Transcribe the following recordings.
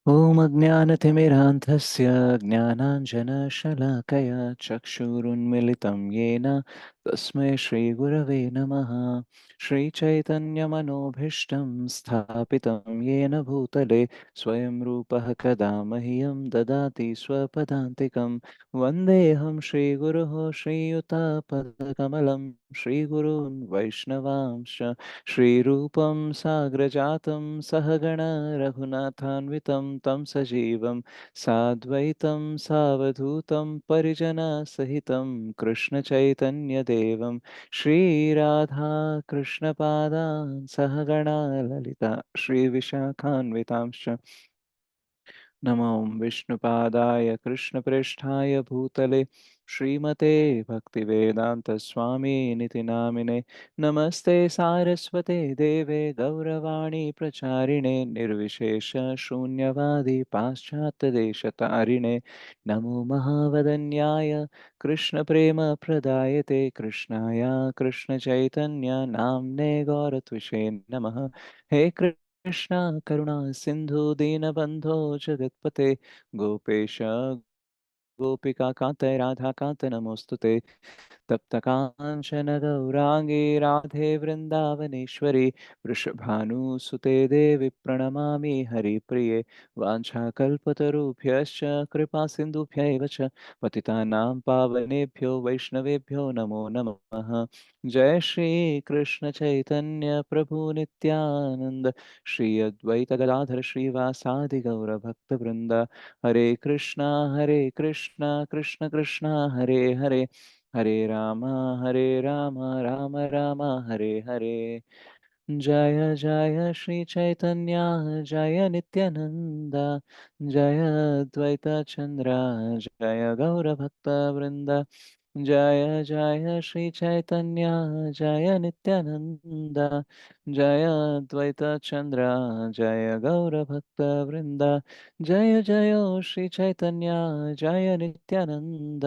ॐ अज्ञानतिमिरान्धस्य ज्ञानाञ्जनशलाकया चक्षुरुन्मिलितं येन तस्मै श्रीगुरवे नमः। श्रीचैतन्यमनोभीष्टं स्थापितं येन भूतले स्वयं रूपः कदा मह्यं ददाति स्वपदान्तिकं। वन्देऽहं श्रीगुरोः श्रीयुतापदकमलं श्रीगुरून् वैष्णवांश्च श्रीरूपं साग्रजातं सहगण रघुनाथान्वितं तं सजीवं साद्वैतं सावधूतं परिजनसहितं कृष्णचैतन्यदेवं श्रीराधाकृष्णपादान् सहगणा ललिता श्रीविशाखान्वितांश्च नमो विष्णुपादाय कृष्णप्रेष्ठाय भूतले श्रीमते भक्तिवेदान्तस्वामिनिति नामिने नमस्ते सारस्वते देवे गौरवाणी प्रचारिणे निर्विशेष शून्यवादी पाश्चात्यदेशतारिणे नमो महावदन्याय कृष्णप्रेमप्रदायते कृष्णाय कृष्णचैतन्य नाम्ने गौरत्विषे नमः। हे कृष्ण करुणा सिंधु दीनबंधो जगत्पते गोपेश गोपिकान्त राधाकान्त नमोऽस्तुते तप्तकाञ्चन गौराङ्गी राधे वृन्दावनेश्वरी वृषभानुसुते देवि प्रणमामि हरिप्रिये वाञ्छाकल्पतरुभ्यश्च कृपासिन्धुभ्यैव च पतितानां पावनेभ्यो वैष्णवेभ्यो नमो नमः। जय श्री कृष्ण चैतन्य प्रभु नित्यानंद श्री अद्वैत गदाधर श्रीवासादि गौरभक्तवृंद हरे कृष्णा कृष्ण कृष्णा हरे हरे हरे राम राम राम हरे हरे। जय जय श्री चैतन्य जय नित्यानंद जय अद्वैत चंद्र जय गौरभक्तवृंद जय जय श्री चैतन्य जय नित्यानंद जय अद्वैत चंद्र जय गौरभक्तवृंद जय जय श्री चैतन्य जय नित्यानंद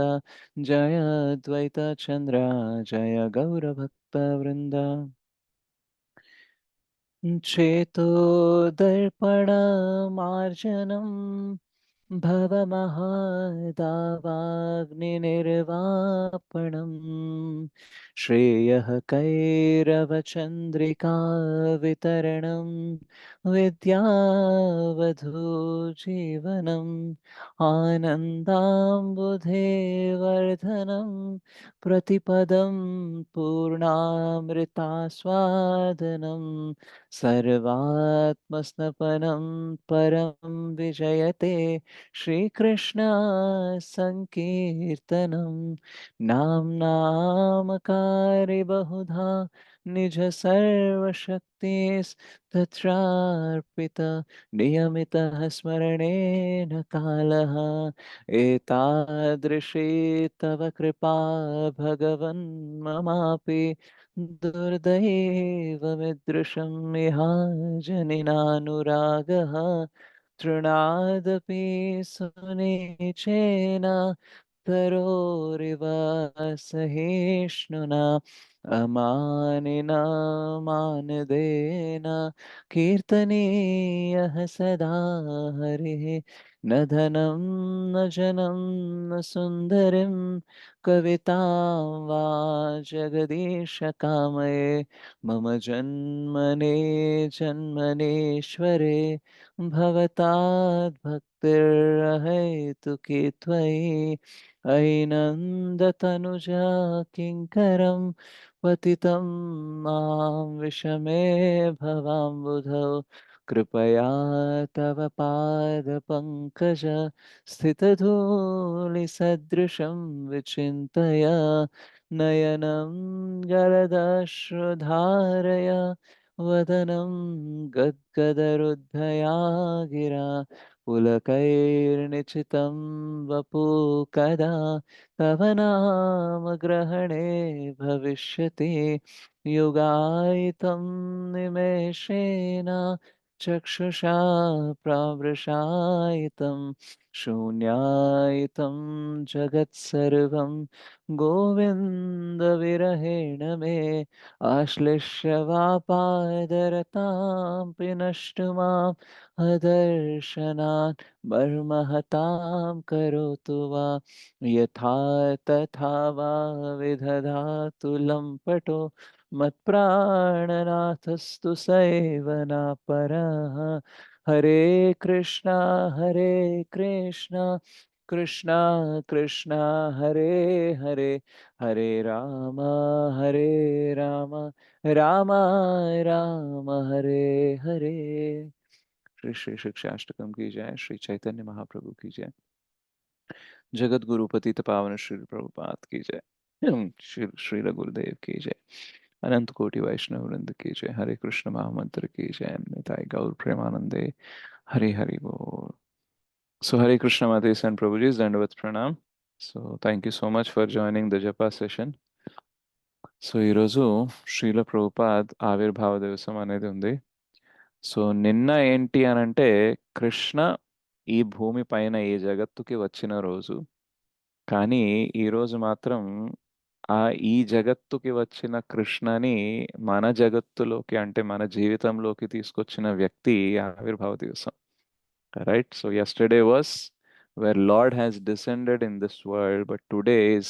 जय अद्वैत चंद्र जय गौरभक्तवृंद चेतो दर्पणमार्जनम् भवमहादावाग्निर्वापणम् श्रेयः कैरवचन्द्रिका वितरणम् विद्यावधूजीवनम् आनन्दाम्बुधेवर्धनम् प्रतिपदं पूर्णामृतास्वादनम् सर्वात्मस्नपनं परं विजयते श्रीकृष्ण सङ्कीर्तनं नाम्नामकारि बहुधा निज सर्वशक्तिस्तत्रार्पित नियमितः स्मरणेन कालः एतादृशी तव कृपा भगवन् ममापि दुर्दैवमिदृशं विहाजनिनानुरागः तृणादपि सुनिचेन तरोरिव सहिष्णुना अमानिना मानदेन कीर्तनीयः सदा हरिः न धनं न जनं न सुन्दरीं कवितां वा जगदीश कामये मम जन्मने जन्मनेश्वरे भवताद्भक्तिर्रहेतुकी त्वयि ऐनन्दतनुजा किङ्करं पतितं मां विषमे भवाम्बुधौ कृपया तव पादपङ्कज स्थितधूलिसदृशं विचिन्तय नयनं जलदश्रुधारय वदनं गद्गदरुद्धया गिरा पुलकैर्निचितं वपु कदा तव नाम ग्रहणे भविष्यति युगायितं निमेषेण चक्षुषा प्रावृषायितम् शून्यायितं जगत्सर्वं गोविन्दविरहेण मे आश्लिष्य वापादरतां विनष्टुमाम् अदर्शनात् मर्महतां करोतु वा यथा तथा वा विदधातु लम्पटो मत्प्राणनाथस्तु स एव नापरः हरे कृष्णा कृष्णा कृष्णा हरे हरे हरे राम राम राम हरे हरे। श्री श्री शिक्षाष्टकम की जय। श्री चैतन्य महाप्रभु की जय। जगत गुरु पतित पावन श्री प्रभुपाद की जय। श्री श्री गुरुदेव की जय। अनंत कोटि वैष्णव वृंद की जय। हरे कृष्ण महामंत्र की जय। निताई गौर प्रेमानंदे हरि हरि बोल। So Hare Krishna Matis and Prabhuji, Dandavat Pranam. So thank you so much for joining the Japa session. So ఈరోజు శ్రీల ప్రభుపాద్ ఆవిర్భావ దివసం అనేది ఉంది. సో నిన్న ఏంటి అనంటే కృష్ణ ఈ భూమి పైన ఈ జగత్తుకి వచ్చిన రోజు. కానీ ఈరోజు మాత్రం ఈ జగత్తుకి వచ్చిన కృష్ణని మన జగత్తులోకి అంటే మన జీవితంలోకి తీసుకొచ్చిన వ్యక్తి ఆవిర్భావ దివసం. Right? So yesterday was where Lord has descended in this world, but today is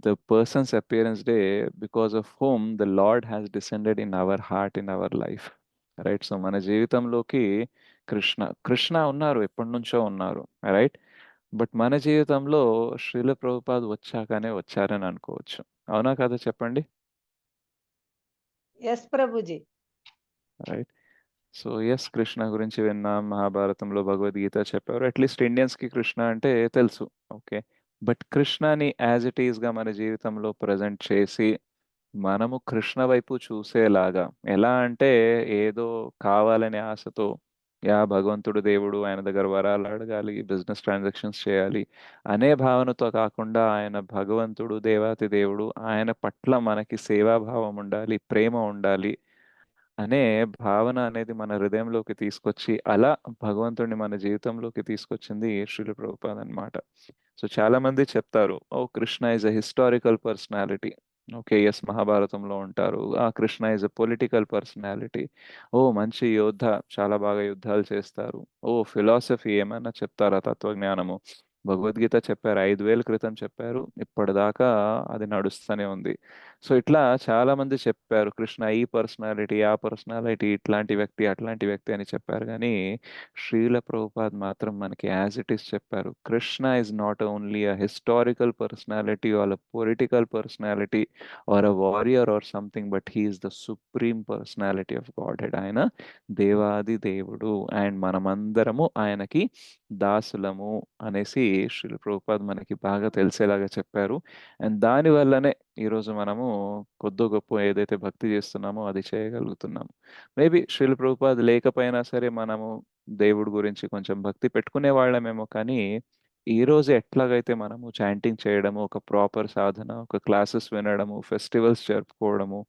the person's appearance day because of whom the Lord has descended in our heart, in our life. Right? So మన జీవితంలోకి కృష్ణ ఉన్నారు, ఎప్పటి నుంచో ఉన్నారు. Right? But మన జీవితంలో శ్రీల ప్రభుపాద్ వచ్చాకనే వచ్చారని అనుకోవచ్చు. అవునా కదా చెప్పండి? Yes Prabhuji. Right. So yes, Krishna గురించి విన్నాం, మహాభారతంలో భగవద్గీత చెప్పారు. అట్లీస్ట్ ఇండియన్స్కి కృష్ణ అంటే తెలుసు. ఓకే, బట్ కృష్ణని యాజ్ ఇట్ ఈస్గా మన జీవితంలో ప్రజెంట్ చేసి మనము కృష్ణ వైపు చూసేలాగా, ఎలా అంటే ఏదో కావాలనే ఆశతో భగవంతుడు దేవుడు ఆయన దగ్గర వరాలు అడగాలి, బిజినెస్ ట్రాన్సాక్షన్స్ చేయాలి అనే భావనతో కాకుండా ఆయన భగవంతుడు దేవాతి దేవుడు, ఆయన పట్ల మనకి సేవాభావం ఉండాలి, ప్రేమ ఉండాలి అనే భావన అనేది మన హృదయంలోకి తీసుకొచ్చి అలా భగవంతుడిని మన జీవితంలోకి తీసుకొచ్చింది శ్రీల ప్రభుపాద్ అన్నమాట. సో చాలా మంది చెప్తారు, oh Krishna is a historical personality. Okay, yes, మహాభారతంలో ఉంటారు. Krishna is a political personality. ఓ మంచి యోద్ధ, చాలా బాగా యుద్ధాలు చేస్తారు. ఓ ఫిలాసఫీ ఏమైనా చెప్తారా, తత్వజ్ఞానము. భగవద్గీత చెప్పారు, 5,000 క్రితం చెప్పారు, ఇప్పటిదాకా అది నడుస్తూనే ఉంది. సో ఇట్లా చాలా మంది చెప్పారు కృష్ణ ఈ పర్సనాలిటీ ఆ పర్సనాలిటీ, ఇట్లాంటి వ్యక్తి అట్లాంటి వ్యక్తి అని చెప్పారు. కానీ శ్రీల ప్రభుపాద్ మాత్రం మనకి యాజ్ ఇట్ ఈస్ చెప్పారు, Krishna is not only a historical personality or a political personality or a warrior or something, but he is the supreme personality of Godhead. ఆయన దేవాది దేవుడు అండ్ మనమందరము ఆయనకి దాసులము అనేసి శ్రీల ప్రభుపాద్ మనకి బాగా తెలిసేలాగా చెప్పారు. అండ్ దాని వల్లనే ఈరోజు మనము కొద్దో గొప్ప ఏదైతే భక్తి చేస్తున్నామో అది చేయగలుగుతున్నాము. మేబీ శ్రీల ప్రభుపాద్ లేకపోయినా సరే మనము దేవుడి గురించి కొంచెం భక్తి పెట్టుకునే వాళ్ళమేమో, కానీ ఈ రోజు ఎట్లాగైతే మనము చాంటింగ్ చేయడము, ఒక ప్రాపర్ సాధన, ఒక క్లాసెస్ వినడము, ఫెస్టివల్స్ జరుపుకోవడము,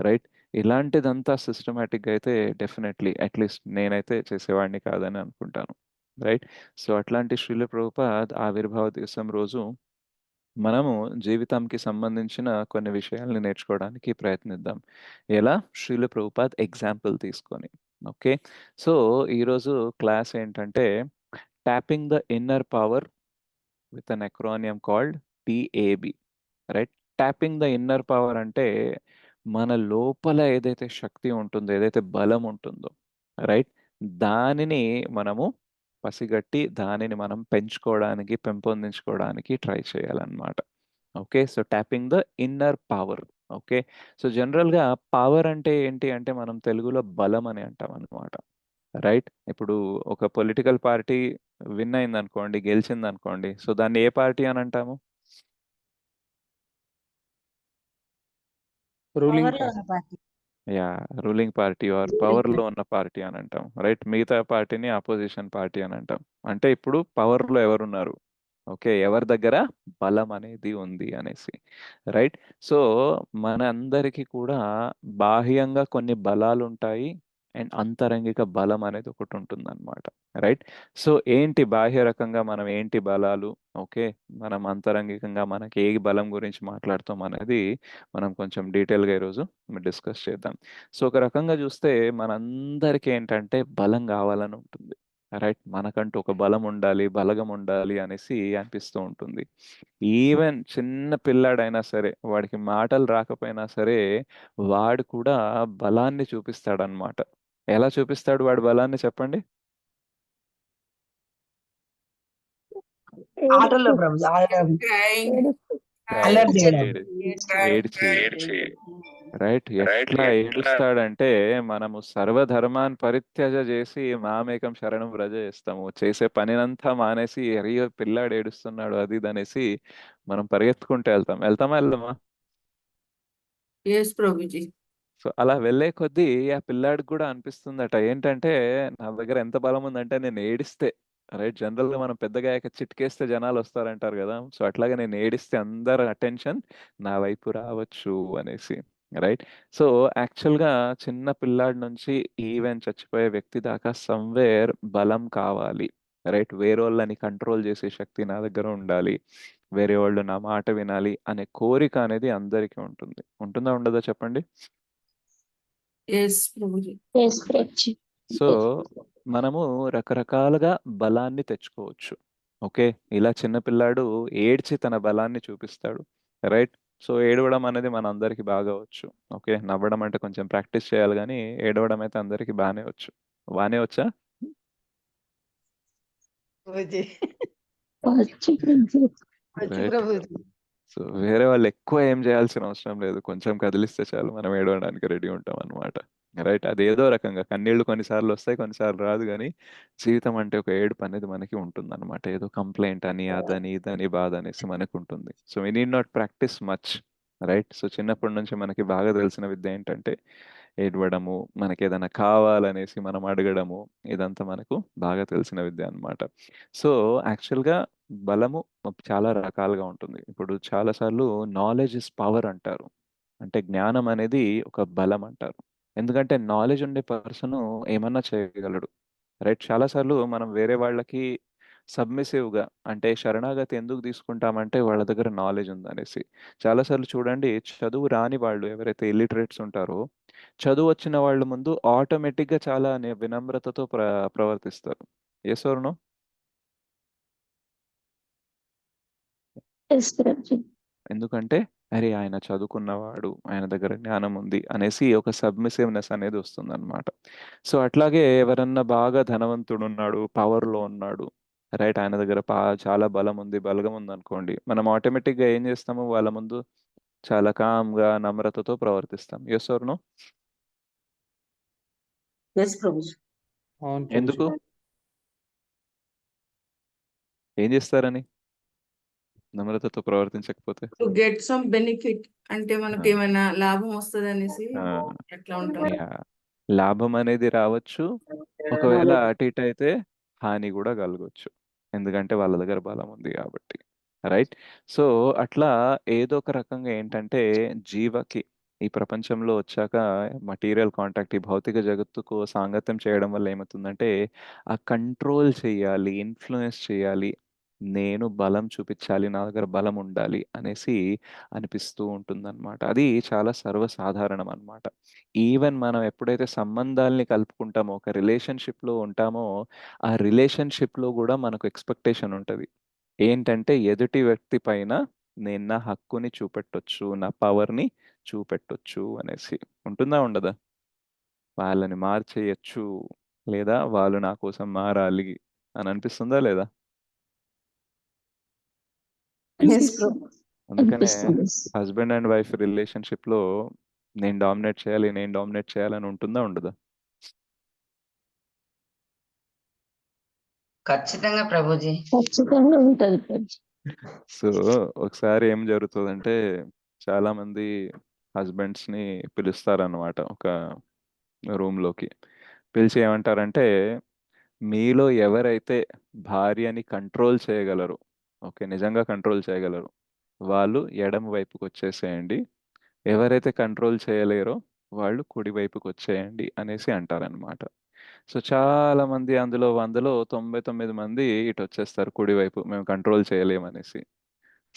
రైట్, ఇలాంటిదంతా సిస్టమేటిక్గా అయితే డెఫినెట్లీ అట్లీస్ట్ నేనైతే చేసేవాడిని కాదని అనుకుంటాను. రైట్. సో అట్లాంటి శ్రీల ప్రభుపాద్ ఆవిర్భావ దివసం రోజు మనము జీవితానికి సంబంధించిన కొన్ని విషయాల్ని నేర్చుకోవడానికి ప్రయత్నిద్దాం. ఎలా? శ్రీల ప్రభుపాద్ ఎగ్జాంపుల్ తీసుకొని. ఓకే, సో ఈరోజు క్లాస్ ఏంటంటే tapping the inner power with an acronym called TAB. Right. Tapping the inner power అంటే మన లోపల ఏదైతే శక్తి ఉంటుందో, ఏదైతే బలం ఉంటుందో, రైట్, దానిని మనము పసిగట్టి దానిని మనం పెంచుకోవడానికి, పెంపొందించుకోవడానికి ట్రై చేయాలన్నమాట. Okay, so tapping the inner power. Okay, so జనరల్గా పవర్ అంటే ఏంటి అంటే మనం తెలుగులో బలం అని అంటాం అన్నమాట. రైట్. ఇప్పుడు ఒక పొలిటికల్ పార్టీ విన్ అయింది అనుకోండి, గెలిచింది అనుకోండి, సో దాన్ని ఏ పార్టీ అని అంటాము? రూలింగ్ పవర్లో ఉన్న party. Yeah, ruling party or పవర్లో ఉన్న పార్టీ అని అంటాం. రైట్. మిగతా పార్టీని అపోజిషన్ పార్టీ అని అంటాం. అంటే ఇప్పుడు పవర్లో ఎవరున్నారు, ఓకే, ఎవరి దగ్గర బలం అనేది ఉంది అనేసి. రైట్. సో మన అందరికీ కూడా బాహ్యంగా కొన్ని బలాలు ఉంటాయి అండ్ అంతరంగిక బలం అనేది ఒకటి ఉంటుంది అనమాట. రైట్. సో ఏంటి బాహ్య రకంగా మనం ఏంటి బలాలు, ఓకే, మనం అంతరంగికంగా మనకి ఏ బలం గురించి మాట్లాడుతాం అనేది మనం కొంచెం డీటెయిల్గా ఈరోజు డిస్కస్ చేద్దాం. సో ఒక రకంగా చూస్తే మనందరికీ ఏంటంటే బలం కావాలని ఉంటుంది. రైట్. మనకంటూ ఒక బలం ఉండాలి, బలగం ఉండాలి అనేసి అనిపిస్తూ ఉంటుంది. ఈవెన్ చిన్న పిల్లాడైనా సరే, వాడికి మాటలు రాకపోయినా సరే, వాడు కూడా బలాన్ని చూపిస్తాడనమాట. ఎలా చూపిస్తాడు వాడు బలాన్ని చెప్పండి? ఆటల్లో ప్రభు అల్లరి రైట్. చేయడం. ఏడ్చి. రైట్. ఎట్లా ఏడుస్తాడంటే మనము సర్వధర్మాన్ని పరిత్యజ చేసి మామేకం శరణం వ్రజ చేస్తాము. చేసే పనినంతా మానేసి అయ్యో పిల్లాడు ఏడుస్తున్నాడు అది ఇది అనేసి మనం పరిగెత్తుకుంటూ వెళ్తామా వెళ్దామా? यस प्रभु जी। సో అలా వెళ్ళే కొద్దీ ఆ పిల్లాడికి కూడా అనిపిస్తుందట ఏంటంటే నా దగ్గర ఎంత బలం ఉందంటే నేను ఏడిస్తే, రైట్, జనరల్ గా మనం పెద్దగా అయ్యాక చిట్కేస్తే జనాలు వస్తారంటారు కదా, సో అట్లాగే నేను ఏడిస్తే అందరు అటెన్షన్ నా వైపు రావచ్చు అనేసి. రైట్. సో యాక్చువల్ గా చిన్న పిల్లాడి నుంచి ఈవెన్ చచ్చిపోయే వ్యక్తి దాకా సమ్వేర్ బలం కావాలి. రైట్. వేరే వాళ్ళని కంట్రోల్ చేసే శక్తి నా దగ్గర ఉండాలి, వేరే వాళ్ళు నా మాట వినాలి అనే కోరిక అనేది అందరికీ ఉంటుంది. ఉంటుందా ఉండదా చెప్పండి? यस प्रभु जी। ఎస్ ప్రభు. సో మనము రకరకాలుగా బలాన్ని తెచ్చుకోవచ్చు. ఓకే. ఇలా చిన్నపిల్లాడు ఏడ్చి తన బలాన్ని చూపిస్తాడు. రైట్. సో ఏడవడం అనేది మన అందరికి బాగా వచ్చు. ఓకే. నవ్వడం అంటే కొంచెం ప్రాక్టీస్ చేయాలి కానీ ఏడవడం అయితే అందరికి బాగానే వచ్చు. బాగానే వచ్చా? ప్రభుజీ. రైట్. ప్రభుజీ. సో వేరే వాళ్ళు ఎక్కువ ఏం చేయాల్సిన అవసరం లేదు, కొంచెం కదిలిస్తే చాలు మనం ఏడవడానికి రెడీ ఉంటాం అనమాట. రైట్. అది ఏదో రకంగా కన్నీళ్లు కొన్నిసార్లు వస్తాయి, కొన్నిసార్లు రాదు, కానీ జీవితం అంటే ఒక ఏడుపు అనేది మనకి ఉంటుంది అనమాట. ఏదో కంప్లైంట్ అని అదని ఇదని బాధ అనేసి మనకు ఉంటుంది. So we need not practice much. Right. So చిన్నప్పటి నుంచి మనకి బాగా తెలిసిన విద్య ఏంటంటే ఏడవడము, మనకి ఏదైనా కావాలనేసి మనం అడగడము, ఇదంతా మనకు బాగా తెలిసిన విద్య అన్నమాట. సో యాక్చువల్గా బలము చాలా రకాలుగా ఉంటుంది. ఇప్పుడు చాలాసార్లు నాలెడ్జ్ ఇస్ పవర్ అంటారు. అంటే జ్ఞానం అనేది ఒక బలం అంటారు. ఎందుకంటే నాలెడ్జ్ ఉండే పర్సన్ ఏమన్నా చేయగలడు. రైట్. చాలాసార్లు మనం వేరే వాళ్ళకి సబ్మిసివ్గా అంటే శరణాగతి ఎందుకు తీసుకుంటామంటే వాళ్ళ దగ్గర నాలెడ్జ్ ఉందనేసి. చాలాసార్లు చూడండి, చదువు రాని వాళ్ళు ఎవరైతే ఇల్లిటరేట్స్ ఉంటారో చదువు వచ్చిన వాళ్ళ ముందు ఆటోమేటిక్గా చాలా వినమ్రతతో ప్రవర్తిస్తారు. Yes or no? Yes Prabhu. ఎందుకంటే అరే ఆయన చదువుకున్నవాడు, ఆయన దగ్గర జ్ఞానం ఉంది అనేసి ఒక సబ్మిసివ్నెస్ అనేది వస్తుందన్నమాట. సో అట్లాగే ఎవరన్నా బాగా ధనవంతుడు ఉన్నాడు, పవర్లో ఉన్నాడు, రైట్, ఆయన దగ్గర చాలా బలం ఉంది, బలగం ఉంది అనుకోండి, మనం ఆటోమేటిక్గా ఏం చేస్తాము వాళ్ళ ముందు చాలా కామ్గా నమ్రతతో ప్రవర్తిస్తాం. Yes or no? यस प्रभु जी। అవును ఎందుకు? ప్రభుజీ. ఏం చేస్తారని నమ్రతతో ప్రవర్తించకపోతే? టు గెట్ సమ్ బెనిఫిట్ అంటే ఆ, మనకి ఏమైనా లాభం వస్తుంది అనేసి ఆ, ఎట్లా ఉంటాం। యా. లాభం అనేది రావచ్చు, ఒకవేళ అటు ఇటు అయితే హాని కూడా కలగవచ్చు. ఎందుకంటే వాళ్ళ దగ్గర బలం ఉంది కాబట్టి. రైట్. సో అట్లా ఏదో ఒక రకంగా ఏంటంటే జీవకి ఈ ప్రపంచంలో వచ్చాక మటీరియల్ కాంటాక్ట్, ఈ భౌతిక జగత్తుకు సాంగత్యం చేయడం వల్ల ఏమవుతుందంటే ఆ కంట్రోల్ చేయాలి, ఇన్ఫ్లుయెన్స్ చేయాలి, నేను బలం చూపించాలి, నా దగ్గర బలం ఉండాలి అనేసి అనిపిస్తూ ఉంటుందన్నమాట. అది చాలా సర్వసాధారణం అన్నమాట. ఈవెన్ మనం ఎప్పుడైతే సంబంధాల్ని కలుపుకుంటామో, ఒక రిలేషన్షిప్లో ఉంటామో, ఆ రిలేషన్షిప్లో కూడా మనకు ఎక్స్పెక్టేషన్ ఉంటుంది. ఏంటంటే ఎదుటి వ్యక్తి పైన నేను నా హక్కుని చూపెట్టొచ్చు, నా పవర్ని చూపెట్టొచ్చు అనేసి. ఉంటుందా ఉండదా? వాళ్ళని మార్చేయచ్చు, లేదా వాళ్ళు నా కోసం మారాలి అని అనిపిస్తుందా లేదా? ఎస్ ప్రభు. అందుకనే అనిపిస్తుంది. హస్బెండ్ అండ్ వైఫ్ రిలేషన్షిప్లో నేను డామినేట్ చేయాలి, నేను డామినేట్ చేయాలని ఉంటుందా ఉండదా? ఖచ్చితంగా ప్రభుజీ. ఖచ్చితంగా ఉంటది ప్రభుజీ. సో ఒకసారి ఏం జరుగుతుందంటే చాలా మంది హస్బెండ్స్ ని పిలుస్తారన్నమాట ఒక రూమ్ లోకి. పిలిచి ఏమంటారంటే మీలో ఎవరైతే భార్యని కంట్రోల్ చేయగలరు, ఓకే, నిజంగా కంట్రోల్ చేయగలరు, వాళ్ళు ఎడమ వైపుకి వచ్చేసేయండి. ఎవరైతే కంట్రోల్ చేయలేరో వాళ్ళు కుడి వైపుకి వచ్చేయండి అనేసి అంటారనమాట. సో చాలా మంది అందులో 100లో 99 మంది ఇటు వచ్చేస్తారు కుడివైపు, మేము కంట్రోల్ చేయలేమనేసి.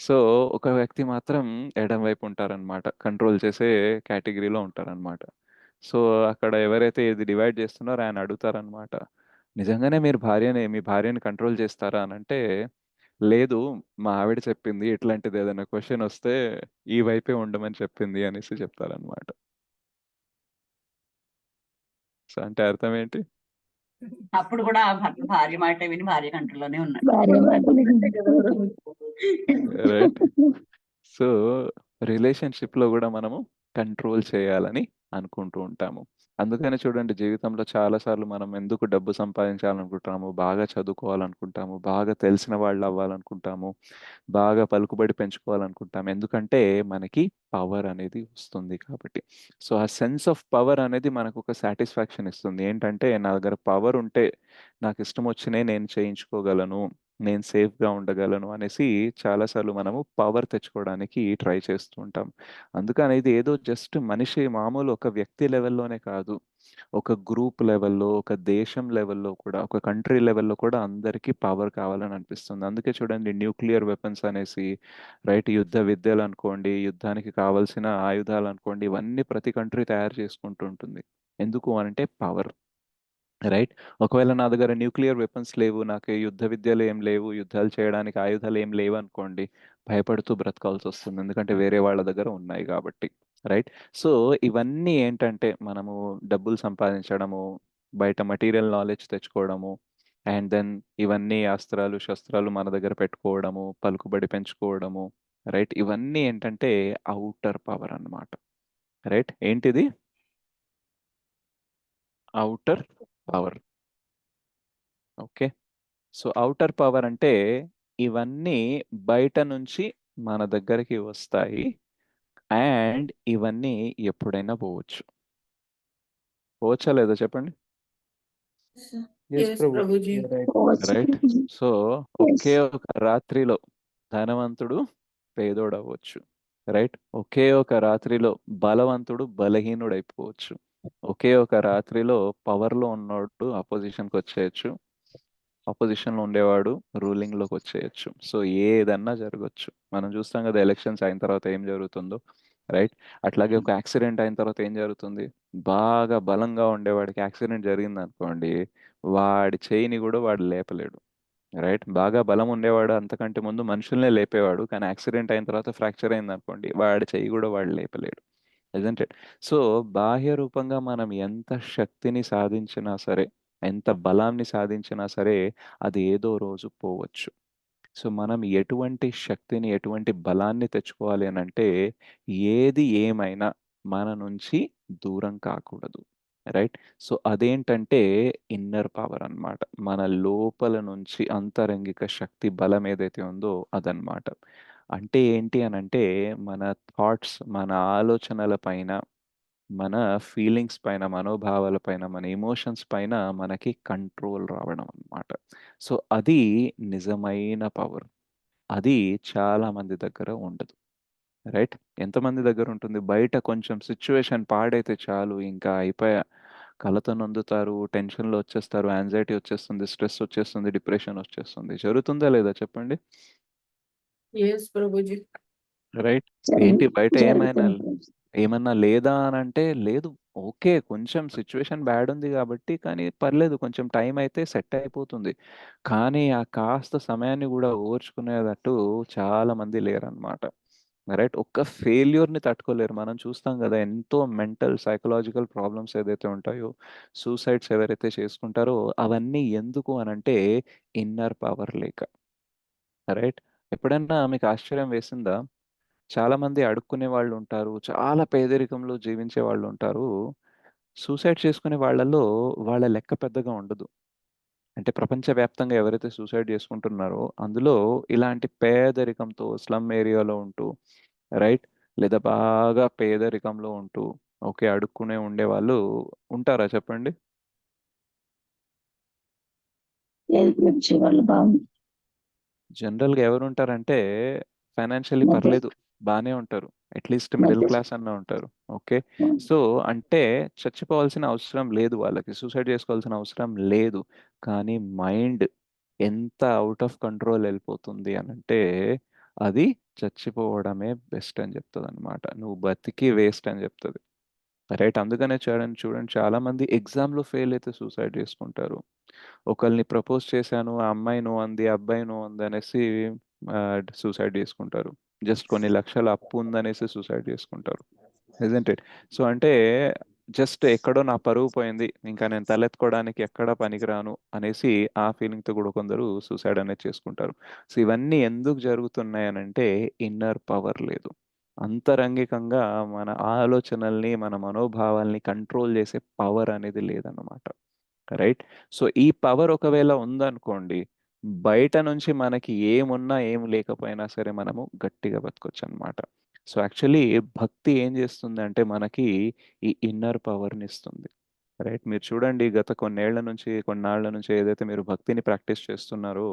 సో ఒక వ్యక్తి మాత్రం ఎడం వైపు ఉంటారనమాట, కంట్రోల్ చేసే కేటగిరీలో ఉంటారనమాట. సో అక్కడ ఎవరైతే ఇది డివైడ్ చేస్తున్నారో ఆయన అడుగుతారనమాట, నిజంగానే మీ భార్యని కంట్రోల్ చేస్తారా అని అంటే, లేదు, మా ఆవిడ చెప్పింది ఇట్లాంటిది ఏదైనా క్వశ్చన్ వస్తే ఈ వైపే ఉండమని చెప్పింది అనేసి చెప్తారనమాట. సో అంటే అర్థం ఏంటి? అప్పుడు కూడా ఆ భర్త భార్య మాట విని భార్య కంట్రోల్లోనే ఉన్నాడు. భార్య మాటలు రైట్. సో రిలేషన్షిప్లో కూడా మనము కంట్రోల్ చేయాలని అనుకుంటూ ఉంటాము. అందుకని చూడండి, జీవితంలో చాలాసార్లు మనం ఎందుకు డబ్బు సంపాదించాలనుకుంటాము, బాగా చదువుకోవాలనుకుంటాము, బాగా తెలిసిన వాళ్ళు అవ్వాలనుకుంటాము, బాగా పలుకుబడి పెంచుకోవాలనుకుంటాము. ఎందుకంటే మనకి పవర్ అనేది వస్తుంది కాబట్టి. సో ఆ సెన్స్ ఆఫ్ పవర్ అనేది మనకు ఒక సాటిస్ఫాక్షన్ ఇస్తుంది. ఏంటంటే నా దగ్గర పవర్ ఉంటే నాకు ఇష్టం వచ్చినే నేను చేయించుకోగలను, నేను సేఫ్గా ఉండగలను అనేసి చాలాసార్లు మనము పవర్ తెచ్చుకోవడానికి ట్రై చేస్తూ ఉంటాం. అందుకని ఇది ఏదో జస్ట్ మనిషి మామూలు ఒక వ్యక్తి లెవెల్లోనే కాదు, ఒక గ్రూప్ లెవెల్లో, ఒక దేశం లెవెల్లో కూడా, ఒక కంట్రీ లెవెల్లో కూడా అందరికీ పవర్ కావాలని అనిపిస్తుంది. అందుకే చూడండి, న్యూక్లియర్ వెపన్స్ అనేసి, రైట్, యుద్ధ విద్యలు అనుకోండి, యుద్ధానికి కావాల్సిన ఆయుధాలు అనుకోండి, ఇవన్నీ ప్రతి కంట్రీ తయారు చేసుకుంటూ ఉంటుంది. ఎందుకు అంటే పవర్. రైట్. ఒకవేళ నా దగ్గర న్యూక్లియర్ వెపన్స్ లేవు, నాకు యుద్ధ విద్యలు ఏం లేవు, యుద్ధాలు చేయడానికి ఆయుధాలు ఏం లేవు అనుకోండి, భయపడుతూ బ్రతకాల్సి వస్తుంది. ఎందుకంటే వేరే వాళ్ళ దగ్గర ఉన్నాయి కాబట్టి. రైట్. సో ఇవన్నీ ఏంటంటే మనము డబ్బులు సంపాదించడము, బయట మటీరియల్ నాలెడ్జ్ తెచ్చుకోవడము, అండ్ దెన్ ఇవన్నీ అస్త్రాలు శస్త్రాలు మన దగ్గర పెట్టుకోవడము, పలుకుబడి పెంచుకోవడము. రైట్. ఇవన్నీ ఏంటంటే అవుటర్ పవర్ అన్నమాట. రైట్. ఏంటిది? Outer power. Okay. So outer power అంటే ఇవన్నీ బయట నుంచి మన దగ్గరికి వస్తాయి, అండ్ ఇవన్నీ ఎప్పుడైనా పోవచ్చు. పోవచ్చా లేదా చెప్పండి? Yes, Prabhuji. రైట్. సో ఒకే ఒక రాత్రిలో ధనవంతుడు పేదోడు అవ్వచ్చు. రైట్. ఒకే ఒక రాత్రిలో బలవంతుడు బలహీనుడైపోవచ్చు. ఒకే ఒక రాత్రిలో పవర్లో ఉన్నోడు అపోజిషన్కి వచ్చేయచ్చు, అపోజిషన్లో ఉండేవాడు రూలింగ్లోకి వచ్చేయచ్చు. సో ఏదన్నా జరగచ్చు. మనం చూస్తాం కదా ఎలక్షన్స్ అయిన తర్వాత ఏం జరుగుతుందో. రైట్. అట్లాగే ఒక యాక్సిడెంట్ అయిన తర్వాత ఏం జరుగుతుంది, బాగా బలంగా ఉండేవాడికి యాక్సిడెంట్ జరిగింది అనుకోండి, వాడి చేయిని కూడా వాడు లేపలేడు. రైట్. బాగా బలం ఉండేవాడు అంతకంటే ముందు మనుషుల్నే లేపేవాడు, కానీ యాక్సిడెంట్ అయిన తర్వాత ఫ్రాక్చర్ అయింది అనుకోండి, వాడి చెయ్యి కూడా వాడు లేపలేడు. Isn't it? సో బాహ్య రూపంగా మనం ఎంత శక్తిని సాధించినా సరే, ఎంత బలాన్ని సాధించినా సరే, అది ఏదో రోజు పోవచ్చు. సో మనం ఎటువంటి శక్తిని, ఎటువంటి బలాన్ని తెచ్చుకోవాలి అని అంటే, ఏది ఏమైనా మన నుంచి దూరం కాకూడదు. రైట్. సో అదేంటంటే ఇన్నర్ పవర్ అన్నమాట. మన లోపల నుంచి అంతరంగిక శక్తి బలం ఏదైతే ఉందో అదనమాట. అంటే ఏంటి అని అంటే, మన థాట్స్, మన ఆలోచనల పైన, మన ఫీలింగ్స్ పైన, మనోభావాల పైన, మన ఎమోషన్స్ పైన మనకి కంట్రోల్ రావడం అన్నమాట. సో అది నిజమైన పవర్. అది చాలా మంది దగ్గర ఉండదు. రైట్. ఎంతమంది దగ్గర ఉంటుంది? బయట కొంచెం సిచ్యువేషన్ పాడైతే చాలు, ఇంకా అయిపోయా, కలత నొందుతారు, టెన్షన్లో వచ్చేస్తారు, యాంగ్జైటీ వచ్చేస్తుంది, స్ట్రెస్ వచ్చేస్తుంది, డిప్రెషన్ వచ్చేస్తుంది. జరుగుతుందా లేదా చెప్పండి? Yes, Prabhuji. రైట్. ఏంటి బయట ఏమన్నా లేదా అని అంటే లేదు. ఓకే, కొంచెం సిచ్యువేషన్ బ్యాడ్ ఉంది కాబట్టి, కానీ పర్లేదు, కొంచెం టైం అయితే సెట్ అయిపోతుంది. కానీ ఆ కాస్త సమయాన్ని కూడా ఓర్చుకునేటట్టు చాలా మంది లేరనమాట. రైట్. ఒక్క ఫెయిల్యూర్ని తట్టుకోలేరు. మనం చూస్తాం కదా, ఎంతో మెంటల్ సైకలాజికల్ ప్రాబ్లమ్స్ ఏదైతే ఉంటాయో, సూసైడ్స్ ఎవరైతే చేసుకుంటారో, అవన్నీ ఎందుకు అనంటే ఇన్నర్ పవర్ లేక. రైట్. ఎప్పుడన్నా మీకు ఆశ్చర్యం వేసిందా? చాలా మంది అడుక్కునే వాళ్ళు ఉంటారు, చాలా పేదరికంలో జీవించే వాళ్ళు ఉంటారు. సూసైడ్ చేసుకునే వాళ్ళలో వాళ్ళ లెక్క పెద్దగా ఉండదు. అంటే ప్రపంచవ్యాప్తంగా ఎవరైతే సూసైడ్ చేసుకుంటున్నారో అందులో ఇలాంటి పేదరికంతో స్లమ్ ఏరియాలో ఉంటూ, రైట్, లేదా బాగా పేదరికంలో ఉంటూ, ఓకే, అడుక్కునే ఉండేవాళ్ళు ఉంటారా చెప్పండి? వాళ్ళు బాగుంది. జనరల్గా ఎవరు ఉంటారంటే ఫైనాన్షియల్లీ పర్లేదు, బానే ఉంటారు. అట్లీస్ట్ మిడిల్ క్లాస్ అన్న ఉంటారు. ఓకే. సో అంటే చచ్చిపోవాల్సిన అవసరం లేదు వాళ్ళకి. సూసైడ్ చేసుకోవాల్సిన అవసరం లేదు. కానీ మైండ్ ఎంత అవుట్ ఆఫ్ కంట్రోల్ వెళ్ళిపోతుంది అని అంటే అది చచ్చిపోవడమే బెస్ట్ అని చెప్తుంది అనమాట. నువ్వు బతికి వేస్ట్ అని చెప్తుంది. రైట్. అందుకనే చూడండి చూడండి చాలా మంది ఎగ్జామ్లో ఫెయిల్ అయితే సూసైడ్ చేసుకుంటారు. ఒకళ్ళని ప్రపోజ్ చేశాను, ఆ అమ్మాయి నో అంది, ఆ అబ్బాయి నో అంది అనేసి సూసైడ్ చేసుకుంటారు. జస్ట్ కొన్ని లక్షల అప్పు ఉందనేసి సూసైడ్ చేసుకుంటారు. Isn't it? సో అంటే జస్ట్ ఎక్కడో నా పరువు పోయింది, ఇంకా నేను తలెత్తుకోవడానికి ఎక్కడా పనికిరాను అనేసి ఆ ఫీలింగ్తో కూడా కొందరు సూసైడ్ అనేది చేసుకుంటారు. సో ఇవన్నీ ఎందుకు జరుగుతున్నాయి అని అంటే ఇన్నర్ పవర్ లేదు. అంతరంగికంగా మన ఆలోచనల్ని, మన మనోభావాల్ని కంట్రోల్ చేసే పవర్ అనేది లేదన్నమాట. రైట్. సో ఈ పవర్ ఒకవేళ ఉందనుకోండి, బయట నుంచి మనకి ఏమున్నా ఏం లేకపోయినా సరే మనము గట్టిగా బతకొచ్చు అనమాట. సో యాక్చువల్లీ భక్తి ఏం చేస్తుంది అంటే మనకి ఈ ఇన్నర్ పవర్ని ఇస్తుంది. రైట్. మీరు చూడండి గత కొన్నాళ్ళ నుంచి ఏదైతే మీరు భక్తిని ప్రాక్టీస్ చేస్తున్నారో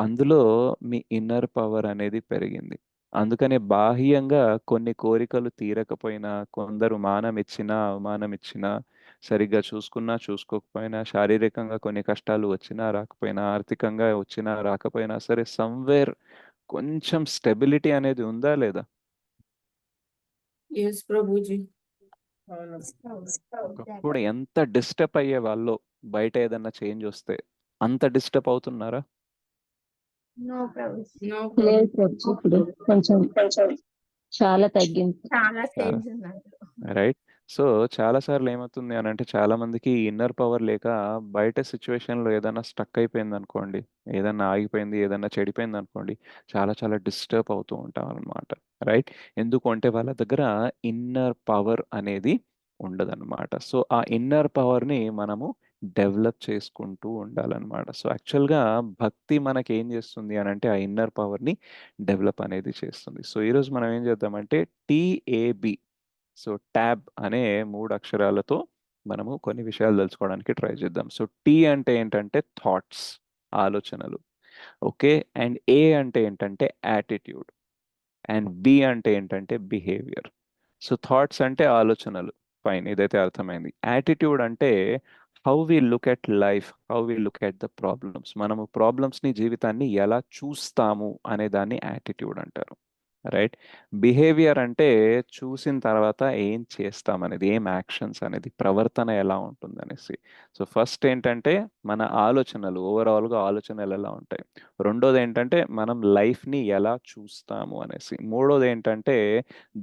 అందులో మీ ఇన్నర్ పవర్ అనేది పెరిగింది. అందుకనే బాహ్యంగా కొన్ని కోరికలు తీరకపోయినా, కొందరు మానం ఇచ్చినా అవమానం ఇచ్చినా, సరిగ్గా చూసుకున్నా చూసుకోకపోయినా, శారీరకంగా కొన్ని కష్టాలు వచ్చినా రాకపోయినా, ఆర్థికంగా వచ్చినా రాకపోయినా సరే సమ్వేర్ కొంచెం స్టెబిలిటీ అనేది ఉందా లేదా? यस प्रभु जी। ఒకప్పుడు ఎంత డిస్టర్బ్ అయ్యే వాళ్ళు బయట ఏదన్నా చేంజ్ వస్తే అంత డిస్టర్బ్ అవుతున్నారా? नो प्रभु। లేదు ప్రభుజీ, ఇప్పుడు కొంచెం చాలా తగ్గింది. రైట్. సో చాలా సార్లు ఏమవుతుంది అని అంటే చాలా మందికి ఇన్నర్ పవర్ లేక బయట సిచ్యువేషన్లో ఏదైనా స్టక్ అయిపోయింది అనుకోండి, ఏదన్నా ఆగిపోయింది, ఏదన్నా చెడిపోయింది అనుకోండి, చాలా చాలా డిస్టర్బ్ అవుతూ ఉంటాం అనమాట. రైట్. ఎందుకు అంటే వాళ్ళ దగ్గర ఇన్నర్ పవర్ అనేది ఉండదన్నమాట. సో ఆ ఇన్నర్ పవర్ని మనము డెవలప్ చేసుకుంటూ ఉండాలన్నమాట. సో యాక్చువల్గా భక్తి మనకి ఏం చేస్తుంది అని అంటే ఆ ఇన్నర్ పవర్ని డెవలప్ అనేది చేస్తుంది. సో ఈరోజు మనం ఏం చేద్దామంటే టీఏబి, సో ట్యాబ్ అనే 3 అక్షరాలతో మనము కొన్ని విషయాలు తెలుసుకోవడానికి ట్రై చేద్దాం. సో టీ అంటే ఏంటంటే థాట్స్, ఆలోచనలు. ఓకే. అండ్ ఏ అంటే ఏంటంటే యాటిట్యూడ్. అండ్ బి అంటే ఏంటంటే బిహేవియర్. సో థాట్స్ అంటే ఆలోచనలు. ఫైన్, ఇదైతే అర్థమైంది. యాటిట్యూడ్ అంటే how we look at life, how we look at the problems. మనము ప్రాబ్లమ్స్ని, జీవితాన్ని ఎలా చూస్తాము అనే దాన్ని యాటిట్యూడ్ అంటారు. రైట్. బిహేవియర్ అంటే చూసిన తర్వాత ఏం చేస్తాం అనేది, ఏం యాక్షన్స్ అనేది, ప్రవర్తన ఎలా ఉంటుంది అనేసి. సో ఫస్ట్ ఏంటంటే మన ఆలోచనలు, ఓవరాల్గా ఆలోచనలు ఎలా ఉంటాయి. రెండోది ఏంటంటే మనం లైఫ్ని ఎలా చూస్తాము అనేసి. మూడోది ఏంటంటే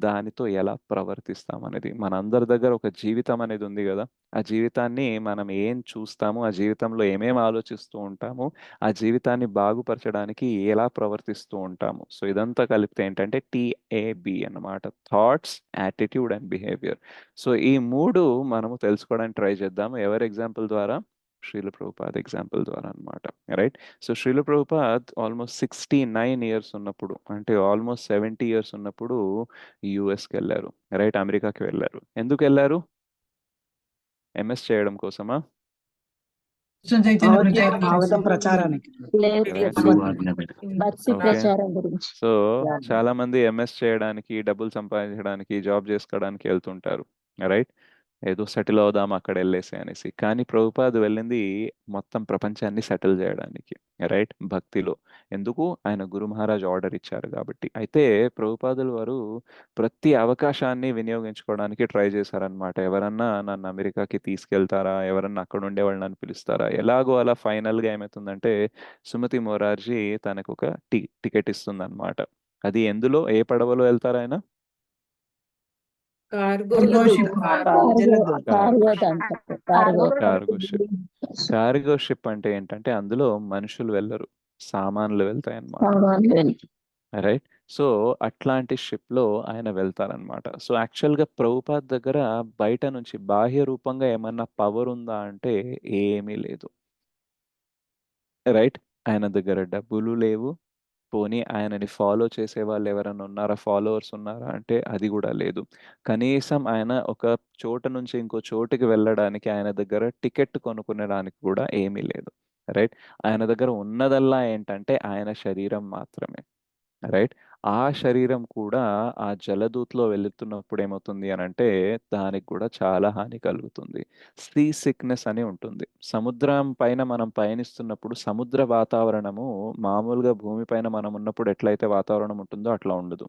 దానితో ఎలా ప్రవర్తిస్తాం అనేది. మనందరి దగ్గర ఒక జీవితం అనేది ఉంది కదా, ఆ జీవితాన్ని మనం ఏం చూస్తాము, ఆ జీవితంలో ఏమేమి ఆలోచిస్తూ ఉంటాము, ఆ జీవితాన్ని బాగుపరచడానికి ఎలా ప్రవర్తిస్తూ ఉంటాము. సో ఇదంతా కలిపితే ఏంటంటే టిఏబి అన్నమాట. Thoughts, attitude and behaviour. So ఈ 3 మనము తెలుసుకోవడానికి ట్రై చేద్దాము. ఎవరి ఎగ్జాంపుల్ ద్వారా? శ్రీల ప్రభుపాద్ ఎగ్జాంపుల్ ద్వారా అన్నమాట. Right. So Srila Prabhupad almost 69 years ఉన్నప్పుడు, అంటే ఆల్మోస్ట్ 70 ఇయర్స్ ఉన్నప్పుడు యుఎస్కి వెళ్ళారు. రైట్. అమెరికాకి వెళ్ళారు. ఎందుకు వెళ్ళారు? ఎంఎస్ చేయడం కోసమా? భాగవతం ప్రచారానికి. లేదు భక్తి ఓకే. ప్రచారం గురించి. సో చాలా మంది ఎంఎస్ చేయడానికి, డబ్బులు సంపాదించడానికి, జాబ్ చేసుకోవడానికి వెళ్తుంటారు. రైట్. ఏదో సెటిల్ అవుదాం అక్కడ వెళ్ళేసి అనేసి. కానీ ప్రభుపాద్ వెళ్ళింది మొత్తం ప్రపంచాన్ని సెటిల్ చేయడానికి. రైట్. భక్తిలో. ఎందుకు? ఆయన గురు మహారాజ్ ఆర్డర్ ఇచ్చారు కాబట్టి. అయితే ప్రభుపాదుల వారు ప్రతి అవకాశాన్ని వినియోగించుకోవడానికి ట్రై చేశారనమాట. ఎవరన్నా నన్ను అమెరికాకి తీసుకెళ్తారా, ఎవరన్నా అక్కడ ఉండే వాళ్ళు నన్ను పిలుస్తారా, ఎలాగో అలా ఫైనల్గా ఏమవుతుందంటే సుమతి మొరార్జీ తనకు ఒక టికెట్ ఇస్తుంది అనమాట. అది ఎందులో, ఏ పడవలో వెళ్తారు ఆయన? Cargo cargo ship. Cargo ship అంటే ఏంటంటే అందులో మనుషులు వెళ్ళరు, సామాన్లు వెళ్తాయి అన్నమాట. రైట్. సో అట్లాంటి షిప్లో ఆయన వెళ్తారనమాట. సో యాక్చువల్గా ప్రభుపాద్ దగ్గర బయట నుంచి బాహ్య రూపంగా ఏమన్నా పవర్ ఉందా అంటే ఏమీ లేదు. రైట్. ఆయన దగ్గర డబ్బులు లేవు. పోనీ ఆయనని ఫాలో చేసే వాళ్ళు ఎవరైనా ఉన్నారా, ఫాలోవర్స్ ఉన్నారా అంటే అది కూడా లేదు. కనీసం ఆయన ఒక చోట నుంచి ఇంకో చోటుకి వెళ్ళడానికి ఆయన దగ్గర టికెట్ కొనుక్కునేడానికి కూడా ఏమీ లేదు. రైట్. ఆయన దగ్గర ఉన్నదల్లా ఏంటంటే ఆయన శరీరం మాత్రమే. రైట్? ఆ శరీరం కూడా ఆ జలదూతలో వెళుతున్నప్పుడు ఏమవుతుంది అనంటే, దానికి కూడా చాలా హాని కలుగుతుంది. సీ సిక్‌నెస్ అని ఉంటుంది. సముద్రం పైన మనం పయనిస్తున్నప్పుడు సముద్ర వాతావరణము మామూలుగా భూమి పైన మనం ఉన్నప్పుడు ఎట్లయితే వాతావరణం ఉంటుందో అట్లా ఉండదు.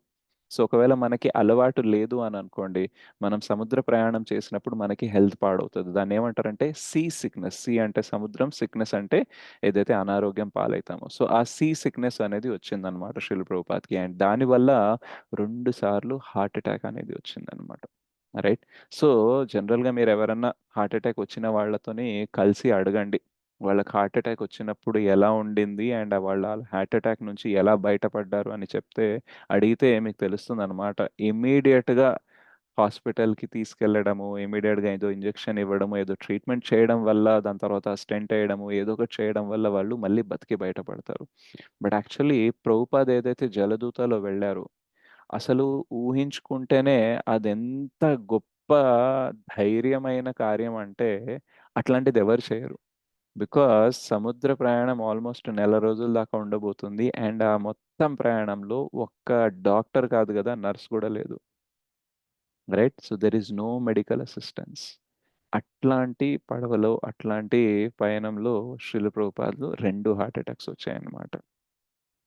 సో, ఒకవేళ మనకి అలవాటు లేదు అని అనుకోండి, మనం సముద్ర ప్రయాణం చేసినప్పుడు మనకి హెల్త్ పాడవుతది. దాన్నేమంటారంటే సీ సిక్‌నెస్. సీ అంటే సముద్రం, సిక్‌నెస్ అంటే ఏదైతే అనారోగ్యం పాలైతామో. సో, ఆ సీ సిక్‌నెస్ అనేది వచ్చిందనమాట శిల ప్రభుపాద్‌కి. అండ్ దానివల్ల 2 సార్లు హార్ట్ అటాక్ అనేది వచ్చిందనమాట. రైట్? సో, జనరల్‌గా మీరెవరన్నా హార్ట్ అటాక్ వచ్చిన వాళ్ళతోని కలిసి అడగండి. వాళ్ళకి హార్ట్ అటాక్ వచ్చినప్పుడు ఎలా ఉండింది? అండ్ వాళ్ళ హార్ట్ అటాక్ నుంచి ఎలా బయటపడ్డారు అని అడిగితే మీకు తెలుస్తుందనమాట. ఇమ్మీడియేట్‌గా హాస్పిటల్‌కి తీసుకెళ్లడము, ఇమ్మీడియేట్‌గా ఏదో ఇంజెక్షన్ ఇవ్వడము, ఏదో ట్రీట్మెంట్ చేయడం వల్ల, దాని తర్వాత స్టెంట్ ఎయడము, ఏదో ఒకటి చేయడం వల్ల వాళ్ళు మళ్ళీ బతికి బయటపడతారు. బట్ యాక్చువల్లీ ప్రభుపాద్ ఏదైతే జలదూతలో వెళ్లారో, అసలు ఊహించుకుంటేనే అదెంత గొప్ప ధైర్యమైన కార్యం అంటే, అట్లాంటిది ఎవరు చేయరు. బికాజ్ సముద్ర ప్రయాణం ఆల్మోస్ట్ నెల రోజుల దాకా ఉండబోతుంది. అండ్ ఆ మొత్తం ప్రయాణంలో ఒక్క డాక్టర్ కాదు కదా, నర్స్ కూడా లేదు. Right? So, there is no medical assistance. అట్లాంటి పడవలో, అట్లాంటి పయనంలో శ్రీల ప్రభుపాద్‌లో 2 హార్ట్ అటాక్స్ వచ్చాయన్నమాట.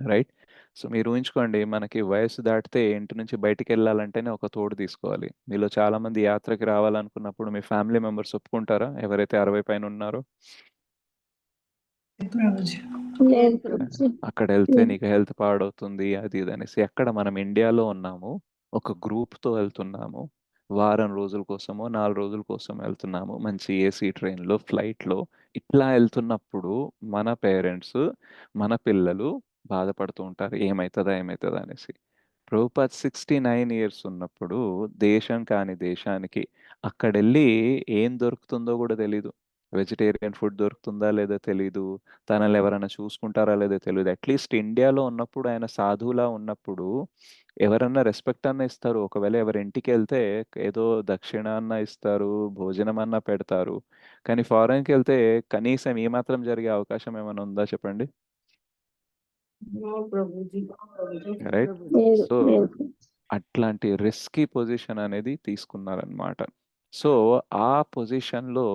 రైట్? సో, మీరు ఊహించుకోండి, మనకి వయస్సు దాటితే ఇంటి నుంచి బయటికెళ్ళాలంటేనే ఒక తోడు తీసుకోవాలి. మీలో చాలామంది యాత్రకి రావాలనుకున్నప్పుడు మీ ఫ్యామిలీ మెంబర్స్ ఒప్పుకుంటారా? ఎవరైతే 60 పైన ఉన్నారో? లేదు ప్రభుజీ. అక్కడెళ్తే నీకు హెల్త్ పాడవుతుంది అది ఇది అనేసి. ఎక్కడ మనం ఇండియాలో ఉన్నాము. ఒక గ్రూప్‌తో వెళ్తున్నాము. వారం రోజుల కోసమో, 4 రోజుల కోసం వెళ్తున్నాము. మంచి ఏసీ ట్రైన్‌లో, ఫ్లైట్‌లో ఇట్లా ఎళ్తున్నప్పుడు మన పేరెంట్స్, మన పిల్లలు బాధపడుతూ ఉంటారు. ఏమైతదా? ఏమైతదా? అనేసి. ప్రభుపాద్ 69 ఇయర్స్ ఉన్నప్పుడు దేశం కాని దేశానికి అక్కడెళ్ళి ఏం దొరుకుతుందో గూడా తెలీదు. వెజిటేరియన్ ఫుడ్ దొరుకుతుందా లేదో తెలీదు. తనని ఎవరైనా చూసుకుంటారా లేదో తెలీదు. అట్‌లీస్ట్ ఇండియాలో ఉన్నప్పుడు ఆయన సాధువులా ఉన్నప్పుడు ఎవరన్నా రెస్పెక్ట్ అన్నా ఇస్తారు. ఒకవేళ ఎవరి ఇంటికెళ్తే ఏదో దక్షిణ అన్నా ఇస్తారు, భోజనమన్నా పెడతారు. కానీ ఫారెన్‌కెళ్తే కనీసం ఈ మాత్రం జరిగే అవకాశం ఏమైనా ఉందా చెప్పండి? No, Prabhuji. రైట్? లేదు సో, లేదు. అట్లాంటి రిస్కీ పొజిషన్ అనేది తీసుకున్నారనమాట. సో, ఆ పొజిషన్‌లో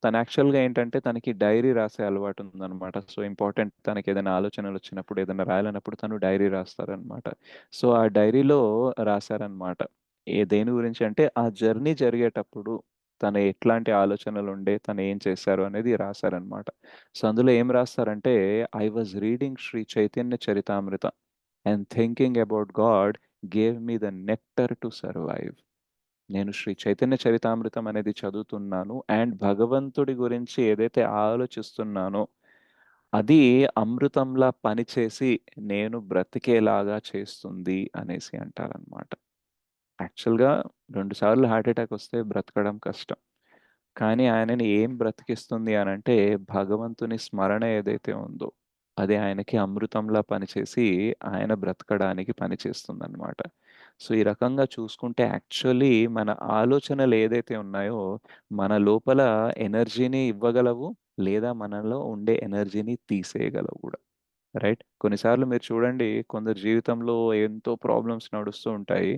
తను యాక్చువల్‌గా ఏంటంటే తనకి డైరీ రాసే అలవాటు ఉందనమాట. సో, ఇంపార్టెంట్ తనకేదైనా ఆలోచనలొచ్చినప్పుడు, ఏదైనా రాయాలన్నప్పుడు తను డైరీ రాస్తారనమాట. సో, ఆ డైరీలో రాసారనమాట. దేని గురించి అంటే ఆ జర్నీ జరిగేటప్పుడు తను ఎట్లాంటి ఆలోచనలుండే, తను ఏం చేశారు అనేది రాసారనమాట. సో, అందులో ఏం రాస్తారంటే, I was reading Sri Chaitanya Charitamrita and thinking about God gave me the nectar to survive. నేను శ్రీ చైతన్య చరితామృతం అనేది చదువుతున్నాను. అండ్ భగవంతుడి గురించి ఏదైతే ఆలోచిస్తున్నానో, అది అమృతంలా పనిచేసి నేను బ్రతికేలాగా చేస్తుంది అనేసి అంటారనమాట. యాక్చువల్‌గా 2 సార్లు హార్ట్ అటాక్ వస్తే బ్రతకడం కష్టం. కానీ ఆయనని ఏం బ్రతికిస్తుంది అనంటే, భగవంతుని స్మరణ ఏదైతే ఉందో, అది ఆయనకి అమృతంలా పనిచేసి, ఆయన బ్రతకడానికి పనిచేస్తుందనమాట. సో, ఈ రకంగా చూసుకుంటే యాక్చువల్లీ మన ఆలోచనలు ఏదైతే ఉన్నాయో, మన లోపల ఎనర్జీని ఇవ్వగలవు, లేదా మనలో ఉండే ఎనర్జీని తీసేయగలవు గూడా. రైట్? కొన్నిసార్లు మీరు చూడండి, కొందరి జీవితంలో ఎంతో ప్రాబ్లమ్స్ నడుస్తూ ఉంటాయి.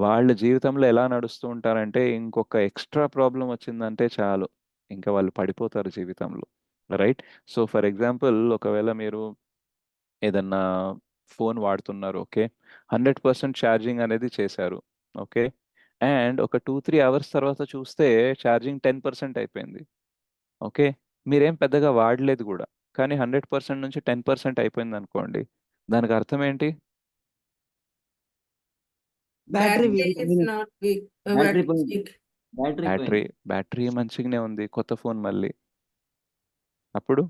వాళ్ళ జీవితంలో ఎలా నడుస్తూ ఉంటారంటే, ఇంకొక ఎక్స్‌ట్రా ప్రాబ్లమ్ వచ్చిందంటే చాలు, ఇంకా వాళ్ళు పడిపోతారు జీవితంలో. రైట్? సో, ఫర్ ఎగ్జాంపుల్ ఒకవేళ మీరు ఏదన్నా ఫోన్ వాడుతున్నారు. ఓకే. 100% ఛార్జింగ్ అనేది చేశారు. ఓకే. అండ్ ఒక 2, 3 అవర్స్ తర్వాత చూస్తే ఛార్జింగ్ 10% అయిపోయింది. ఓకే. మీరేం పెద్దగా వాడలేదు గూడా. కానీ 100% నుంచి 10% అయిపోయిందనుకోండి. దానికి అర్థం ఏంటి? Battery Battery is week. not weak. Battery Battery is పోయింది. weak. బ్యాటరీ బ్యాటరీ పోయింది. బ్యాటరీ మంచిగానే ఉంది. కొత్త ఫోన్ మళ్ళీ. అప్పుడు?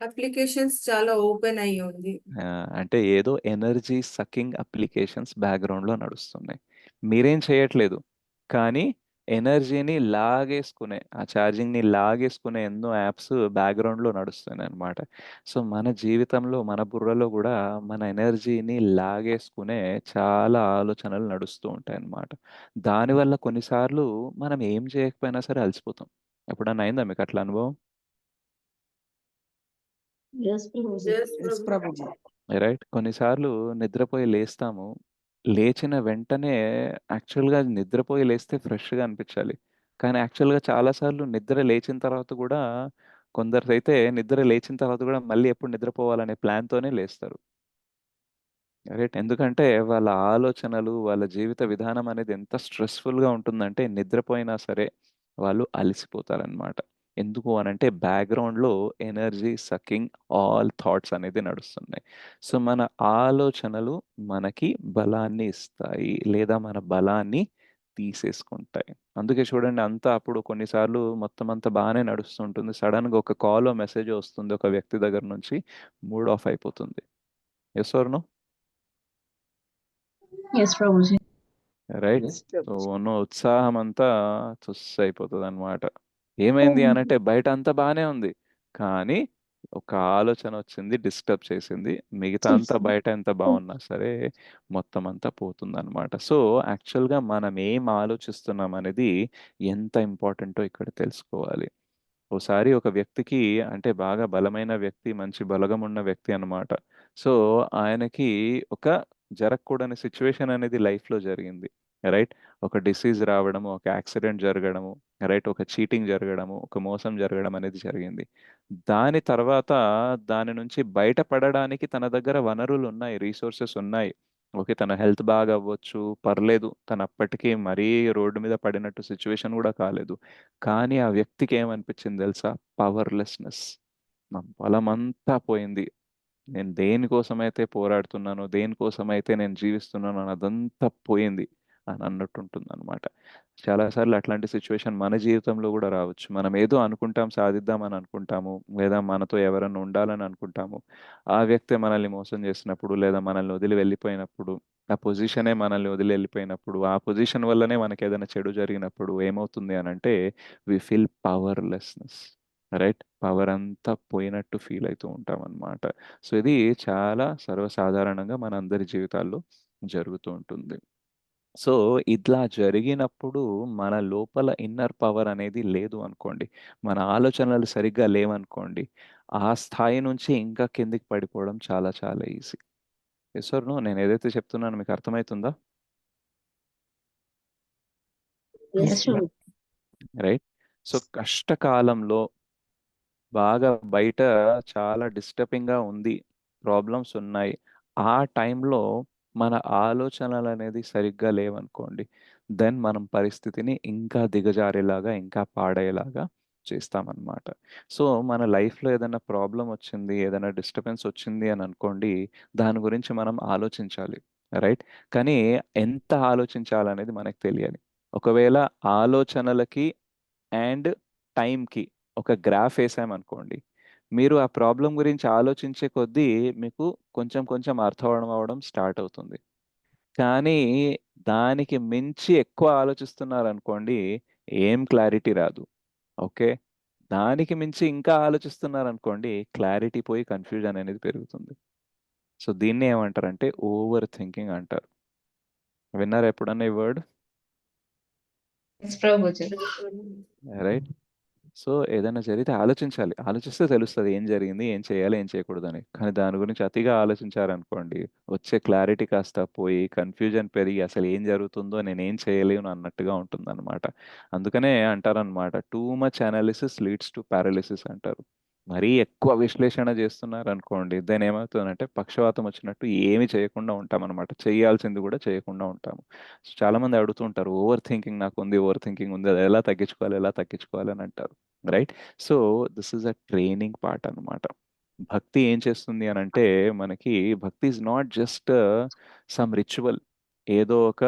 Applications చాలా ఓపెన్ అయ్యి ఉంది. అంటే ఏదో ఎనర్జీ సకింగ్ అప్లికేషన్స్ బ్యాక్‌గ్రౌండ్‌లో నడుస్తున్నాయి. మీరేం చేయట్లేదు. కానీ ఎనర్జీని లాగేసుకునే, ఆ ఛార్జింగ్‌ని లాగేసుకునే ఎన్నో యాప్స్ బ్యాక్‌గ్రౌండ్‌లో నడుస్తున్నాయన్నమాట. సో, మన జీవితంలో, మన బుర్రలో గూడా మన ఎనర్జీని లాగేసుకునే చాలా ఆలోచనలు నడుస్తూ ఉంటాయన్నమాట. దానివల్ల కొన్నిసార్లు మనం ఏం చేయకపోయినా సరే అలసిపోతాం. ఎప్పుడన్నా అయిందా మీకు అట్లా అనుభవం? Yes, Prabhuji. Yes, yes Prabhu. Prabhuji. Right? కొన్నిసార్లు నిద్రపోయి లేస్తాము. లేచిన వెంటనే యాక్చువల్‌గా నిద్రపోయి లేస్తే ఫ్రెష్‌గా అనిపించాలి. కానీ యాక్చువల్‌గా చాలా సార్లు నిద్ర లేచిన తర్వాత గూడా కొందరైతే నిద్ర లేచిన తర్వాత గూడా మళ్ళీ ఎప్పుడు నిద్రపోవాలనే ప్లాన్‌తోనే లేస్తారు. రైట్. ఎందుకంటే వాళ్ళ ఆలోచనలు, వాళ్ళ జీవిత విధానం అనేది ఎంత స్ట్రెస్‌ఫుల్‌గా ఉంటుందంటే నిద్రపోయినా సరే వాళ్ళు అలసిపోతారనమాట. ఎందుకు అనంటే బ్యాక్‌గ్రౌండ్‌లో ఎనర్జీ సకింగ్ ఆల్ థాట్స్ అనేది నడుస్తున్నాయి. సో, మన ఆలోచనలు మనకి బలాన్ని ఇస్తాయి. లేదా మన బలాన్ని తీసేసుకుంటాయి. అందుకే చూడండి అంతా అప్పుడు కొన్నిసార్లు మొత్తం అంతా బానే నడుస్తుంటుంది. సడెన్‌గా ఒక కాలో, మెసేజో వస్తుంది ఒక వ్యక్తి దగ్గర నుంచి మూడ్ ఆఫ్ అయిపోతుంది. Yes or no? Yes, Prabhuji. Right? Yes, so, Prabhuji. ఉన్న ఉత్సాహమంతా తుస్సయిపోతదనమాట. ఏమైంది అనంటే బయట అంతా బానే ఉంది. కానీ ఒక ఆలోచనొచ్చింది, డిస్టర్బ్ చేసింది. మిగతా అంతా బయట ఎంత బావున్నా సరే మొత్తం అంతా పోతుందనమాట. సో, యాక్చువల్‌గా మనం ఏం ఆలోచిస్తున్నామనేది ఎంత ఇంపార్టెంటో ఇక్కడ తెలుసుకోవాలి. ఓసారి ఒక వ్యక్తికి అంటే బాగా బలమైన వ్యక్తి, మంచి బలగమున్న వ్యక్తి అన్నమాట. సో, ఆయనకి ఒక జరగకూడని సిట్యుయేషన్ అనేది లైఫ్‌లో జరిగింది. రైట్? ఒక డిసీజ్ రావడము, ఒక యాక్సిడెంట్ జరగడము, రైట్? ఒక చీటింగ్ జరగడము, ఒక మోసం జరగడం అనేది జరిగింది. దాని తర్వాత దాని నుంచి బయటపడడానికి తన దగ్గర వనరులున్నాయి, రిసోర్సెస్ ఉన్నాయి. ఓకే. తన హెల్త్ బాగవ్వచ్చు, పర్లేదు. తనప్పటికి మరీ రోడ్డు మీద పడినట్టు సిట్యుయేషన్ గూడా కాలేదు. కానీ ఆ వ్యక్తికేమనిపించింది తెలుసా? పవర్‌లెస్‌నెస్. నా బలమంతా పోయింది. నేను దేనికోసమైతే పోరాడుతున్నానో, దేనికోసమైతే నేను జీవిస్తున్నానో అదంతా పోయింది అని అన్నట్టుంటుందనమాట. చాలా సార్లు అట్లాంటి సిట్యుయేషన్ మన జీవితంలో గూడా రావచ్చు. మనం ఏదో అనుకుంటాం, సాధిద్దామని అనుకుంటాము. లేదా మనతో ఎవరన్నా ఉండాలని అనుకుంటాము. ఆ వ్యక్తే మనల్ని మోసం చేసినప్పుడు, లేదా మనల్ని వదిలి వెళ్ళిపోయినప్పుడు, ఆ పొజిషనే మనల్ని వదిలి వెళ్ళిపోయినప్పుడు, ఆ పొజిషన్ వల్లనే మనకేదైనా చెడు జరిగినప్పుడు ఏమవుతుంది అనంటే వి ఫీల్ పవర్‌లెస్‌నెస్. రైట్? పవర్ అంతా పోయినట్టు ఫీల్ అయితూ ఉంటామనమాట. సో, ఇది చాలా సర్వసాధారణంగా మనందరి జీవితాల్లో జరుగుతూ ఉంటుంది. సో, ఇట్లా జరిగినప్పుడు మన లోపల ఇన్నర్ పవర్ అనేది లేదు అనుకోండి. మన ఆలోచనలు సరిగ్గా లేవనుకోండి. ఆ స్థాయి నుంచి ఇంకా కిందకి పడిపోవడం చాలా చాలా ఈజీ. Yes or no? నేనేదైతే చెప్తున్నానో మీకు అర్థమైతుందా? Yes, Yes, Prabhuji. Right? So, కష్టకాలంలో బాగా బయట చాలా డిస్టర్బింగ్‌గా ఉంది. ప్రాబ్లమ్స్ ఉన్నాయి. ఆ టైంలో మన ఆలోచనలనేది సరిగ్గా లేవనుకోండి. దెన్ మనం పరిస్థితిని ఇంకా దిగజారేలాగా, ఇంకా పాడయ్యేలాగా చేస్తామనమాట. సో, మన లైఫ్‌లో ఏదైనా ప్రాబ్లమ్ వచ్చింది, ఏదైనా డిస్టర్బెన్స్ వచ్చింది అని అనుకోండి, దాని గురించి మనం ఆలోచించాలి. రైట్? కానీ ఎంత ఆలోచించాలనేది మనకు తెలియాలి. ఒకవేళ ఆలోచనలకి అండ్ టైంకి ఒక గ్రాఫ్ ఏసామనుకోండి. మీరు ఆ ప్రాబ్లమ్ గురించి ఆలోచించే కొద్దీ మీకు కొంచెం కొంచెం అర్థం అవ్వడం స్టార్ట్ అవుతుంది. కానీ దానికి మించి ఎక్కువ ఆలోచిస్తున్నారనుకోండి, ఏం క్లారిటీ రాదు. ఓకే. దానికి మించి ఇంకా ఆలోచిస్తున్నారనుకోండి, క్లారిటీ పోయి కన్‌ఫ్యూజన్ అనేది పెరుగుతుంది. సో, దీన్నే ఏమంటారంటే ఓవర్ థింకింగ్ అంటారు. విన్నారా ఎప్పుడన్నా ఈ word? Yes, Prabhuji. Right? So, ఏదైనా జరిగితే ఆలోచించాలి. ఆలోచిస్తే తెలుస్తది ఏం జరిగింది, ఏం చేయాలి, ఏం చేయకూడదని. కానీ దాని గురించి అతిగా ఆలోచించారనుకోండి, వచ్చే క్లారిటీ కాస్త పోయి, కన్‌ఫ్యూజన్ పెరిగి అసలు ఏం జరుగుతుందో నేనేం చేయలేను అన్నట్టుగా ఉంటుందన్నమాట. అందుకనే అంటారన్నమాట, too much analysis leads to paralysis అంటారు. మరీ ఎక్కువ విశ్లేషణ చేస్తున్నారనుకోండి, దెన్ ఏమవుతుందంటే పక్షవాతం వచ్చినట్టు ఏమి చేయకుండా ఉంటామన్నమాట. చేయాల్సింది కూడా చేయకుండా ఉంటాము. సో, చాలామంది అడుగుతూ ఉంటారు, ఓవర్ థింకింగ్ నాకుంది, ఓవర్ థింకింగ్ ఉంది. అది ఎలా తగ్గించుకోవాలి, ఎలా తగ్గించుకోవాలి అని అంటారు. Right? So, this is a training part అన్నమాట. భక్తి ఏం చేస్తుంది అనంటే, మనకి భక్తి is not just some ritual. ఏదో ఒక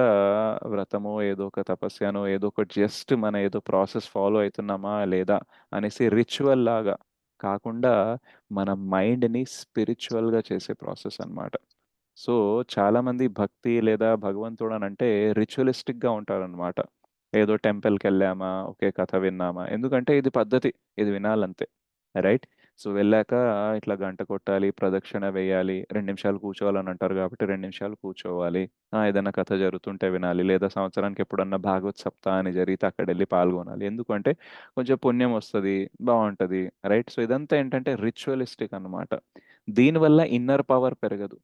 వ్రతమో, ఏదో ఒక తపస్యనో, ఏదో ఒకటి జస్ట్ మన ఏదో ప్రాసెస్ ఫాలో అయితున్నామా లేదా అనేసి రిచువల్ లాగా కాకుండా, మన మైండ్‌ని స్పిరిచువల్‌గా చేసే ప్రాసెస్ అన్నమాట. సో, చాలామంది భక్తి లేదా భగవంతుడు అనంటే రిచువలిస్టిక్‌గా ఉంటారనమాట. ఏదో టెంపుల్‌కెళ్ళామా, ఓకే. కథ విన్నామా. ఎందుకంటే ఇది పద్ధతి. ఇది వినాలంతే. రైట్? సో, వెళ్ళాక ఇట్లా గంట కొట్టాలి, ప్రదక్షిణ వేయాలి, 2 నిమిషాలు కూర్చోవాలని అంటారు కాబట్టి 2 నిమిషాలు కూర్చోవాలి. ఏదైనా కథ జరుగుతుంటే వినాలి. లేదా సంవత్సరానికి ఎప్పుడన్నా భాగవత్ సప్తాహ అని జరిగితే అక్కడెళ్ళి పాల్గొనాలి. ఎందుకంటే కొంచెం పుణ్యం వస్తది, బావుంటది. రైట్? సో, ఇదంతా ఏంటంటే రిచువలిస్టిక్ అన్నమాట. దీనివల్ల ఇన్నర్ పవర్ పెరగదు.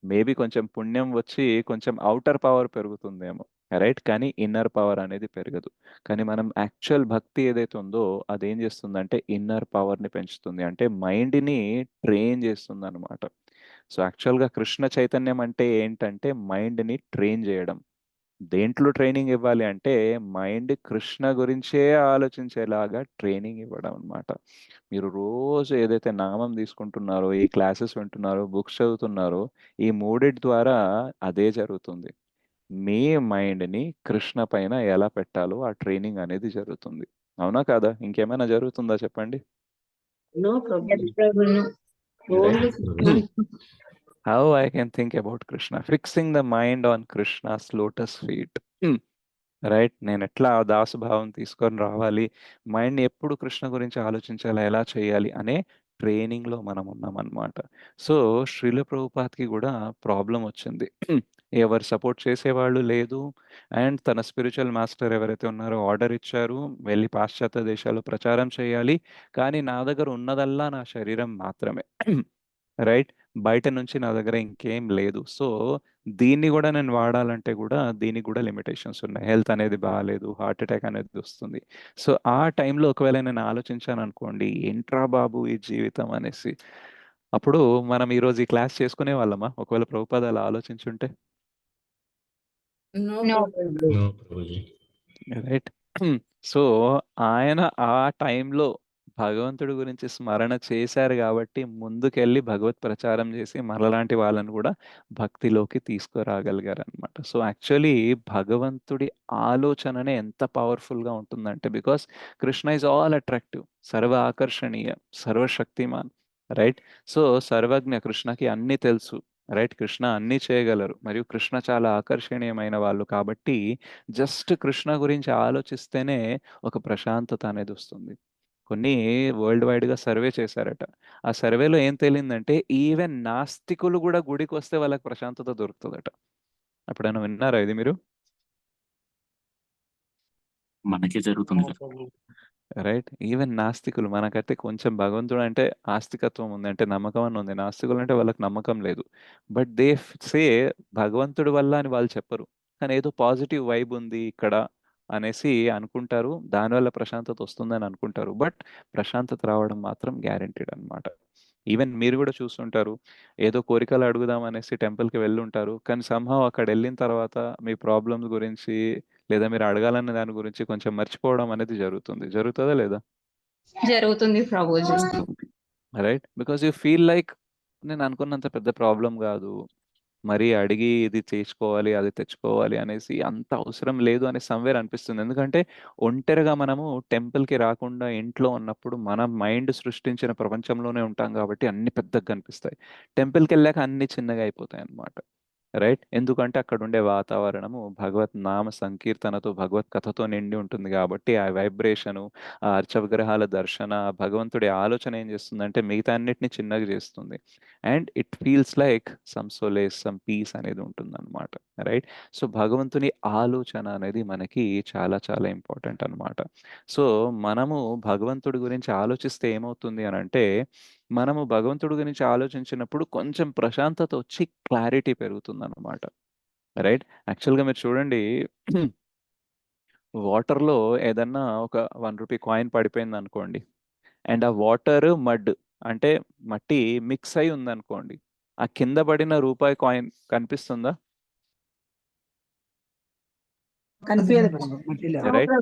మేబీ కొంచెం పుణ్యం వచ్చి కొంచెం ఔటర్ పవర్ పెరుగుతుందేమో, రైట్? కానీ ఇన్నర్ పవర్ అనేది పెరగదు. కానీ మనం యాక్చువల్ భక్తి ఏదైతే ఉందో అదేం చేస్తుందంటే ఇన్నర్ పవర్ని పెంచుతుంది, అంటే మైండ్ని ట్రైన్ చేస్తుంది అనమాట. సో యాక్చువల్గా కృష్ణ చైతన్యం అంటే ఏంటంటే మైండ్ని ట్రైన్ చేయడం. దేంట్లో ట్రైనింగ్ ఇవ్వాలి అంటే మైండ్ కృష్ణ గురించే ఆలోచించేలాగా ట్రైనింగ్ ఇవ్వడం అనమాట. మీరు రోజు ఏదైతే నామం తీసుకుంటున్నారో, ఈ క్లాసెస్ వింటున్నారో, బుక్స్ చదువుతున్నారో, ఈ మూడిటి ద్వారా అదే జరుగుతుంది. మీ మైండ్ని కృష్ణ పైన ఎలా పెట్టాలో ఆ ట్రైనింగ్ అనేది జరుగుతుంది. అవునా కాదా? ఇంకేమైనా జరుగుతుందా చెప్పండి? No, Yes, Prabhuji. Prabhuji. Only Krishna. How I can think about Krishna? Fixing the mind on Krishna's lotus feet. Right? నేను ఎట్లా ఆ దాసభావం తీసుకొని రావాలి, మైండ్ని ఎప్పుడు కృష్ణ గురించి ఆలోచించాలా, ఎలా చేయాలి అనే ట్రైనింగ్లో మనం ఉన్నామన్నమాట. సో శ్రీల ప్రభుపాద్కి కూడా ప్రాబ్లం వచ్చింది. ఎవరు సపోర్ట్ చేసేవాళ్ళు లేదు. అండ్ తన స్పిరిచువల్ మాస్టర్ ఎవరైతే ఉన్నారో ఆర్డర్ ఇచ్చారు, వెళ్ళి పాశ్చాత్య దేశాల్లో ప్రచారం చేయాలి. కానీ నా దగ్గర ఉన్నదల్లా నా శరీరం మాత్రమే. రైట్? బయట నుంచి నా దగ్గర ఇంకేం లేదు. సో దీన్ని కూడా నేను వాడాలంటే కూడా దీనికి కూడా లిమిటేషన్స్ ఉన్నాయి. హెల్త్ అనేది బాగాలేదు, హార్ట్ అటాక్ అనేది వస్తుంది. సో ఆ టైంలో ఒకవేళ నేను ఆలోచించాను అనుకోండి, ఏంట్రా బాబు ఈ జీవితం అనేసి, అప్పుడు మనం ఈరోజు ఈ క్లాస్ చేసుకునే వాళ్ళమా ఒకవేళ ప్రభుపాద అలా ఆలోచించుంటే? No, No, Prabhuji. No, Prabhuji. Right? So ఆయన ఆ టైంలో భగవంతుడి గురించి స్మరణ చేశారు కాబట్టి ముందుకెళ్ళి భగవత్ ప్రచారం చేసి మనలాంటి వాళ్ళని కూడా భక్తిలోకి తీసుకురాగలిగారు అనమాట. సో యాక్చువల్లీ భగవంతుడి ఆలోచననే ఎంత పవర్ఫుల్గా ఉంటుందంటే, because Krishna is all attractive, సర్వ ఆకర్షణీయ, సర్వశక్తిమాన్, రైట్? సో సర్వజ్ఞ, కృష్ణకి అన్నీ తెలుసు, రైట్? కృష్ణ అన్నీ చేయగలరు, మరియు కృష్ణ చాలా ఆకర్షణీయమైన వాళ్ళు కాబట్టి జస్ట్ కృష్ణ గురించి ఆలోచిస్తేనే ఒక ప్రశాంతత అనేది వస్తుంది. కొన్ని వరల్డ్ వైడ్గా సర్వే చేశారట. ఆ సర్వేలో ఏం తేలిందంటే ఈవెన్ నాస్తికులు కూడా గుడికి వస్తే వాళ్ళకి ప్రశాంతత దొరుకుతుందట. ఎప్పుడైనా విన్నారా ఇది మీరు? మనకే జరుగుతుంది కదా. రైట్? ఈవెన్ నాస్తికులు, మనకైతే కొంచెం భగవంతుడు అంటే ఆస్తికత్వం ఉంది, అంటే నమ్మకం అని ఉంది. నాస్తికులు అంటే వాళ్ళకి నమ్మకం లేదు. బట్ దే సే భగవంతుడి వల్ల అని వాళ్ళు చెప్పరు, కానీ ఏదో పాజిటివ్ వైబ్ ఉంది ఇక్కడ అనేసి అనుకుంటారు. దానివల్ల ప్రశాంతత వస్తుందని అనుకుంటారు. బట్ ప్రశాంతత రావడం మాత్రం గ్యారెంటీడ్ అనమాట. ఈవెన్ మీరు కూడా చూస్తుంటారు, ఏదో కోరికలు అడుగుదాం అనేసి టెంపుల్కి వెళ్ళుంటారు, కానీ సంహవ్ అక్కడ వెళ్ళిన తర్వాత మీ ప్రాబ్లమ్స్ గురించి లేదా మీరు అడగాలన్న దాని గురించి కొంచెం మర్చిపోవడం అనేది జరుగుతుంది. జరుగుతుందా లేదా? జరుగుతుంది Prabhuji. Right? Because you feel like నేను అనుకున్నంత పెద్ద ప్రాబ్లం కాదు, మరి అడిగి ఇది చేసుకోవాలి అది తెచ్చుకోవాలి అనేసి అంత అవసరం లేదు అని సమ్వేర్ అనిపిస్తుంది. ఎందుకంటే ఒంటరిగా మనము టెంపుల్కి రాకుండా ఇంట్లో ఉన్నప్పుడు మన మైండ్ సృష్టించిన ప్రపంచంలోనే ఉంటాం కాబట్టి అన్ని పెద్దగా కనిపిస్తాయి. టెంపుల్కి వెళ్ళాక అన్ని చిన్నగా అయిపోతాయి అన్నమాట. రైట్? ఎందుకంటే అక్కడ ఉండే వాతావరణము భగవత్ నామ సంకీర్తనతో, భగవత్ కథతో నిండి ఉంటుంది కాబట్టి ఆ వైబ్రేషను, ఆ అర్చవిగ్రహాల దర్శన, ఆ భగవంతుడి ఆలోచన ఏం చేస్తుందంటే మిగతా అన్నిటిని చిన్నగా చేస్తుంది. And it feels like some solace, some peace అనేది ఉంటుంది అనమాట. రైట్? సో భగవంతుని ఆలోచన అనేది మనకి చాలా చాలా ఇంపార్టెంట్ అనమాట. సో మనము భగవంతుడి గురించి ఆలోచిస్తే ఏమవుతుంది అని అంటే, మనము భగవంతుడి గురించి ఆలోచించినప్పుడు కొంచెం ప్రశాంతత వచ్చి క్లారిటీ పెరుగుతుందన్నమాట. రైట్? యాక్చువల్గా మీరు చూడండి, వాటర్లో ఏదన్నా ఒక ₹1 కాయిన్ పడిపోయింది అనుకోండి, అండ్ ఆ వాటర్ మడ్ అంటే మట్టి మిక్స్ అయి ఉందనుకోండి, ఆ కింద పడిన రూపాయి కాయిన్ కనిపిస్తుందా? రైట్?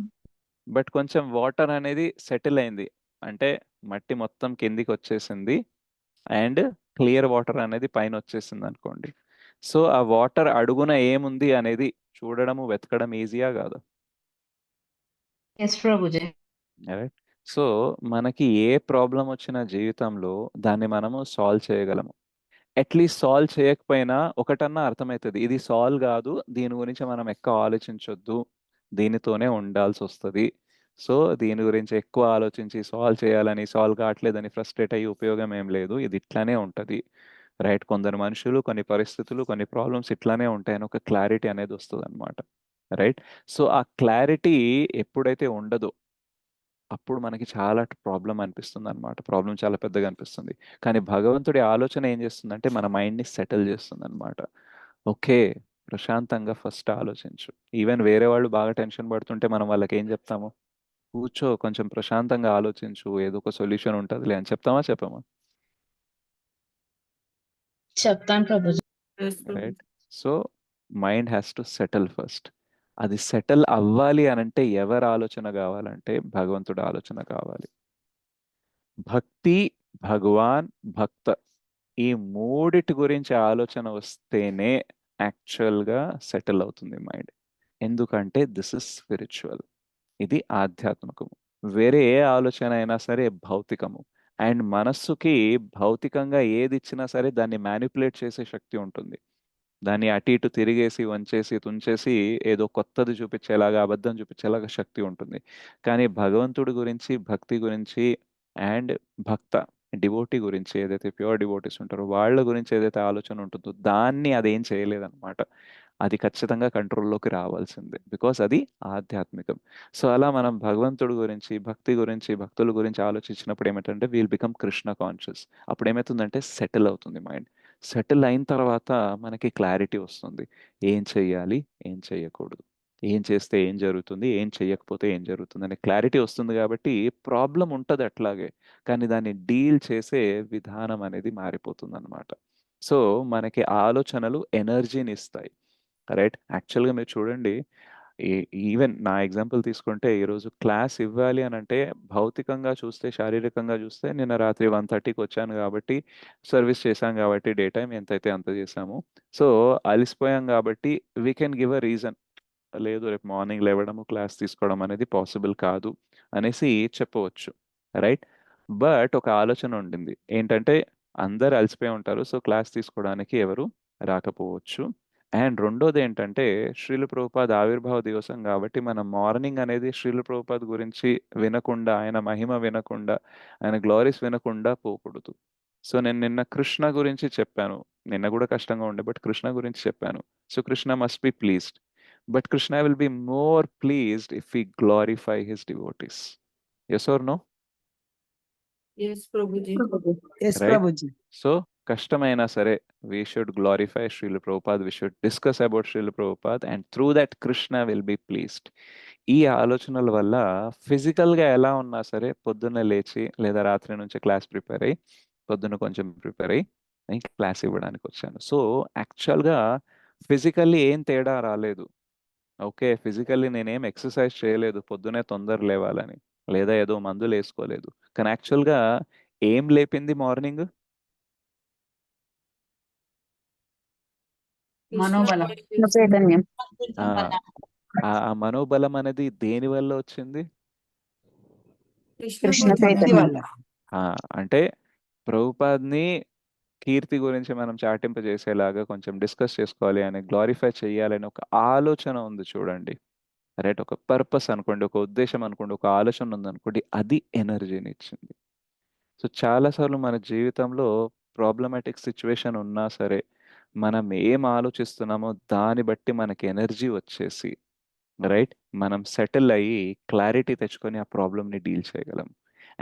బట్ కొంచెం వాటర్ అనేది సెటిల్ అయింది అంటే మట్టి మొత్తం కిందికి వచ్చేసింది అండ్ క్లియర్ వాటర్ అనేది పైన వచ్చేసింది అనుకోండి. సో ఆ వాటర్ అడుగున ఏముంది అనేది చూడడము, వెతకడం ఈజీయా కాదు? ఎస్ ప్రభుజీ. రైట్? సో మనకి ఏ ప్రాబ్లం వచ్చిన జీవితంలో దాన్ని మనము సాల్వ్ చేయగలము. అట్లీస్ట్ సాల్వ్ చేయకపోయినా ఒకటన్నా అర్థమవుతుంది, ఇది సాల్వ్ కాదు, దీని గురించి మనం ఎక్కువ ఆలోచించొద్దు, దీనితోనే ఉండాల్సి వస్తుంది. సో దీని గురించి ఎక్కువ ఆలోచించి సాల్వ్ చేయాలని, సాల్వ్ కావట్లేదని ఫ్రస్ట్రేట్ అయ్యి ఉపయోగం ఏం లేదు, ఇది ఇట్లానే ఉంటుంది. రైట్? కొందరు మనుషులు, కొన్ని పరిస్థితులు, కొన్ని ప్రాబ్లమ్స్ ఇట్లానే ఉంటాయని ఒక క్లారిటీ అనేది వస్తుంది అనమాట. రైట్? సో ఆ క్లారిటీ ఎప్పుడైతే ఉండదో అప్పుడు మనకి చాలా ప్రాబ్లం అనిపిస్తుంది అనమాట. ప్రాబ్లం చాలా పెద్దగా అనిపిస్తుంది. కానీ భగవంతుడి ఆలోచన ఏం చేస్తుందంటే మన మైండ్ని సెటిల్ చేస్తుంది అనమాట. ఓకే, ప్రశాంతంగా ఫస్ట్ ఆలోచించు. ఈవెన్ వేరే వాళ్ళు బాగా టెన్షన్ పడుతుంటే మనం వాళ్ళకి ఏం చెప్తాము? కూర్చో, కొంచెం ప్రశాంతంగా ఆలోచించు, ఏదో ఒక సొల్యూషన్ ఉంటుందిలే అని చెప్తామా చెప్పమా? చెప్తాను Prabhuji. Right. So mind has to settle first. అది సెటిల్ అవ్వాలి అనంటే ఎవరి ఆలోచన కావాలంటే భగవంతుడి ఆలోచన కావాలి. భక్తి, భగవాన్, భక్త, ఈ మూడిటి గురించి ఆలోచన వస్తేనే యాక్చువల్గా సెటిల్ అవుతుంది మైండ్. ఎందుకంటే దిస్ ఇస్ స్పిరిచువల్, ఇది ఆధ్యాత్మికము. వేరే ఏ ఆలోచన అయినా సరే భౌతికము. అండ్ మనస్సుకి భౌతికంగా ఏది ఇచ్చినా సరే దాన్ని మ్యానిపులేట్ చేసే శక్తి ఉంటుంది. దాన్ని అటు ఇటు తిరిగేసి వంచేసి తుంచేసి ఏదో కొత్తది చూపించేలాగా, అబద్ధం చూపించేలాగా శక్తి ఉంటుంది. కానీ భగవంతుడి గురించి, భక్తి గురించి అండ్ భక్త డివోటీ గురించి, ఏదైతే ప్యూర్ డివోటీస్ ఉంటారో వాళ్ళ గురించి ఏదైతే ఆలోచన ఉంటుందో దాన్ని అదేం చేయలేదన్నమాట. అది ఖచ్చితంగా కంట్రోల్లోకి రావాల్సిందే, బికాస్ అది ఆధ్యాత్మికం. సో అలా మనం భగవంతుడి గురించి, భక్తి గురించి, భక్తుల గురించి ఆలోచించినప్పుడు ఏమిటంటే వీల్ బికమ్ కృష్ణ కాన్షియస్. అప్పుడు ఏమవుతుందంటే సెటిల్ అవుతుంది మైండ్. సెటిల్ అయిన తర్వాత మనకి క్లారిటీ వస్తుంది. ఏం చెయ్యాలి, ఏం చెయ్యకూడదు, ఏం చేస్తే ఏం జరుగుతుంది, ఏం చెయ్యకపోతే ఏం జరుగుతుంది అనే క్లారిటీ వస్తుంది. కాబట్టి ప్రాబ్లం ఉంటుంది అట్లాగే, కానీ దాన్ని డీల్ చేసే విధానం అనేది మారిపోతుంది అనమాట. సో మనకి ఆలోచనలు ఎనర్జీని ఇస్తాయి. రైట్. యాక్చువల్గా మీరు చూడండి, ఈవెన్ నా ఎగ్జాంపుల్ తీసుకుంటే ఈరోజు క్లాస్ ఇవ్వాలి అని అంటే భౌతికంగా చూస్తే, శారీరకంగా చూస్తే నిన్న రాత్రి 1:30కి వచ్చాను కాబట్టి, సర్వీస్ చేశాం కాబట్టి డే టైం ఎంతైతే అంత చేసాము. సో అలిసిపోయాం కాబట్టి we can give a reason. లేదు, రేపు మార్నింగ్ లేవడము క్లాస్ తీసుకోవడం అనేది పాసిబుల్ కాదు అనేసి చెప్పవచ్చు. రైట్. బట్ ఒక ఆలోచన ఉండింది ఏంటంటే అందరు అలసిపోయి ఉంటారు, సో క్లాస్ తీసుకోవడానికి ఎవరు రాకపోవచ్చు. అండ్ రెండోది ఏంటంటే శ్రీల ప్రభుపాద్ ఆవిర్భావ దివసం కాబట్టి మనం మార్నింగ్ అనేది శ్రీల ప్రభుపాద్ గురించి వినకుండా, ఆయన మహిమ వినకుండా, ఆయన గ్లోరీస్ వినకుండా పోకూడదు. సో నేను నిన్న కృష్ణ గురించి చెప్పాను. నిన్న కూడా కష్టంగా ఉండే, బట్ కృష్ణ గురించి చెప్పాను. So Krishna must be pleased. But Krishna will be more pleased if we glorify his devotees. Yes or no? Yes, Prabhuji. Yes, Right? Prabhuji. So, కష్టమైనా సరే we should glorify Srila Prabhupada, we should discuss about Srila Prabhupada, and through that Krishna will be pleased. ఈ ఆలోచనల వల్ల ఫిజికల్గా ఎలా ఉన్నా సరే పొద్దున్న లేచి లేదా రాత్రి నుంచి క్లాస్ ప్రిపేర్ అయ్యి, పొద్దున్న కొంచెం ప్రిపేర్ అయ్యి క్లాస్ ఇవ్వడానికి వచ్చాను. సో యాక్చువల్గా ఫిజికల్లీ ఏం తేడా రాలేదు. ఓకే, ఫిజికల్లీ నేనేం ఎక్సర్సైజ్ చేయలేదు పొద్దునే తొందర లేవాలని, లేదా ఏదో మందులు వేసుకోలేదు. కానీ యాక్చువల్గా ఏం లేపింది మార్నింగ్? మనోబలం. చైతన్యం. ఆ మనోబలం అనేది దేని వల్ల వచ్చింది? కృష్ణ భక్తి చైతన్యం. వల్ల. అంటే ప్రభుపాద్ని కీర్తి గురించి మనం చాటింపజేసేలాగా కొంచెం డిస్కస్ చేసుకోవాలి అని, గ్లోరిఫై చేయాలని ఒక ఆలోచన ఉంది చూడండి. రైట్. ఒక పర్పస్ అనుకోండి, ఒక ఉద్దేశం అనుకోండి, ఒక ఆలోచన ఉందనుకోండి, అది ఎనర్జీని ఇచ్చింది. సో చాలాసార్లు మన జీవితంలో ప్రాబ్లమాటిక్ సిచ్యువేషన్ ఉన్నా సరే మనం ఏం ఆలోచిస్తున్నామో దాన్ని బట్టి మనకి ఎనర్జీ వచ్చేసి, రైట్, మనం సెటిల్ అయ్యి క్లారిటీ తెచ్చుకొని ఆ ప్రాబ్లమ్ని డీల్ చేయగలం.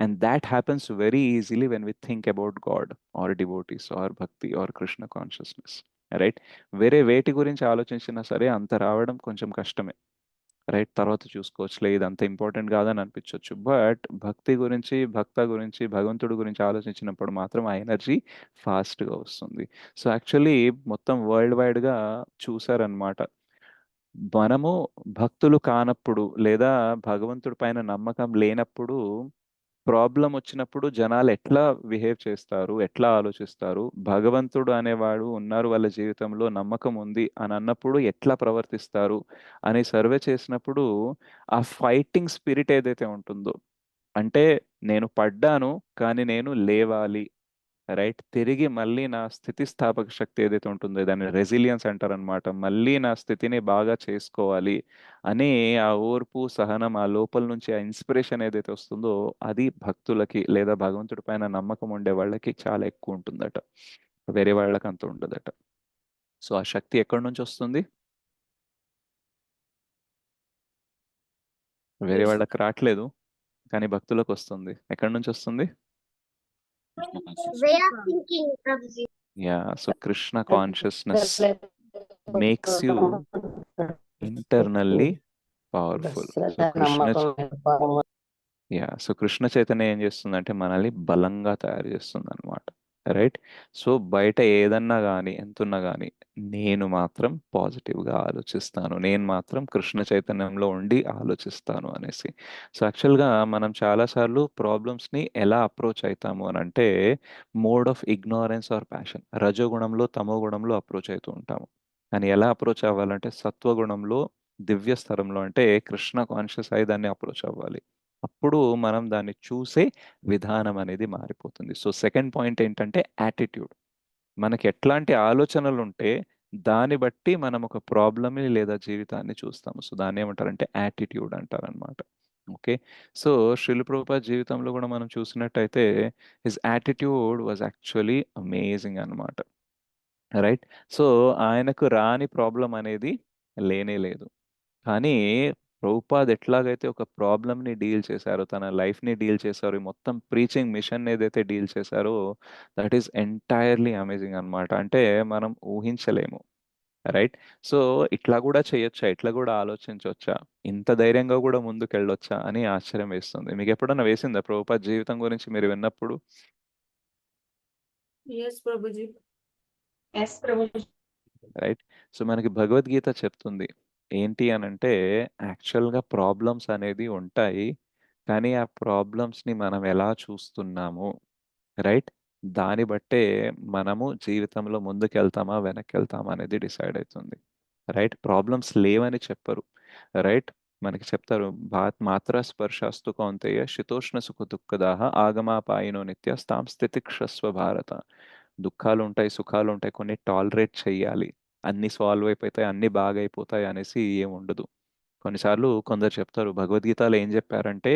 And that happens very easily when we think about God or devotees or bhakti or Krishna consciousness. Right. వేరే వేటి గురించి ఆలోచించినా సరే అంత రావడం కొంచెం కష్టమే. రైట్. తర్వాత చూసుకోవచ్చులే, ఇది అంత ఇంపార్టెంట్ కాదని అనిపించవచ్చు. బట్ భక్తి గురించి, భక్త గురించి, భగవంతుడి గురించి ఆలోచించినప్పుడు మాత్రం ఆ ఎనర్జీ ఫాస్ట్గా వస్తుంది. సో యాక్చువల్లీ మొత్తం వరల్డ్ వైడ్గా చూసారనమాట. మనము భక్తులు కానప్పుడు లేదా భగవంతుడి పైన నమ్మకం లేనప్పుడు ప్రాబ్లం వచ్చినప్పుడు జనాలు ఎట్లా బిహేవ్ చేస్తారు, ఎట్లా ఆలోచిస్తారు, భగవంతుడు అనేవాడు ఉన్నారు వాళ్ళ జీవితంలో, నమ్మకం ఉంది అని అన్నప్పుడు ఎట్లా ప్రవర్తిస్తారు అని సర్వే చేసినప్పుడు ఆ ఫైటింగ్ స్పిరిట్ ఏదైతే ఉంటుందో, అంటే నేను పడ్డాను కానీ నేను లేవాలి, రైట్, తిరిగి మళ్ళీ నా స్థితిస్థాపక శక్తి ఏదైతే ఉంటుందో దాన్ని రెసిలియన్స్ అంటారనమాట, మళ్ళీ నా స్థితిని బాగా చేసుకోవాలి అని ఆ ఓర్పు, సహనం, ఆ లోపల నుంచి ఆ ఇన్స్పిరేషన్ ఏదైతే వస్తుందో అది భక్తులకి లేదా భగవంతుడి పైన నమ్మకం ఉండే వాళ్ళకి చాలా ఎక్కువ ఉంటుందట. వేరే వాళ్ళకి అంత ఉండదట. సో ఆ శక్తి ఎక్కడి నుంచి వస్తుంది? వేరే వాళ్ళకి రావట్లేదు, కానీ భక్తులకు వస్తుంది. ఎక్కడి నుంచి వస్తుంది? Krishna conscious way of thinking Prabhuji. Yeah, so Krishna consciousness makes you internally powerful. So Krishna చైతన్యం ఏం చేస్తుందంటే మనల్ని బలంగా తయారు చేస్తుంది అనమాట. రైట్. సో బయట ఏదన్నా కానీ ఎంతున్నా కానీ నేను మాత్రం పాజిటివ్గా ఆలోచిస్తాను, నేను మాత్రం కృష్ణ చైతన్యంలో ఉండి ఆలోచిస్తాను అనేసి. సో యాక్చువల్గా మనం చాలాసార్లు ప్రాబ్లమ్స్ని ఎలా అప్రోచ్ అవుతాము అని అంటే mode of ignorance or passion, రజోగుణంలో తమో గుణంలో అప్రోచ్ అవుతూ ఉంటాము. కానీ ఎలా అప్రోచ్ అవ్వాలంటే సత్వగుణంలో, దివ్య స్థలంలో అంటే కృష్ణ కాన్షియస్ అయి దాన్ని అప్రోచ్ అవ్వాలి. అప్పుడు మనం దాన్ని చూసే విధానం అనేది మారిపోతుంది. సో సెకండ్ పాయింట్ ఏంటంటే యాటిట్యూడ్. మనకి ఎట్లాంటి ఆలోచనలు ఉంటే దాన్ని బట్టి మనం ఒక ప్రాబ్లమ్ని లేదా జీవితాన్ని చూస్తాము. సో దాన్ని ఏమంటారంటే యాటిట్యూడ్ అంటారనమాట. ఓకే. సో శ్రీల ప్రభుపాద జీవితంలో కూడా మనం చూసినట్టయితే his attitude was actually amazing అనమాట. రైట్. సో ఆయనకు రాని ప్రాబ్లం అనేది లేనే లేదు. కానీ ప్రభుపాద్ ఎట్లాగైతే ఒక ప్రాబ్లమ్ని డీల్ చేశారో, తన లైఫ్ని డీల్ చేశారో, ఈ మొత్తం ప్రీచింగ్ మిషన్ ఏదైతే డీల్ చేశారో దట్ ఈస్ ఎంటైర్లీ అమేజింగ్ అనమాట. అంటే మనం ఊహించలేము. రైట్. సో ఇట్లా కూడా చేయొచ్చా, ఇట్లా కూడా ఆలోచించవచ్చా, ఇంత ధైర్యంగా కూడా ముందుకు వెళ్ళొచ్చా అని ఆశ్చర్యం వేస్తుంది. మీకు ఎప్పుడన్నా వేసిందా ప్రభుపాద్ జీవితం గురించి మీరు విన్నప్పుడు? Yes, Prabhuji. Yes Prabhuji. Right. So మనకి భగవద్గీత చెప్తుంది ఏంటి అని అంటే యాక్చువల్గా ప్రాబ్లమ్స్ అనేది ఉంటాయి, కానీ ఆ ప్రాబ్లమ్స్ని మనం ఎలా చూస్తున్నాము, రైట్, దాన్ని బట్టే మనము జీవితంలో ముందుకు వెళ్తామా వెనక్కి వెళ్తామా అనేది డిసైడ్ అవుతుంది. రైట్. ప్రాబ్లమ్స్ లేవని చెప్పరు. రైట్. మనకి చెప్తారు మాత్ర స్పర్శాస్తు కౌంతేయ శీతోష్ణ సుఖ దుఃఖదాహ ఆగమాపాయినో నిత్య స్థాం స్థితిక్షస్వ భారత. దుఃఖాలు ఉంటాయి, సుఖాలు ఉంటాయి, కొన్ని టాలరేట్ చెయ్యాలి. అన్ని సాల్వ్ అయిపోతాయి, అన్ని బాగా అయిపోతాయి అనేసి ఏం ఉండదు. కొన్నిసార్లు కొందరు చెప్తారు భగవద్గీతలో ఏం చెప్పారంటే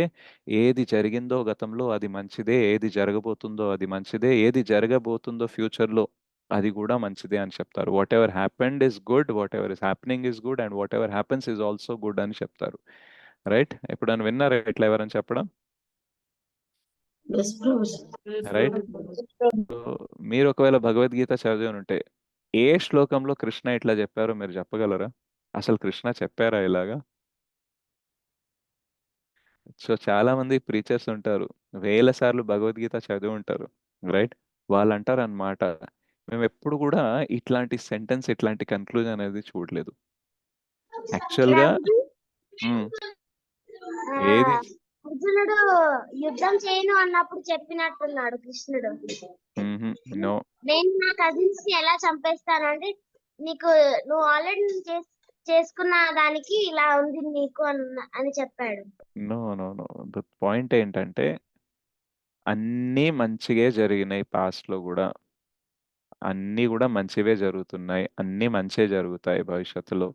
ఏది జరిగిందో గతంలో అది మంచిదే, ఏది జరగబోతుందో అది మంచిదే, ఏది జరగబోతుందో ఫ్యూచర్లో అది కూడా మంచిదే అని చెప్తారు. What ever happened is good, what ever is happening is good, and what ever happens is also good అని చెప్తారు. రైట్. ఎప్పుడైనా విన్నారా ఇట్లా ఎవరని చెప్పడం? Yes, Prabhuji. Yes, right. Prabhuji. So మీరు ఒకవేళ భగవద్గీత చదివి ఉంటే ఏ శ్లోకంలో కృష్ణ ఇట్లా చెప్పారో మీరు చెప్పగలరా? అసలు కృష్ణ చెప్పారా ఇలాగా? సో చాలా మంది ప్రీచర్స్ ఉంటారు, వేల సార్లు భగవద్గీత చదివి ఉంటారు. రైట్. వాళ్ళు అంటారు అనమాట, మేము ఎప్పుడు కూడా ఇట్లాంటి సెంటెన్స్, ఇట్లాంటి కన్క్లూజన్ అనేది చూడలేదు. యాక్చువల్గా ఏది అర్జునుడు యుద్ధం చేయను అన్నప్పుడు చెప్పినట్టున్నాడు కృష్ణుడు. నో, నేను నా కజిన్స్ ని ఎలా చంపేస్తాను అంటే నీకు నువ్వు ఆల్రెడీ చేసుకున్న దానికి ఇలా ఉంది నీకు అని చెప్పాడు. No, no, no. The point ఏంటంటే అన్నీ మంచిగా జరిగినాయి పాస్ట్లో కూడా, అన్నీ కూడా మంచివే జరుగుతున్నాయి, అన్నీ మంచే జరుగుతాయి భవిష్యత్తులో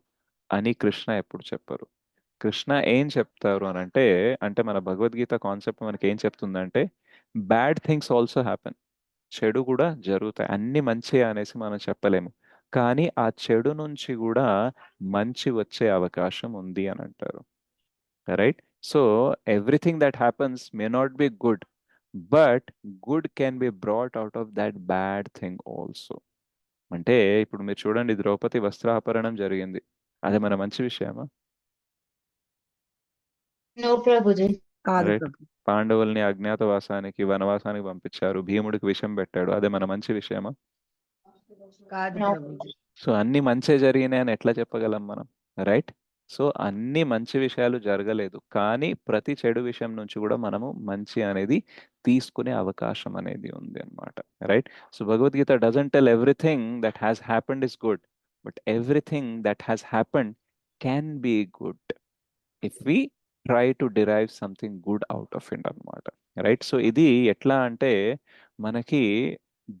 అని కృష్ణ ఎప్పుడు చెప్పరు. కృష్ణ ఏం చెప్తారు అని అంటే, అంటే మన భగవద్గీత కాన్సెప్ట్ మనకి ఏం చెప్తుందంటే బ్యాడ్ థింగ్స్ ఆల్సో హ్యాపెన్, చెడు కూడా జరుగుతాయి, అన్ని మంచి అనేసి మనం చెప్పలేము, కానీ ఆ చెడు నుంచి కూడా మంచి వచ్చే అవకాశం ఉంది అని అంటారు. Right. So everything that happens may not be good, but good can be brought out of that bad thing also. అంటే ఇప్పుడు మీరు చూడండి, ద్రౌపది వస్త్రాపహరణం జరిగింది, అది మన మంచి విషయమా? No, ప్రభుజీ. కాదు రైట్. ప్రభు. పాండవుల్ని అజ్ఞాతవాసానికి, వనవాసానికి పంపించారు, భీముడికి విషం పెట్టాడు, అదే మన మంచి విషయమా? కాదు No. ప్రభుజీ. సో అన్ని మంచే జరిగినాయి అని ఎట్లా చెప్పగలం మనం? రైట్. సో అన్ని మంచి విషయాలు జరగలేదు, కానీ ప్రతి చెడు విషయం నుంచి కూడా మనము మంచి అనేది తీసుకునే అవకాశం అనేది ఉంది అన్నమాట. Right. So Bhagavad Gita doesn't tell everything that has happened is good, but everything that has happened can be good if we try to derive something good out of it అనమాట. రైట్. సో ఇది ఎట్లా అంటే మనకి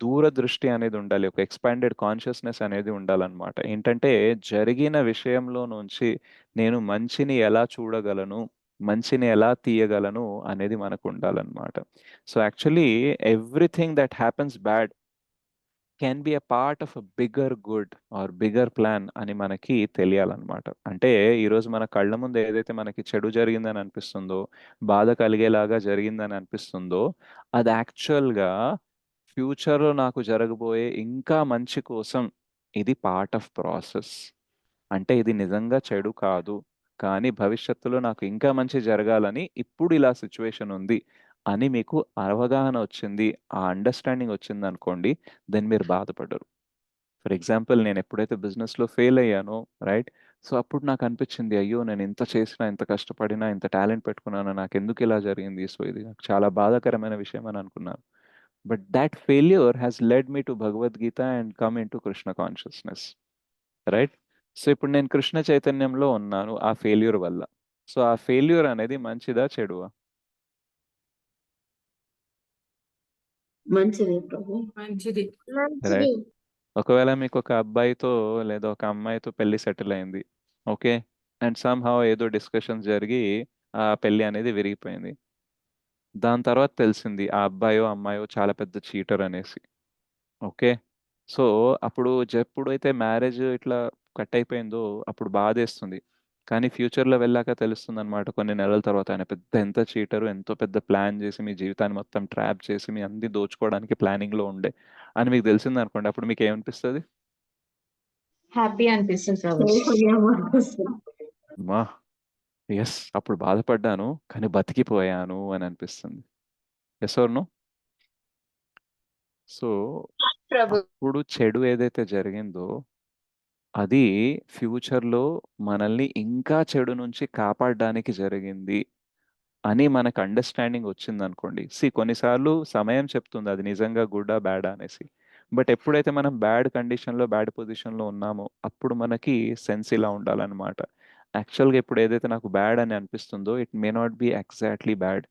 దూరదృష్టి అనేది ఉండాలి, ఒక ఎక్స్పాండెడ్ కాన్షియస్నెస్ అనేది ఉండాలన్నమాట. ఏంటంటే జరిగిన విషయంలో నుంచి నేను మంచిని ఎలా చూడగలను, మంచిని ఎలా తీయగలను అనేది మనకు ఉండాలన్నమాట. So actually everything that happens bad can be a part of a bigger good or bigger plan అని మనకి తెలియాలన్నమాట. అంటే ఈరోజు మన కళ్ళ ముందు ఏదైతే మనకి చెడు జరిగిందని అనిపిస్తుందో, బాధ కలిగేలాగా జరిగిందని అనిపిస్తుందో, అది యాక్చువల్గా ఫ్యూచర్లో నాకు జరగబోయే ఇంకా మంచి కోసం ఇది పార్ట్ ఆఫ్ ప్రాసెస్. అంటే ఇది నిజంగా చెడు కాదు, కానీ భవిష్యత్తులో నాకు ఇంకా మంచి జరగాలని ఇప్పుడు ఇలా సిచ్యువేషన్ ఉంది అని మీకు అవగాహన వచ్చింది, ఆ అండర్స్టాండింగ్ వచ్చింది అనుకోండి, దెన్ మీరు బాధపడరు. ఫర్ ఎగ్జాంపుల్, నేను ఎప్పుడైతే బిజినెస్లో ఫెయిల్ అయ్యానో, రైట్, సో అప్పుడు నాకు అనిపించింది, అయ్యో నేను ఇంత చేసినా, ఇంత కష్టపడినా, ఇంత టాలెంట్ పెట్టుకున్నాను, నాకు ఎందుకు ఇలా జరిగింది, సో ఇది నాకు చాలా బాధాకరమైన విషయం అని అనుకున్నాను. But that failure has lead me to Bhagavad Gita and come in to Krishna consciousness, right. So ఇప్పుడు నేను కృష్ణ చైతన్యంలో ఉన్నాను ఆ ఫెయిల్యూర్ వల్ల. సో ఆ ఫెయిల్యూర్ అనేది మంచిదా చెడువా? మంచిది ప్రభు. మంచిది. మంచిది. రైట్. ఒకవేళ మీకు ఒక అబ్బాయితో లేదా ఒక అమ్మాయితో పెళ్లి సెటిల్ అయింది, ఓకే, అండ్ సమ్ హౌ ఏదో డిస్కషన్స్ జరిగి ఆ పెళ్లి అనేది విరిగిపోయింది. దాని తర్వాత తెలిసింది ఆ అబ్బాయో అమ్మాయో చాలా పెద్ద చీటర్ అనేసి, ఓకే. సో అప్పుడు ఎప్పుడైతే మ్యారేజ్ ఇట్లా కట్ అయిపోయిందో అప్పుడు బాధేస్తుంది. కానీ ఫ్యూచర్లో వెళ్ళాక తెలుస్తుంది అనమాట, కొన్ని నెలల తర్వాత ఆయన ఎంత చీటరు, ఎంతో పెద్ద ప్లాన్ చేసి మీ జీవితాన్ని మొత్తం ట్రాప్ చేసి మీ అన్ని దోచుకోవడానికి ప్లానింగ్లో ఉండే అని మీకు తెలిసింది అనుకోండి, అప్పుడు మీకు ఏమనిపిస్తుంది? హ్యాపీ అనిపిస్తుంది ప్రభు. మా ఎస్, అప్పుడు బాధపడ్డాను కానీ బతికిపోయాను అని అనిపిస్తుంది. Yes or no? So Prabhu. అప్పుడు చెడు ఏదైతే జరిగిందో అది ఫ్యూచర్లో మనల్ని ఇంకా చెడు నుంచి కాపాడడానికి జరిగింది అని మనకు అండర్స్టాండింగ్ వచ్చింది అనుకోండి. కొన్నిసార్లు సమయం చెప్తుంది అది నిజంగా గుడ్డా బ్యాడా అనేసి. బట్ ఎప్పుడైతే మనం బ్యాడ్ కండిషన్లో బ్యాడ్ పొజిషన్లో ఉన్నామో అప్పుడు మనకి సెన్స్ ఇలా ఉండాలన్నమాట. యాక్చువల్గా ఇప్పుడు ఏదైతే నాకు బ్యాడ్ అని అనిపిస్తుందో it may not be exactly bad,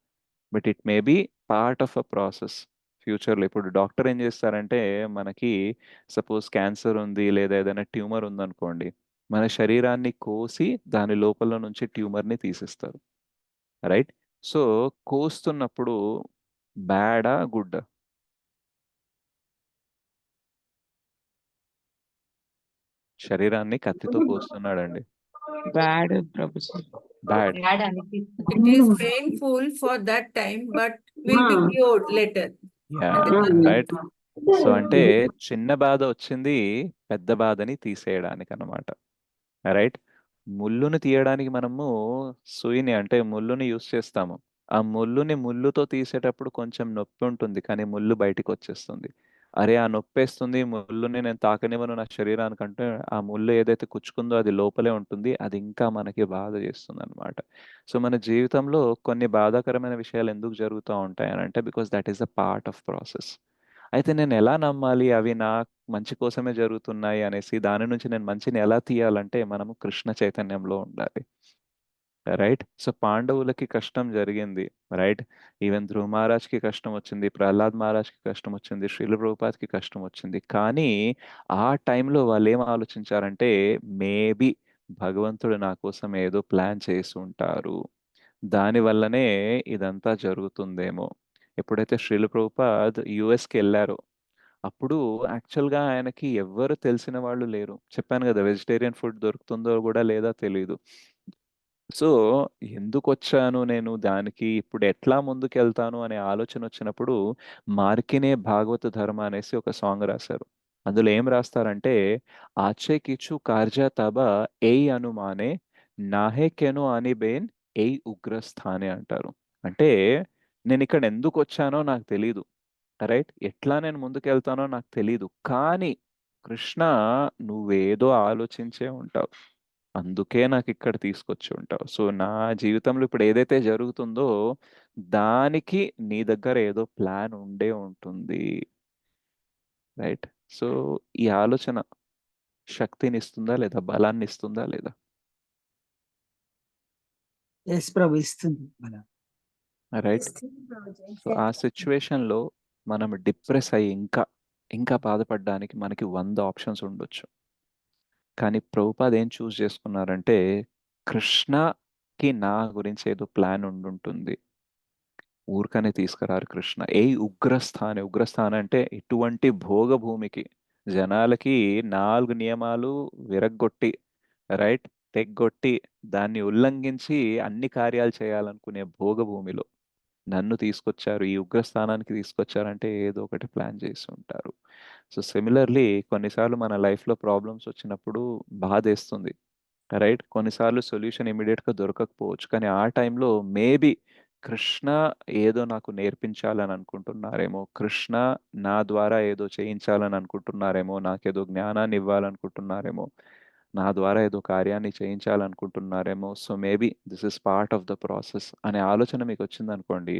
but it may be part of a process. ఫ్యూచర్లో ఇప్పుడు డాక్టర్ ఏం చేస్తారంటే, మనకి సపోజ్ క్యాన్సర్ ఉంది లేదా ఏదైనా ట్యూమర్ ఉందనుకోండి, మన శరీరాన్ని కోసి దాని లోపల నుంచి ట్యూమర్ని తీసిస్తారు, రైట్. సో కోస్తున్నప్పుడు బ్యాడా గుడ్డా? శరీరాన్ని కత్తితో కోస్తున్నాడండి, బ్యాడ్ ప్రభుజీ. బ్యాడ్. బ్యాడ్ అనిపిస్తుంది. It is painful for that time, but will be cured later. Yeah, అంటే రైట్. సో అంటే చిన్న బాధ వచ్చింది పెద్ద బాధని తీసేయడానికి అన్నమాట, రైట్. ముళ్ళుని తీయడానికి మనము సూయిని అంటే ముళ్ళుని యూస్ చేస్తాము. ఆ ముళ్ళుని ముళ్ళుతో తీసేటప్పుడు కొంచెం నొప్పి ఉంటుంది, కానీ ముళ్ళు బయటికి వచ్చేస్తుంది. అరే ఆ నొప్పేస్తుంది, ముళ్ళుని నేను తాకనివ్వను నా శరీరానికి అంటే, ఆ ముళ్ళు ఏదైతే కుచ్చుకుందో అది లోపలే ఉంటుంది, అది ఇంకా మనకి బాధ చేస్తుంది అనమాట. సో మన జీవితంలో కొన్ని బాధాకరమైన విషయాలు ఎందుకు జరుగుతూ ఉంటాయి అని అంటే, because that is a part of process. అయితే నేను ఎలా నమ్మాలి అవి నా మంచి కోసమే జరుగుతున్నాయి అనేసి, దాని నుంచి నేను మంచిని ఎలా తీయాలంటే మనము కృష్ణ చైతన్యంలో ఉండాలి, రైట్. సో పాండవులకి కష్టం జరిగింది, రైట్. ఈవెన్ ధ్రువ మహారాజ్కి కష్టం వచ్చింది, ప్రహ్లాద్ మహారాజ్కి కష్టం వచ్చింది, శ్రీల ప్రభుపాద్కి కష్టం వచ్చింది. కానీ ఆ టైంలో వాళ్ళు ఏం ఆలోచించారంటే, మేబీ భగవంతుడు నా కోసం ఏదో ప్లాన్ చేసి ఉంటారు, దానివల్లనే ఇదంతా జరుగుతుందేమో. ఎప్పుడైతే శ్రీల ప్రభుపాద్ యుఎస్కి వెళ్ళారో అప్పుడు యాక్చువల్గా ఆయనకి ఎవ్వరు తెలిసిన వాళ్ళు లేరు. చెప్పాను కదా, వెజిటేరియన్ ఫుడ్ దొరుకుతుందో కూడా లేదా తెలియదు. సో ఎందుకు వచ్చాను నేను దానికి, ఇప్పుడు ఎట్లా ముందుకెళ్తాను అనే ఆలోచన వచ్చినప్పుడు మార్కినే భాగవత ధర్మ అనేసి ఒక సాంగ్ రాశారు. అందులో ఏం రాస్తారంటే, ఆచే కిచు కార్జా తబ ఏయ్ అనుమానే నాహే కెను అని బేన్ ఏయ్ ఉగ్రస్థానే అంటారు. అంటే నేను ఇక్కడ ఎందుకు వచ్చానో నాకు తెలీదు, రైట్, ఎట్లా నేను ముందుకెళ్తానో నాకు తెలీదు, కానీ కృష్ణ నువ్వేదో ఆలోచించే ఉంటావు, అందుకే నాకు ఇక్కడ తీసుకొచ్చి ఉంటావు. సో నా జీవితంలో ఇప్పుడు ఏదైతే జరుగుతుందో దానికి నీ దగ్గర ఏదో ప్లాన్ ఉండే ఉంటుంది, రైట్. సో ఈ ఆలోచన శక్తిని ఇస్తుందా లేదా, బలాన్ని ఇస్తుందా లేదా? ఎస్ ప్రభు, ఇస్తుంది మనం. రైట్. సో ఆ సిచ్యువేషన్లో మనం డిప్రెస్ అయ్యి ఇంకా ఇంకా బాధపడడానికి మనకి 100 ఆప్షన్స్ ఉండొచ్చు. కానీ ప్రభుపాద్ ఏం చూస్ చేసుకున్నారంటే, కృష్ణకి నా గురించి ఏదో ప్లాన్ ఉండుంటుంది, ఊరికనే తీసుకురారు కృష్ణ. ఏ ఉగ్రస్థానే, ఉగ్రస్థానం అంటే ఇటువంటి భోగ భూమికి జనాలకి 4 నియమాలు విరగ్గొట్టి, రైట్, తెగ్గొట్టి, దాన్ని ఉల్లంఘించి అన్ని కార్యాలు చేయాలనుకునే భోగభూమిలో నన్ను తీసుకొచ్చారు, ఈ ఉగ్రస్థానానికి తీసుకొచ్చారంటే ఏదో ఒకటి ప్లాన్ చేసి ఉంటారు. సో సిమిలర్లీ కొన్నిసార్లు మన లైఫ్లో ప్రాబ్లమ్స్ వచ్చినప్పుడు బాధేస్తుంది, రైట్. కొన్నిసార్లు సొల్యూషన్ ఇమీడియట్గా దొరకకపోవచ్చు, కానీ ఆ టైంలో మేబీ కృష్ణ ఏదో నాకు నేర్పించాలని అనుకుంటున్నారేమో, కృష్ణ నా ద్వారా ఏదో చేయించాలని అనుకుంటున్నారేమో, నాకేదో జ్ఞానాన్ని ఇవ్వాలనుకుంటున్నారేమో, నా ద్వారా ఏదో కార్యాన్ని చేయించాలనుకుంటున్నారేమో, so maybe this is part of the process అనే ఆలోచన మీకు వచ్చిందనుకోండి,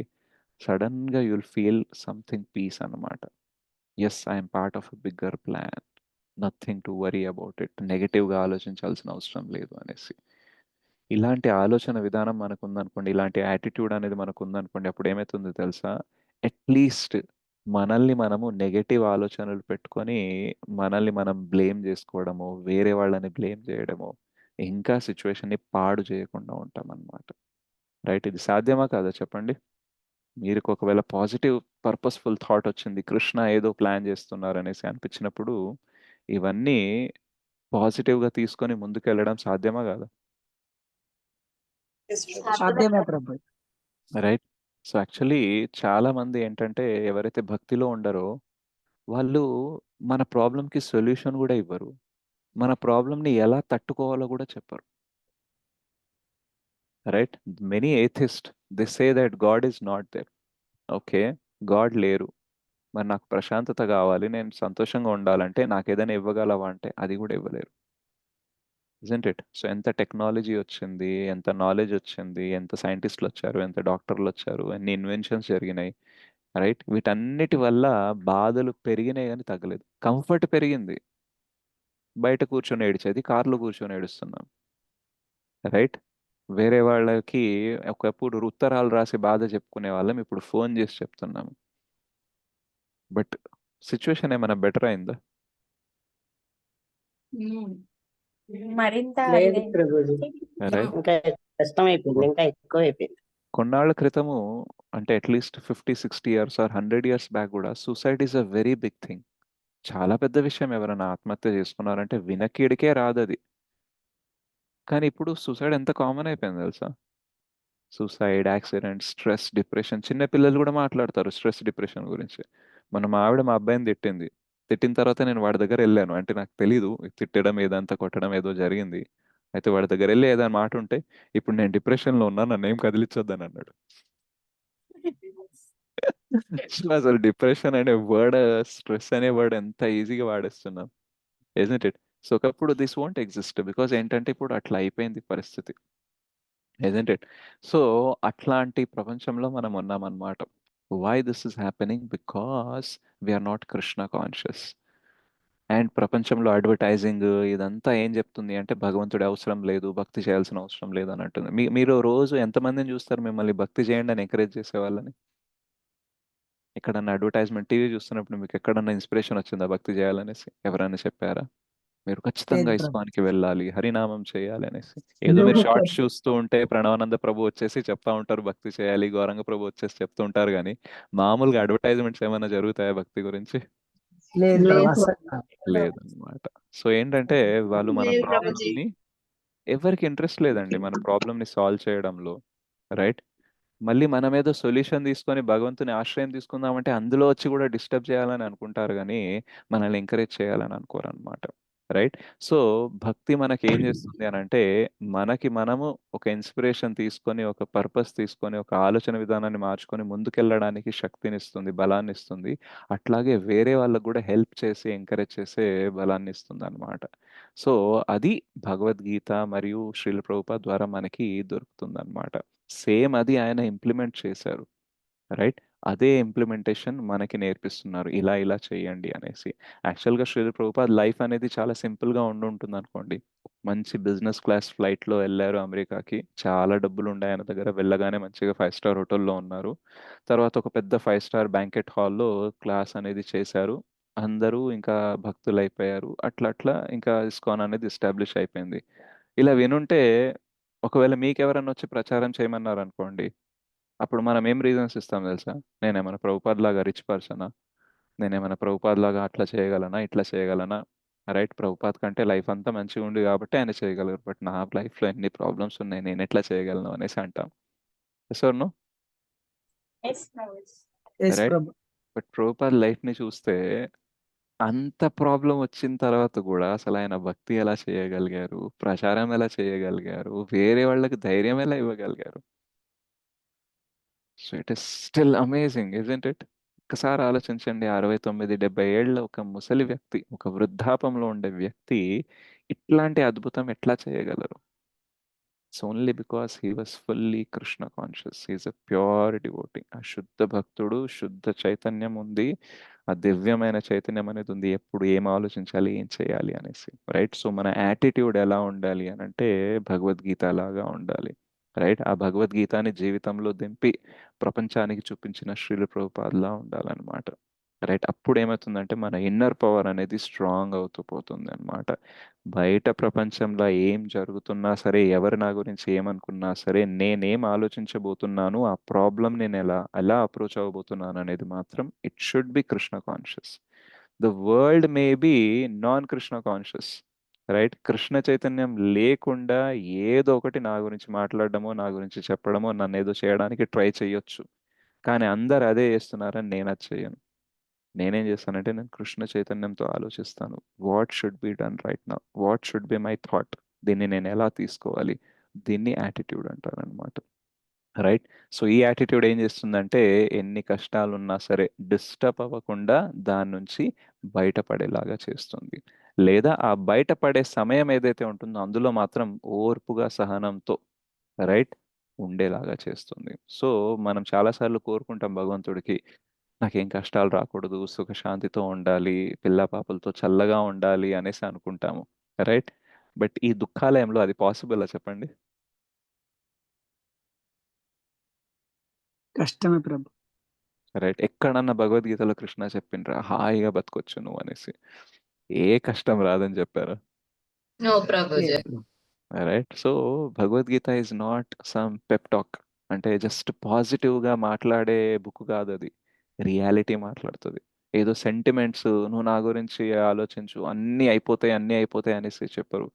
సడన్గా యుల్ ఫీల్ సంథింగ్ పీస్ అన్నమాట. Yes, I'm part of a bigger plan, nothing to worry about it, నెగటివ్గా ఆలోచించాల్సిన అవసరం లేదు అనేసి. ఇలాంటి ఆలోచన విధానం మనకు ఉందనుకోండి, ఇలాంటి యాటిట్యూడ్ అనేది మనకు ఉందనుకోండి, అప్పుడు ఏమవుతుందో తెలుసా, అట్లీస్ట్ మనల్ని మనము నెగటివ్ ఆలోచనలు పెట్టుకొని మనల్ని మనం బ్లేమ్ చేసుకోవడము, వేరే వాళ్ళని బ్లేమ్ చేయడము, ఇంకా సిచ్యువేషన్ని పాడు చేయకుండా ఉంటాం అన్నమాట. రైట్. ఇది సాధ్యమా కాదా చెప్పండి? మీరు ఒకవేళ పాజిటివ్ పర్పస్ఫుల్ థాట్ వచ్చింది, కృష్ణ ఏదో ప్లాన్ చేస్తున్నారు అనేసి అనిపించినప్పుడు, ఇవన్నీ పాజిటివ్గా తీసుకొని ముందుకు వెళ్ళడం సాధ్యమా కాదా? సాధ్యమే ప్రభు. రైట్. సో యాక్చువల్లీ చాలా మంది ఏంటంటే ఎవరైతే భక్తిలో ఉండరో వాళ్ళు మన ప్రాబ్లంకి సొల్యూషన్ కూడా ఇవ్వరు, మన ప్రాబ్లంని ఎలా తట్టుకోవాలో కూడా చెప్పరు. Right. Many atheist they say that God is not there. Okay, God లేరు, మరి నాకు ప్రశాంతత కావాలి, నేను సంతోషంగా ఉండాలంటే నాకు ఏదైనా ఇవ్వగలవా అంటే అది కూడా ఇవ్వలేరు. Isn't it? సో ఎంత టెక్నాలజీ వచ్చింది, ఎంత నాలెడ్జ్ వచ్చింది, ఎంత సైంటిస్టులు వచ్చారు, ఎంత డాక్టర్లు వచ్చారు, ఎన్ని ఇన్వెన్షన్స్ జరిగినాయి, రైట్. వీటన్నిటి వల్ల బాధలు పెరిగినాయి కానీ తగ్గలేదు. కంఫర్ట్ పెరిగింది, బయట కూర్చొని ఏడిచేది కార్లో కూర్చొని ఏడుస్తున్నాం, రైట్. వేరే వాళ్ళకి ఒకప్పుడు ఉత్తరాలు రాసి బాధ చెప్పుకునే వాళ్ళం, ఇప్పుడు ఫోన్ చేసి చెప్తున్నాము. బట్ సిచ్యువేషన్ ఏమైనా బెటర్ అయిందా? మరింత లేదు ప్రభుజీ, రైట్. ఇంకా కష్టం అయిపోయింది, ఇంకా ఎక్కువ అయిపోయింది. కొన్నాళ్ళ క్రితము, అంటే at least 50-60 years or 100 years back కూడా suicide is a very big thing. చాలా పెద్ద విషయం, ఎవరైనా ఆత్మహత్య చేసుకున్నారంటే వినకీడికే రాదు అది. కానీ ఇప్పుడు సూసైడ్ ఎంత కామన్ అయిపోయింది తెలుసా? సూసైడ్, యాక్సిడెంట్, స్ట్రెస్, డిప్రెషన్, చిన్న పిల్లలు కూడా మాట్లాడతారు స్ట్రెస్ డిప్రెషన్ గురించి. మా ఆవిడ మా అబ్బాయిని తిట్టింది, తిట్టిన తర్వాత నేను వాడి దగ్గర వెళ్ళాను, అంటే నాకు తెలీదు తిట్టడం ఏదంతా కొట్టడం ఏదో జరిగింది. అయితే వాడి దగ్గర వెళ్ళి ఏదైనా మాట ఉంటే, ఇప్పుడు నేను డిప్రెషన్లో ఉన్నా, నన్ను ఏం కదిలించొద్దని అన్నాడు. అసలు డిప్రెషన్ అనే వర్డ్, స్ట్రెస్ అనే వర్డ్ ఎంత ఈజీగా వాడేస్తున్నాం, isn't it? సో ఒకప్పుడు దిస్ వోంట్ ఎగ్జిస్ట్, బికాజ్ ఏంటంటే ఇప్పుడు అట్లా అయిపోయింది పరిస్థితి, isn't it? సో అట్లాంటి ప్రపంచంలో మనం ఉన్నామన్నమాట. Why this is happening? Because we are not Krishna conscious. And ప్రపంచంలో అడ్వర్టైజింగ్ ఇదంతా ఏం చెప్తుంది అంటే భగవంతుడి అవసరం లేదు, భక్తి చేయాల్సిన అవసరం లేదు అని అంటుంది. మీరు రోజు ఎంతమందిని చూస్తారు మిమ్మల్ని భక్తి చేయండి అని ఎంకరేజ్ చేసే వాళ్ళని? ఎక్కడన్నా అడ్వర్టైజ్మెంట్ టీవీ చూస్తున్నప్పుడు మీకు ఎక్కడన్నా ఇన్స్పిరేషన్ వచ్చిందా భక్తి చేయాలనేసి? ఎవరైనా చెప్పారా? మీరు ఖచ్చితంగా లేదు ప్రభు. ఇస్కాన్కి వెళ్ళాలి, హరినామం చేయాలి అనేసి. ఏదో మీరు షార్ట్స్ చూస్తూ ఉంటే ప్రణవానంద ప్రభు వచ్చేసి చెప్తా ఉంటారు భక్తి చేయాలి, గౌరంగ ప్రభు వచ్చేసి చెప్తూ ఉంటారు, కానీ మామూలుగా అడ్వర్టైజ్మెంట్స్ ఏమైనా జరుగుతాయా భక్తి గురించి? లేదు ప్రభు, అసలు కాదు. లేదన్నమాట. సో ఏంటంటే వాళ్ళు మన ప్రాబ్లమ్ని, ఎవరికి ఇంట్రెస్ట్ లేదండి మన ప్రాబ్లమ్ని సాల్వ్ చేయడంలో, రైట్. మళ్ళీ మనం ఏదో సొల్యూషన్ తీసుకొని భగవంతుని ఆశ్రయం తీసుకుందామంటే అందులో వచ్చి కూడా డిస్టర్బ్ చేయాలని అనుకుంటారు, కానీ మనల్ని ఎంకరేజ్ చేయాలని అనుకోరు అనమాట, రైట్. సో భక్తి మనకి ఏం చేస్తుంది అని అంటే, మనకి మనము ఒక ఇన్స్పిరేషన్ తీసుకొని, ఒక పర్పస్ తీసుకొని, ఒక ఆలోచన విధానాన్ని మార్చుకొని ముందుకెళ్ళడానికి శక్తిని ఇస్తుంది, బలాన్ని ఇస్తుంది. అట్లాగే వేరే వాళ్ళకు కూడా హెల్ప్ చేసి ఎంకరేజ్ చేసే బలాన్ని ఇస్తుంది అనమాట. సో అది భగవద్గీత మరియు శ్రీల ప్రభుపాద్ ద్వారా మనకి దొరుకుతుంది అనమాట. సేమ్ అది ఆయన ఇంప్లిమెంట్ చేశారు, రైట్. అదే ఇంప్లిమెంటేషన్ మనకి నేర్పిస్తున్నారు, ఇలా ఇలా చేయండి అనేసి. యాక్చువల్గా శ్రీల ప్రభుపాద్ లైఫ్ అనేది చాలా సింపుల్గా ఉంటుంది అనుకోండి. మంచి బిజినెస్ క్లాస్ ఫ్లైట్లో వెళ్ళారు అమెరికాకి, చాలా డబ్బులు ఉన్నాయి ఆయన దగ్గర, వెళ్ళగానే మంచిగా 5 star హోటల్లో ఉన్నారు. తర్వాత ఒక పెద్ద 5 star బ్యాంకెట్ హాల్లో క్లాస్ అనేది చేశారు, అందరూ ఇంకా భక్తులు అయిపోయారు. అట్లా అట్లా ఇంకా ఇస్కాన్ అనేది ఎస్టాబ్లిష్ అయిపోయింది. ఇలా వినుంటే, ఒకవేళ మీకు ఎవరైనా వచ్చి ప్రచారం చేయమన్నారు అనుకోండి, అప్పుడు మనం ఏం రీజన్స్ ఇస్తాం తెలుసా? నేనేమైనా ప్రభుపాద్ లాగా రిచ్ పర్సనా? నేనేమైనా ప్రభుపాద్ లాగా అట్లా చేయగలనా, ఇట్లా చేయగలనా? రైట్? ప్రభుపాద్ కంటే లైఫ్ అంతా మంచిగా ఉంది కాబట్టి ఆయన చేయగలరు. బట్ నా లైఫ్లో ఎన్ని ప్రాబ్లమ్స్ ఉన్నాయి, నేను ఎట్లా చేయగలను అనేసి అంటాం. Yes or no? Yes Prabhu. Yes right? Prabhu. But Prabhupad లైఫ్ని చూస్తే అంత ప్రాబ్లం వచ్చిన తర్వాత కూడా అసలు ఆయన భక్తి ఎలా చేయగలిగారు, ప్రచారం ఎలా చేయగలిగారు, వేరే వాళ్ళకి ధైర్యం ఎలా ఇవ్వగలిగారు? So it is still amazing, isn't it? ఒక్కసారి ఆలోచించండి, 69-70 ఏళ్ళ ఒక ముసలి వ్యక్తి, ఒక వృద్ధాపంలో ఉండే వ్యక్తి ఇట్లాంటి అద్భుతం ఎట్లా చేయగలరు? It's only because he was fully Krishna conscious. He is a pure devotee. ఆ శుద్ధ భక్తుడు, శుద్ధ చైతన్యం ఉంది, ఆ దివ్యమైన చైతన్యం అనేది ఉంది. ఎప్పుడు ఏం ఆలోచించాలి, ఏం చేయాలి అనేసి. రైట్? సో మన యాటిట్యూడ్ ఎలా ఉండాలి అని అంటే భగవద్గీత లాగా ఉండాలి. రైట్? ఆ భగవద్గీతాని జీవితంలో దింపి ప్రపంచానికి చూపించిన శ్రీల ప్రభుపాదులా ఉండాలన్నమాట. రైట్? అప్పుడు ఏమవుతుందంటే మన ఇన్నర్ పవర్ అనేది స్ట్రాంగ్ అవుతూ పోతుంది అనమాట. బయట ప్రపంచంలో ఏం జరుగుతున్నా సరే, ఎవరు నా గురించి ఏమనుకున్నా సరే, నేనేం ఆలోచించబోతున్నాను, ఆ ప్రాబ్లం నేను ఎలా అప్రోచ్ అవ్వబోతున్నాను అనేది మాత్రం it should be Krishna conscious. The world may be non Krishna conscious. Right? Krishna చైతన్యం లేకుండా ఏదో ఒకటి నా గురించి మాట్లాడడమో, నా గురించి చెప్పడమో, నన్ను ఏదో చేయడానికి ట్రై చేయొచ్చు. కానీ అందరు అదే చేస్తున్నారని నేను అది చేయను. నేనేం చేస్తానంటే నేను కృష్ణ చైతన్యంతో ఆలోచిస్తాను. What should be done right now, what should be my thought, దీన్ని నేను ఎలా తీసుకోవాలి, దీన్ని యాటిట్యూడ్ అంటారు అనమాట. రైట్? సో ఈ యాటిట్యూడ్ ఏం చేస్తుందంటే ఎన్ని కష్టాలు ఉన్నా సరే డిస్టర్బ్ అవ్వకుండా దాని నుంచి బయటపడేలాగా చేస్తుంది. లేదా ఆ బయటపడే సమయం ఏదైతే ఉంటుందో అందులో మాత్రం ఓర్పుగా, సహనంతో రైట్ ఉండేలాగా చేస్తుంది. సో మనం చాలాసార్లు కోరుకుంటాం భగవంతుడికి, నాకేం కష్టాలు రాకూడదు, సుఖశాంతితో ఉండాలి, పిల్ల పాపలతో చల్లగా ఉండాలి అనేసి అనుకుంటాము. రైట్? బట్ ఈ దుఃఖాలయంలో అది పాసిబుల్ చెప్పండి? కష్టమే ప్రభు. రైట్? ఎక్కడన్నా భగవద్గీతలో కృష్ణ చెప్పిండ్రా హాయిగా బతకొచ్చు నువ్వు అనేసి? ఏ కష్టం రాదని చెప్పారు? నో ప్రభుజీ. లేదు Prabhu. Right? So Bhagavad Gita is not some pep talk, అంటే జస్ట్ పాజిటివ్గా మాట్లాడే బుక్ కాదు అది. రియాలిటీ మాట్లాడుతుంది. ఏదో సెంటిమెంట్స్, నువ్వు నా గురించి ఆలోచించు, అన్నీ అయిపోతాయి అనేసి చెప్పరు.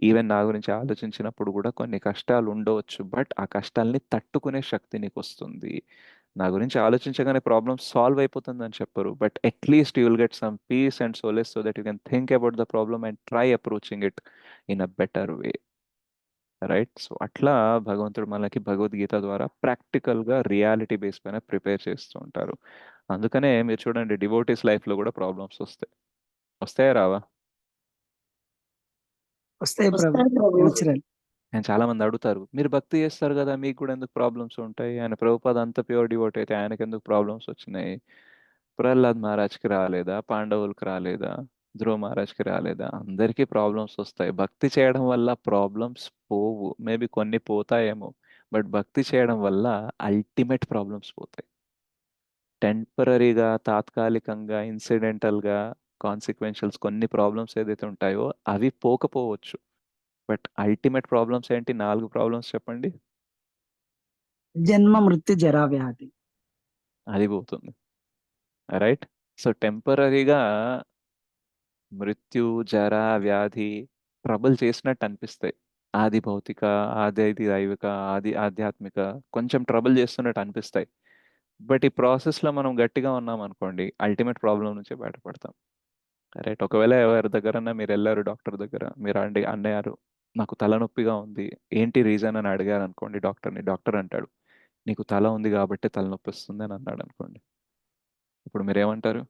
ఈవెన్ నా గురించి ఆలోచించినప్పుడు కూడా కొన్ని కష్టాలు ఉండవచ్చు, బట్ ఆ కష్టాల్ని తట్టుకునే శక్తి నీకు వస్తుంది. నా గురించి ఆలోచించగానే ప్రాబ్లమ్ సాల్వ్ అయిపోతుంది అని చెప్పరు, but at least you will get some peace and solace so that you can think about the problem and try approaching it in a better way. Right? So అట్లా భగవంతుడు మనకి భగవద్గీత ద్వారా ప్రాక్టికల్గా రియాలిటీ బేస్ పైన prepare చేస్తూ ఉంటారు. అందుకనే మీరు చూడండి, డివోటీస్ లైఫ్లో కూడా ప్రాబ్లమ్స్ వస్తాయా రావా? వస్తాయి ప్రభు. న్యాచురల్. నేను చాలా మంది అడుగుతారు, మీరు భక్తి చేస్తారు కదా, మీకు కూడా ఎందుకు ప్రాబ్లమ్స్ ఉంటాయి? ఆయన ప్రభుపాద అంత ప్యూర్ డివోట్ అయితే ఆయనకి ఎందుకు ప్రాబ్లమ్స్ వచ్చినాయి? ప్రహ్లాద్ మహారాజ్కి రాలేదా, పాండవులకి రాలేదా, ధ్రువ మహారాజ్కి రాలేదా? అందరికీ ప్రాబ్లమ్స్ వస్తాయి. భక్తి చేయడం వల్ల ప్రాబ్లమ్స్ పోవు, మేబీ కొన్ని పోతాయేమో, బట్ భక్తి చేయడం వల్ల అల్టిమేట్ ప్రాబ్లమ్స్ పోతాయి. టెంపరీగా, తాత్కాలికంగా, ఇన్సిడెంటల్గా కాన్సిక్వెన్షియల్స్ కొన్ని ప్రాబ్లమ్స్ ఏదైతే ఉంటాయో అవి పోకపోవచ్చు, బట్ అల్టిమేట్ ప్రాబ్లమ్స్ ఏంటి? 4 ప్రాబ్లమ్స్ చెప్పండి. జన్మ, మృత్యు, జరా, వ్యాధి. అది పోతుంది. రైట్? సో టెంపరీగా మృత్యు, జర, వ్యాధి ట్రబుల్ చేసినట్టు అనిపిస్తాయి. ఆది భౌతిక, ఆది దైవిక, ఆది ఆధ్యాత్మిక కొంచెం ట్రబుల్ చేస్తున్నట్టు అనిపిస్తాయి. బట్ ఈ ప్రాసెస్లో మనం గట్టిగా ఉన్నాం అనుకోండి, అల్టిమేట్ ప్రాబ్లం నుంచి బయటపడతాం. రైట్? ఒకవేళ ఎవరి దగ్గరన్నా మీరు వెళ్ళారు డాక్టర్ దగ్గర, మీరు అన్నారు నాకు తలనొప్పిగా ఉంది, ఏంటి రీజన్ అని అడిగారు అనుకోండి డాక్టర్ని, డాక్టర్ అంటాడు నీకు తల ఉంది కాబట్టి తలనొప్పి వస్తుంది అని అన్నాడు అనుకోండి, ఇప్పుడు మీరేమంటారు?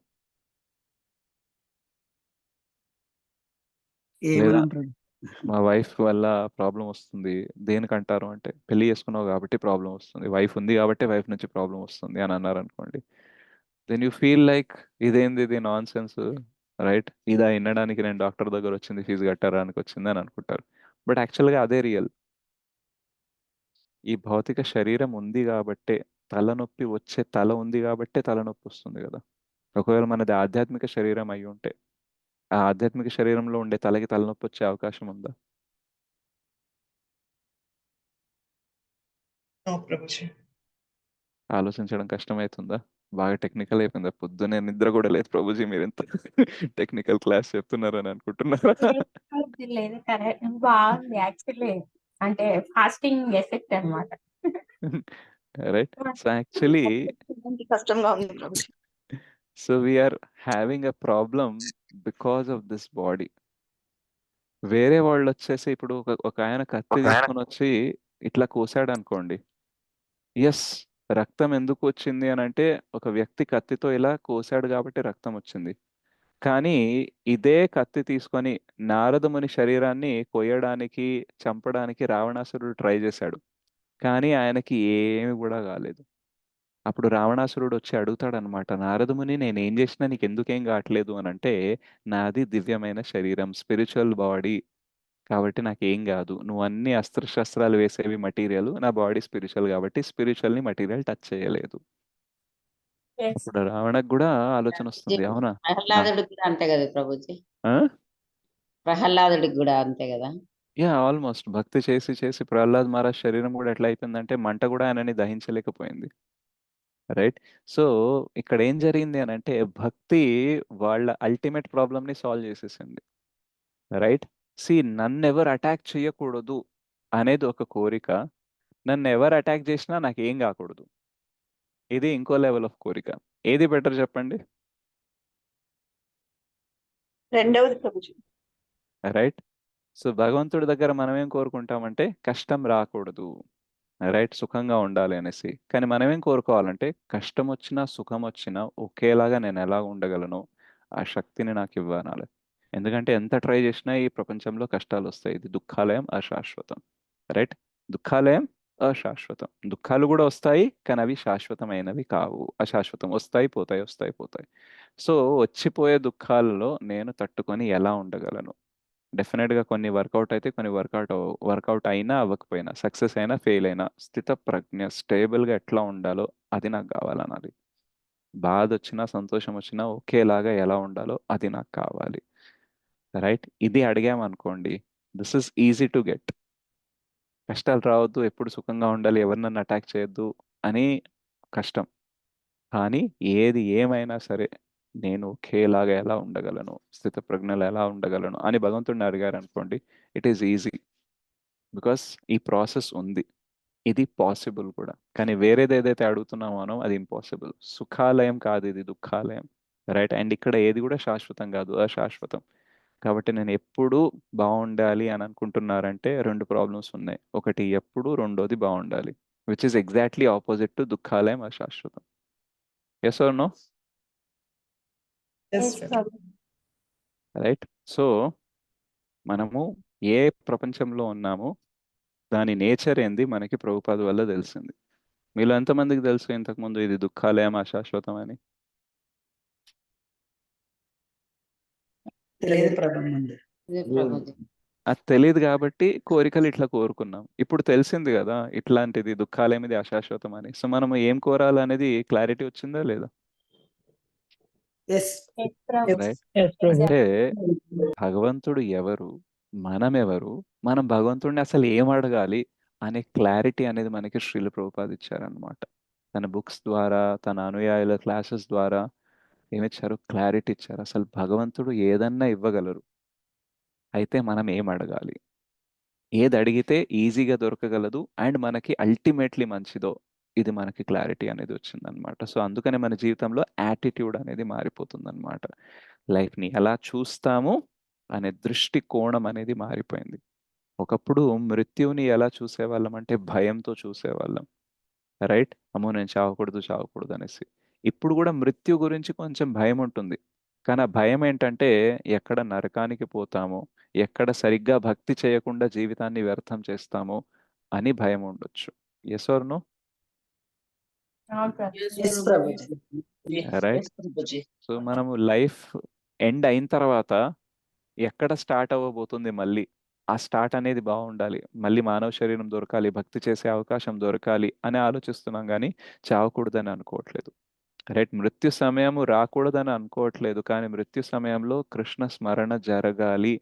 లేదా ఏమనం ప్రభు. మా వైఫ్ వల్ల ప్రాబ్లం వస్తుంది, దేనికంటారు అంటే పెళ్లి చేసుకున్నావు కాబట్టి ప్రాబ్లం వస్తుంది, వైఫ్ ఉంది కాబట్టి వైఫ్ నుంచి ప్రాబ్లం వస్తుంది అని అన్నారు అనుకోండి, దెన్ యూ ఫీల్ లైక్ ఇదేంది, ఇది నాన్ సెన్స్. రైట్? ఇదా వినడానికి నేను డాక్టర్ దగ్గర వచ్చింది, ఫీజు కట్టడానికి వచ్చింది అని అనుకుంటారు. బట్ యాక్చువల్గా అదే రియల్. ఈ భౌతిక శరీరం ఉంది కాబట్టే తలనొప్పి వచ్చే, తల ఉంది కాబట్టే తలనొప్పి వస్తుంది కదా. ఒకవేళ మనది ఆధ్యాత్మిక శరీరం అయి ఉంటే ఆ ఆధ్యాత్మిక శరీరంలో ఉండే తలకి తలనొప్పి వచ్చే అవకాశం ఉందా? నో ప్రభుజీ. ఆలోచించడం కష్టమవుతుందా? బాగా టెక్నికల్ అయిపోయింది. పొద్దున్నే నిద్ర కూడా లేదు ప్రభుజీ, మీరు ఎంత టెక్నికల్ క్లాస్ చెప్తున్నారని అనుకుంటున్నారా? లేదు కరెక్ట్ బాగుంది యాక్చువల్లీ. అంటే ఫాస్టింగ్ ఎఫెక్ట్ అన్నమాట. రైట్. సో యాక్చువల్లీ కష్టంగా ఉంది Prabhuji. So we are having a problem because of this body. వేరే వాళ్ళు వచ్చేసి ఇప్పుడు ఒక ఆయన కత్తి తీసుకొని వచ్చి ఇట్లా కోసాడు అనుకోండి, ఎస్ రక్తం ఎందుకు వచ్చింది అని అంటే ఒక వ్యక్తి కత్తితో ఇలా కోసాడు కాబట్టి రక్తం వచ్చింది. కానీ ఇదే కత్తి తీసుకొని నారదముని శరీరాన్ని కొయ్యడానికి, చంపడానికి రావణాసురుడు ట్రై చేశాడు. కానీ ఆయనకి ఏమి కూడా కాలేదు. అప్పుడు రావణాసురుడు వచ్చి అడుగుతాడనమాట, నారదముని నేనేం చేసినా నీకు ఎందుకేం కావట్లేదు అని అంటే, నాది దివ్యమైన శరీరం, స్పిరిచువల్ బాడీ, కాబట్టి నాకేం కాదు. నువ్వు అన్ని అస్త్రశస్త్రాలు వేసేవి మెటీరియల్, నా బాడీ స్పిరిచువల్ కాబట్టి స్పిరిచువల్ని మెటీరియల్ టచ్ చేయలేదు. Yes. ఇప్పుడు రావణకు కూడా ఆలోచన వస్తుంది, అవునా? ప్రహ్లాదుడికి కూడా అంతే కదా ప్రభుజీ. ఆ? ప్రహ్లాదుడికి కూడా అంతే కదా. యా, ఆల్మోస్ట్ భక్తి చేసి చేసి ప్రహ్లాద్ మహారాజ్ శరీరం కూడా ఎట్లా అయిపోయిందంటే మంట కూడా ఆయనని దహించలేకపోయింది. రైట్. సో ఇక్కడ ఏం జరిగింది అని అంటే భక్తి వాళ్ళ అల్టిమేట్ ప్రాబ్లమ్ని సాల్వ్ చేసేసింది. రైట్. నన్ను ఎవరు అటాక్ చేయకూడదు అనేది ఒక కోరిక, నన్ను ఎవరు అటాక్ చేసినా నాకు ఏం కాకూడదు, ఇది ఇంకో లెవెల్ ఆఫ్ కోరిక. ఏది బెటర్ చెప్పండి? రెండవది ప్రభుజీ. రైట్. సో భగవంతుడి దగ్గర మనం ఏం కోరుకుంటామంటే కష్టం రాకూడదు, రైట్, సుఖంగా ఉండాలి అనేసి. కానీ మనం ఏం కోరుకోవాలంటే కష్టం వచ్చినా సుఖం వచ్చినా ఒకేలాగా నేను ఎలా ఉండగలను, ఆ శక్తిని నాకు ఇవ్వనాలి. ఎందుకంటే ఎంత ట్రై చేసినా ఈ ప్రపంచంలో కష్టాలు వస్తాయి. ఇది దుఃఖాలయం, అశాశ్వతం. రైట్. దుఃఖాలయం అశాశ్వతం. దుఃఖాలు కూడా వస్తాయి కానీ అవి శాశ్వతమైనవి కావు, అశాశ్వతం. వస్తాయి పోతాయి, వస్తాయి పోతాయి. సో వచ్చిపోయే దుఃఖాలలో నేను తట్టుకొని ఎలా ఉండగలను? డెఫినెట్గా కొన్ని వర్కౌట్ అయితే, కొన్ని వర్కౌట్ అయినా అవ్వకపోయినా, సక్సెస్ అయినా ఫెయిల్ అయినా స్థిత ప్రజ్ఞ స్టేబుల్గా ఎట్లా ఉండాలో అది నాకు కావాలన్నది. బాధ వచ్చినా సంతోషం వచ్చినా ఒకేలాగా ఎలా ఉండాలో అది నాకు కావాలి. రైట్. ఇది అడిగామనుకోండి, this is easy to get. కష్టాలు రావద్దు, ఎప్పుడు సుఖంగా ఉండాలి, ఎవరు నన్ను అటాక్ చేయొద్దు అని కష్టం. కానీ ఏది ఏమైనా సరే నేను ఒకేలాగా ఎలా ఉండగలను, స్థిత ప్రజ్ఞలు ఎలా ఉండగలను అని భగవంతుడిని అడిగారు అనుకోండి, ఇట్ ఈస్ ఈజీ. బికాస్ ఈ ప్రాసెస్ ఉంది, ఇది పాసిబుల్ కూడా. కానీ వేరేది ఏదైతే అడుగుతున్నామో మనం అది ఇంపాసిబుల్. సుఖాలయం కాదు, ఇది దుఃఖాలయం. రైట్. అండ్ ఇక్కడ ఏది కూడా శాశ్వతం కాదు, అశాశ్వతం. కాబట్టి నేను ఎప్పుడు బాగుండాలి అని అనుకుంటున్నారంటే రెండు ప్రాబ్లమ్స్ ఉన్నాయి. ఒకటి ఎప్పుడు, రెండోది బాగుండాలి, which is exactly opposite to దుఃఖాలయం, అశాశ్వతం. Yes or no? Yes, Prabhu. Right. So మనము ఏ ప్రపంచంలో ఉన్నామో దాని నేచర్ ఏంది మనకి ప్రభుపాద వల్ల తెలిసింది. మీలో ఎంతమందికి తెలుసు ఇంతకుముందు ఇది దుఃఖాలయం, అశాశ్వతం అని? తెలియదు ప్రభు ముందు. ఇదే ప్రభుజీ. అది తెలియదు కాబట్టి కోరికలు ఇట్లా కోరుకున్నాం. ఇప్పుడు తెలిసింది కదా ఇట్లాంటిది దుఃఖాలయం, ఇది అశాశ్వతం అని. సో మనం ఏం కోరాలనేది క్లారిటీ వచ్చిందా లేదా? Yes Yes, Prabhu. రైట్. అంటే భగవంతుడు ఎవరు, మనం ఎవరు, మనం భగవంతుడిని అసలు ఏం అడగాలి అనే క్లారిటీ అనేది మనకి శ్రీల ప్రభుపాద ఇచ్చారనమాట. తన బుక్స్ ద్వారా, తన అనుయాయుల క్లాసెస్ ద్వారా ఏమిచ్చారు? క్లారిటీ ఇచ్చారు. అసలు భగవంతుడు ఏదన్నా ఇవ్వగలరు, అయితే మనం ఏం అడగాలి, ఏది అడిగితే ఈజీగా దొరకగలదు అండ్ మనకి అల్టిమేట్లీ మంచిదో, ఇది మనకి క్లారిటీ అనేది వచ్చిందనమాట. సో అందుకనే మన జీవితంలో యాటిట్యూడ్ అనేది మారిపోతుంది అనమాట. లైఫ్ని ఎలా చూస్తాము అనే దృష్టి కోణం అనేది మారిపోయింది. ఒకప్పుడు మృత్యువుని ఎలా చూసేవాళ్ళం అంటే భయంతో చూసేవాళ్ళం. రైట్. అమ్మో నేను చావకూడదు అనేసి. ఇప్పుడు కూడా మృత్యు గురించి కొంచెం భయం ఉంటుంది. కానీ ఆ భయం ఏంటంటే ఎక్కడ నరకానికి పోతామో, ఎక్కడ సరిగ్గా భక్తి చేయకుండా జీవితాన్ని వ్యర్థం చేస్తామో అని భయం ఉండొచ్చు. Yes or no? అవును Prabhu. Yes Prabhuji. Right. Prabhuji. So మనము లైఫ్ ఎండ్ అయిన తర్వాత ఎక్కడ స్టార్ట్ అవ్వబోతుంది మళ్ళీ, ఆ స్టార్ట్ అనేది బాగుండాలి. మళ్ళీ మానవ శరీరం దొరకాలి, భక్తి చేసే అవకాశం దొరకాలి అని ఆలోచిస్తున్నాం కానీ చావకూడదని అనుకోవట్లేదు. రైట్. మృత్యు సమయము రాకూడదని అనుకోవట్లేదు, కానీ మృత్యు సమయంలో కృష్ణ స్మరణ జరగాలి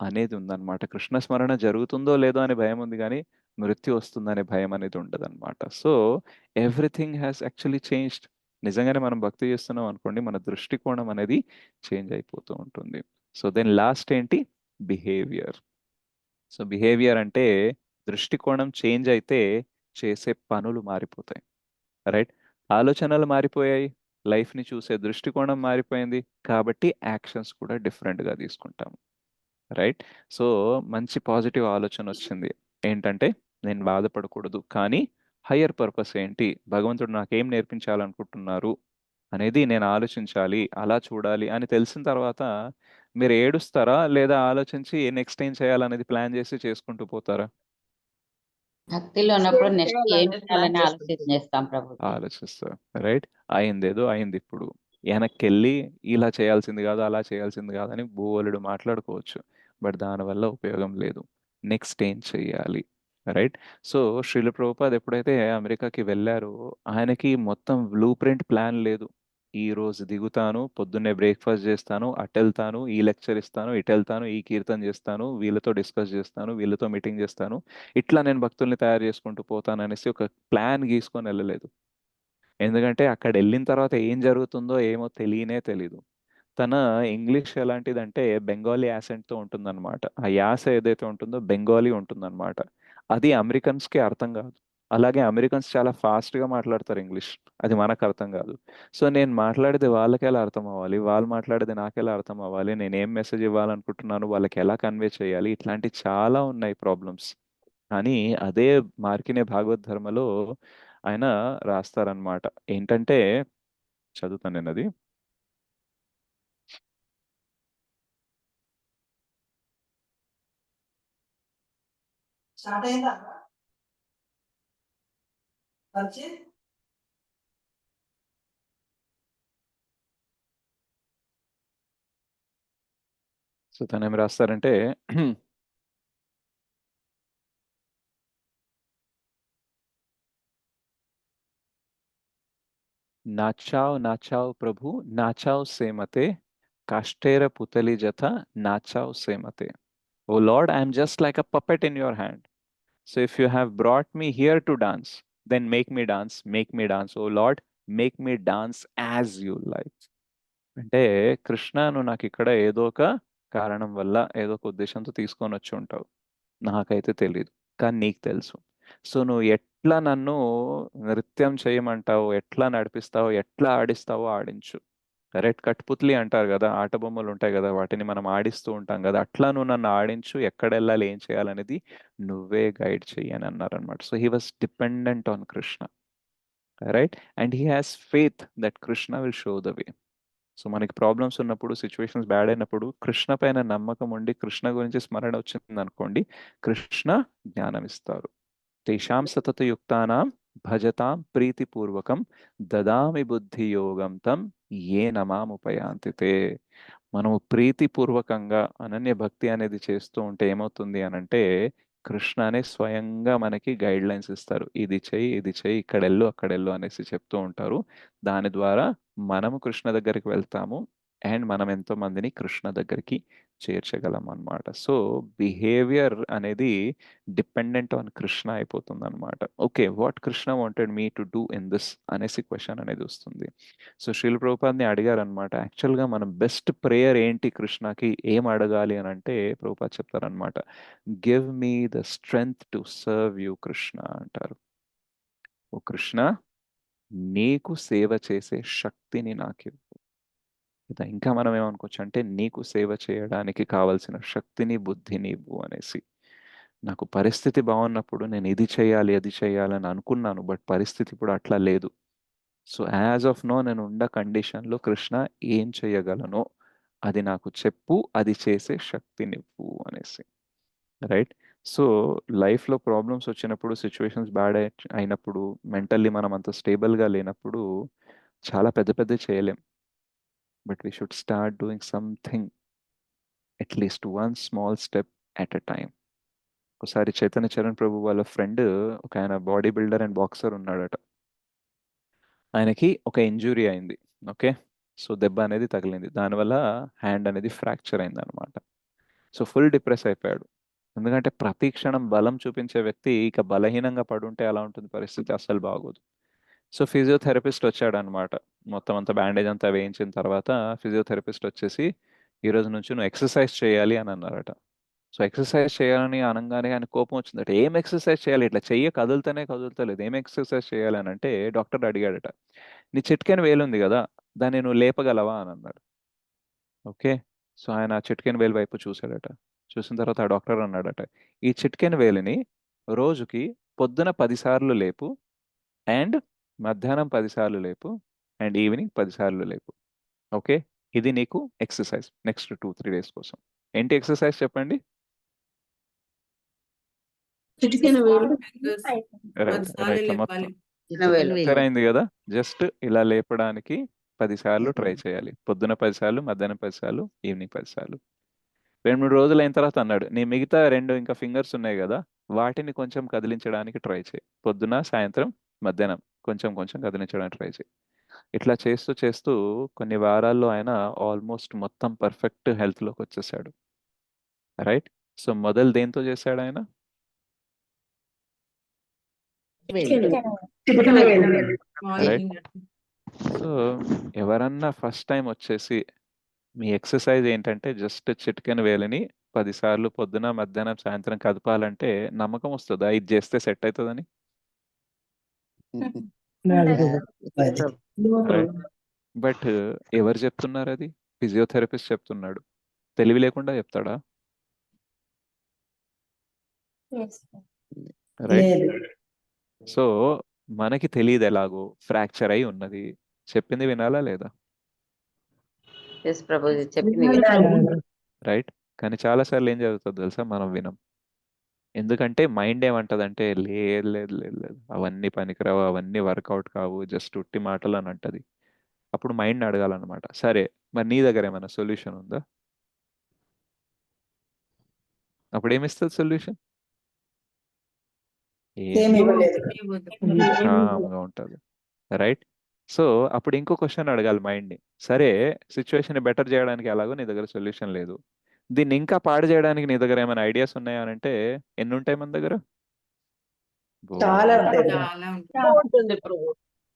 అనేది ఉందన్నమాట. కృష్ణ స్మరణ జరుగుతుందో లేదో అని భయం ఉంది కానీ మృత్యు వస్తుందనే భయం అనేది ఉండదన్నమాట. So everything has actually changed. నిజంగానే మనం భక్తి చేస్తున్నాం అనుకోండి, మన దృష్టికోణం అనేది చేంజ్ అయిపోతూ ఉంటుంది. సో దెన్ లాస్ట్ ఏంటి? బిహేవియర్. సో బిహేవియర్ అంటే దృష్టికోణం చేంజ్ అయితే చేసే పనులు మారిపోతాయి, రైట్? ఆలోచనలు మారిపోయాయి, లైఫ్ని చూసే దృష్టికోణం మారిపోయింది, కాబట్టి యాక్షన్స్ కూడా డిఫరెంట్గా తీసుకుంటాము, రైట్? సో మంచి పాజిటివ్ ఆలోచన వచ్చింది ఏంటంటే, నేను బాధపడకూడదు, కానీ హయ్యర్ పర్పస్ ఏంటి, భగవంతుడు నాకేం నేర్పించాలనుకుంటున్నారు అనేది నేను ఆలోచించాలి, అలా చూడాలి అని తెలిసిన తర్వాత మీరు ఏడుస్తారా, లేదా ఆలోచించి నెక్స్ట్ ఏం చేయాలనేది ప్లాన్ చేసి చేసుకుంటూ పోతారా? భక్తిలో ఉన్నప్పుడు ఏం నెక్స్ట్ ఏం చేయాలనేది ప్లాన్ చేయాలని చేసుకుంటాం. ఆలోచన చేస్తాం ప్రభుజీ. ఆలోచిస్తారు, రైట్? అయిందేదో అయింది, ఇప్పుడు వెనక్కెళ్ళి ఇలా చేయాల్సింది కాదు, అలా చేయాల్సింది కాదని బోలెడు మాట్లాడుకోవచ్చు, బట్ దానివల్ల ఉపయోగం లేదు. నెక్స్ట్ ఏం చెయ్యాలి, రైట్? సో శ్రీల ప్రభుపాద్ ఎప్పుడైతే అమెరికాకి వెళ్ళారో ఆయనకి మొత్తం బ్లూ ప్రింట్ ప్లాన్ లేదు. ఈ రోజు దిగుతాను, పొద్దున్నే బ్రేక్ఫాస్ట్ చేస్తాను, అటు వెళ్తాను, ఈ లెక్చర్ ఇస్తాను, ఇటు వెళ్తాను, ఈ కీర్తన చేస్తాను, వీళ్ళతో డిస్కస్ చేస్తాను, వీళ్ళతో మీటింగ్ చేస్తాను, ఇట్లా నేను భక్తుల్ని తయారు చేసుకుంటూ పోతాను అనేసి ఒక ప్లాన్ గీసుకొని వెళ్ళలేదు. ఎందుకంటే అక్కడ వెళ్ళిన తర్వాత ఏం జరుగుతుందో ఏమో తెలియనే తెలీదు. తన ఇంగ్లీష్ ఎలాంటిదంటే బెంగాలీ యాసెంట్తో ఉంటుందన్నమాట. ఆ యాస ఏదైతే ఉంటుందో బెంగాలీ ఉంటుందన్నమాట. అది అమెరికన్స్కి అర్థం కాదు. అలాగే అమెరికన్స్ చాలా ఫాస్ట్గా మాట్లాడతారు ఇంగ్లీష్, అది మనకు అర్థం కాదు. సో నేను మాట్లాడేది వాళ్ళకి ఎలా అర్థం అవ్వాలి, వాళ్ళు మాట్లాడేది నాకు ఎలా అర్థం అవ్వాలి, నేను ఏం మెసేజ్ ఇవ్వాలనుకుంటున్నాను వాళ్ళకి ఎలా కన్వే చేయాలి, ఇట్లాంటి చాలా ఉన్నాయి ప్రాబ్లమ్స్. కానీ అదే మార్కినే భాగవత్ ధర్మలో ఆయన రాస్తారనమాట. ఏంటంటే, చదువుతాను నేను అది. స్టార్ట్ అయిందా పరిచయం? సో తను ఏం రాస్తారంటే, నాచావ్ నాచావ్ ప్రభు నాచావ్ సేమతే కాష్టేర పుతలి జత నాచావ్ సేమతే. O Lord, I am just like a puppet in your hand. So if you have brought me here to dance, then make me dance, make me dance. Oh Lord, make me dance as you like. అంటే కృష్ణ, నువ్వు నాకు ఇక్కడ ఏదో ఒక కారణం వల్ల ఏదో ఒక ఉద్దేశంతో తీసుకొని వచ్చి ఉంటావు, నాకైతే తెలియదు, కానీ నీకు తెలుసు. సో నువ్వు ఎట్లా నన్ను నృత్యం చేయమంటావు, ఎట్లా నడిపిస్తావు, ఎట్లా ఆడిస్తావో ఆడించు. కరెక్ట్, కట్పుత్లి అంటారు కదా, ఆట బొమ్మలు ఉంటాయి కదా, వాటిని మనం ఆడిస్తూ ఉంటాం కదా, అట్లా నువ్వు నన్ను ఆడించు, ఎక్కడ వెళ్ళాలి, ఏం చేయాలనేది నువ్వే గైడ్ చెయ్యి అని అన్నారనమాట. So he was dependent on Krishna, right? And he has faith that Krishna will show the way. So మనకి ప్రాబ్లమ్స్ ఉన్నప్పుడు, సిచ్యువేషన్స్ బ్యాడ్ అయినప్పుడు కృష్ణ పైన నమ్మకం ఉండి కృష్ణ గురించి స్మరణ వచ్చింది అనుకోండి, కృష్ణ జ్ఞానం ఇస్తారు. తేషాం సతతయుక్తానాం భజతాం ప్రీతిపూర్వకం దదామి బుద్ధి యోగం తం ఏ నమాముపయాంతి తే. మనము ప్రీతిపూర్వకంగా అనన్య భక్తి అనేది చేస్తూ ఉంటే ఏమవుతుంది అనంటే, కృష్ణనే స్వయంగా మనకి గైడ్ లైన్స్ ఇస్తారు, ఇది చెయ్యి, ఇది చెయ్యి, ఇక్కడ వెళ్ళు, అక్కడ వెళ్ళు అనేసి చెప్తూ ఉంటారు. దాని ద్వారా మనము కృష్ణ దగ్గరికి వెళ్తాము, అండ్ మనం ఎంతో మందిని కృష్ణ దగ్గరికి చేర్చగలం అన్నమాట. సో బిహేవియర్ అనేది డిపెండెంట్ ఆన్ కృష్ణ అయిపోతుంది అనమాట. Okay, what Krishna wanted me to do in this అనేసి క్వశ్చన్ అనేది వస్తుంది. సో శ్రీల ప్రభుపాద్ని అడిగారు అనమాట, యాక్చువల్గా మనం బెస్ట్ ప్రేయర్ ఏంటి కృష్ణకి, ఏం అడగాలి అని అంటే ప్రభుపాద్ చెప్తారనమాట, give me the strength to serve you Krishna అంటారు. ఓ కృష్ణ, నీకు సేవ చేసే శక్తిని నాకివ్వు. లేదా ఇంకా మనం ఏమనుకోవచ్చు అంటే, నీకు సేవ చేయడానికి కావలసిన శక్తిని, బుద్ధిని ఇవ్వు అనేసి. నాకు పరిస్థితి బాగున్నప్పుడు నేను ఇది చేయాలి, అది చేయాలని అనుకున్నాను, బట్ పరిస్థితి ఇప్పుడు అట్లా లేదు. సో యాజ్ ఆఫ్ నో నేను ఉన్న కండిషన్లో కృష్ణ ఏం చేయగలనో అది నాకు చెప్పు, అది చేసే శక్తినివ్వు అనేసి, రైట్? సో లైఫ్లో ప్రాబ్లమ్స్ వచ్చినప్పుడు, సిచ్యువేషన్స్ బ్యాడ్ అయినప్పుడు, మెంటల్లీ మనం అంత స్టేబుల్గా లేనప్పుడు చాలా పెద్ద పెద్ద చేయలేం, but we should start doing something, at least one small step at a time. ఒకసారి చైతన్య చరణ్ ప్రభు వాళ్ళ ఫ్రెండ్, ఒక ఆయన బాడీ బిల్డర్ అండ్ బాక్సర్ ఉన్నాడట. ఆయనకి ఒక ఇంజురీ అయింది, ఓకే? సో దెబ్బ అనేది తగిలింది, దానివల్ల హ్యాండ్ అనేది ఫ్రాక్చర్ అయింది అనమాట. సో ఫుల్ డిప్రెస్ అయిపోయాడు. ఎందుకంటే ప్రతి క్షణం బలం చూపించే వ్యక్తి ఇక బలహీనంగా పడుంటే ఎలా ఉంటుంది పరిస్థితి, అస్సలు బాగోదు. సో ఫిజియోథెరపిస్ట్ వచ్చాడనమాట. మొత్తం అంతా బ్యాండేజ్ అంతా వేయించిన తర్వాత ఫిజియోథెరపిస్ట్ వచ్చేసి ఈ రోజు నుంచి నువ్వు ఎక్సర్సైజ్ చేయాలి అని అన్నారట. సో ఎక్సర్సైజ్ చేయాలని అనగానే ఆయన కోపం వచ్చిందట. ఏం ఎక్సర్సైజ్ చేయాలి, ఇట్లా చెయ్యి కదులుతూనే కదులుతలేదు, ఏం ఎక్సర్సైజ్ చేయాలి అని అంటే డాక్టర్ అడిగాడట, నీ చిట్కెన వేలు ఉంది కదా, దాన్ని నువ్వు లేపగలవా అని అన్నాడు. ఓకే. సో ఆయన ఆ చిట్కెన వేలు వైపు చూశాడట. చూసిన తర్వాత ఆ డాక్టర్ అన్నాడట, ఈ చిట్కెన వేలిని రోజుకి పొద్దున 10 సార్లు లేపు, అండ్ మధ్యాహ్నం 10 సార్లు లేపు, అండ్ ఈవినింగ్ 10 సార్లు లేపు. ఓకే, ఇది నీకు ఎక్సర్సైజ్ నెక్స్ట్ 2-3 డేస్ కోసం. ఏంటి ఎక్సర్సైజ్ చెప్పండి? చిటికెన వేలు రైట్, పదిసార్లు రైట్. లేపాలి. చిన్న వేలు అర్థమైంది కదా? జస్ట్ ఇలా లేపడానికి 10 సార్లు ట్రై చేయాలి. పొద్దున 10 సార్లు, మధ్యాహ్నం 10 సార్లు, ఈవినింగ్ 10 సార్లు. 2-3 రోజులు అయిన తర్వాత అన్నాడు, నీ మిగతా 2 ఇంకా ఫింగర్స్ ఉన్నాయి కదా, వాటిని కొంచెం కదిలించడానికి ట్రై చేయి. పొద్దున, సాయంత్రం, మధ్యాహ్నం కొంచెం కొంచెం కదిలించడానికి ట్రై చేయి. ఇట్లా చేస్తూ చేస్తూ కొన్ని వారాల్లో ఆయన ఆల్మోస్ట్ మొత్తం పర్ఫెక్ట్ హెల్త్లోకి వచ్చేసాడు. రైట్. సో మొదలు దేంతో చేశాడు ఆయన? చిటికెన వేలు Morning. సో ఎవరన్నా ఫస్ట్ టైం వచ్చేసి మీ ఎక్సర్సైజ్ ఏంటంటే జస్ట్ చిటికెన వేలని 10 సార్లు పొద్దున, మధ్యాహ్నం, సాయంత్రం కదపాలంటే నమ్మకం వస్తుందా ఇది చేస్తే సెట్ అవుతుందని? బట్ ఎవరు చెప్తున్నారు అది? ఫిజియోథెరపిస్ట్ చెప్తున్నాడు. తెలివి లేకుండా చెప్తాడా? Yes. రైట్. సో మనకి తెలియదు ఎలాగో, ఫ్రాక్చర్ అయి ఉన్నది, చెప్పింది వినాలా లేదా? ఎస్ ప్రభుజీ చెప్పింది రైట్. కానీ చాలాసార్లు ఏం జరుగుతుందో తెలుసా, మనం వినం. ఎందుకంటే మైండ్ ఏమంటదంటే లేదు లేదు లేదు లేదు, అవన్నీ పనికిరావు, అవన్నీ వర్కౌట్ కావు, జస్ట్ ఉట్టి మాటలు అని అంటది. అప్పుడు మైండ్ అడగాలన్నమాట, సరే మరి నీ దగ్గర ఏమైనా సొల్యూషన్ ఉందా? అప్పుడు ఏమిస్తుంది సొల్యూషన్? ఏమి ఇవ్వలేదు. కామ్గా ఉంటుంది. రైట్. సో అప్పుడు ఇంకో క్వశ్చన్ అడగాలి మైండ్ని, సరే సిచ్యువేషన్ బెటర్ చేయడానికి ఎలాగో నీ దగ్గర సొల్యూషన్ లేదు, దీన్ని ఇంకా పాడు చేయడానికి నీ దగ్గర ఏమైనా ఐడియాస్ ఉన్నాయా అని అంటే ఎన్ని ఉంటాయి మన దగ్గర? చాలా ఉంటాయి. చాలా ఉంటుంది.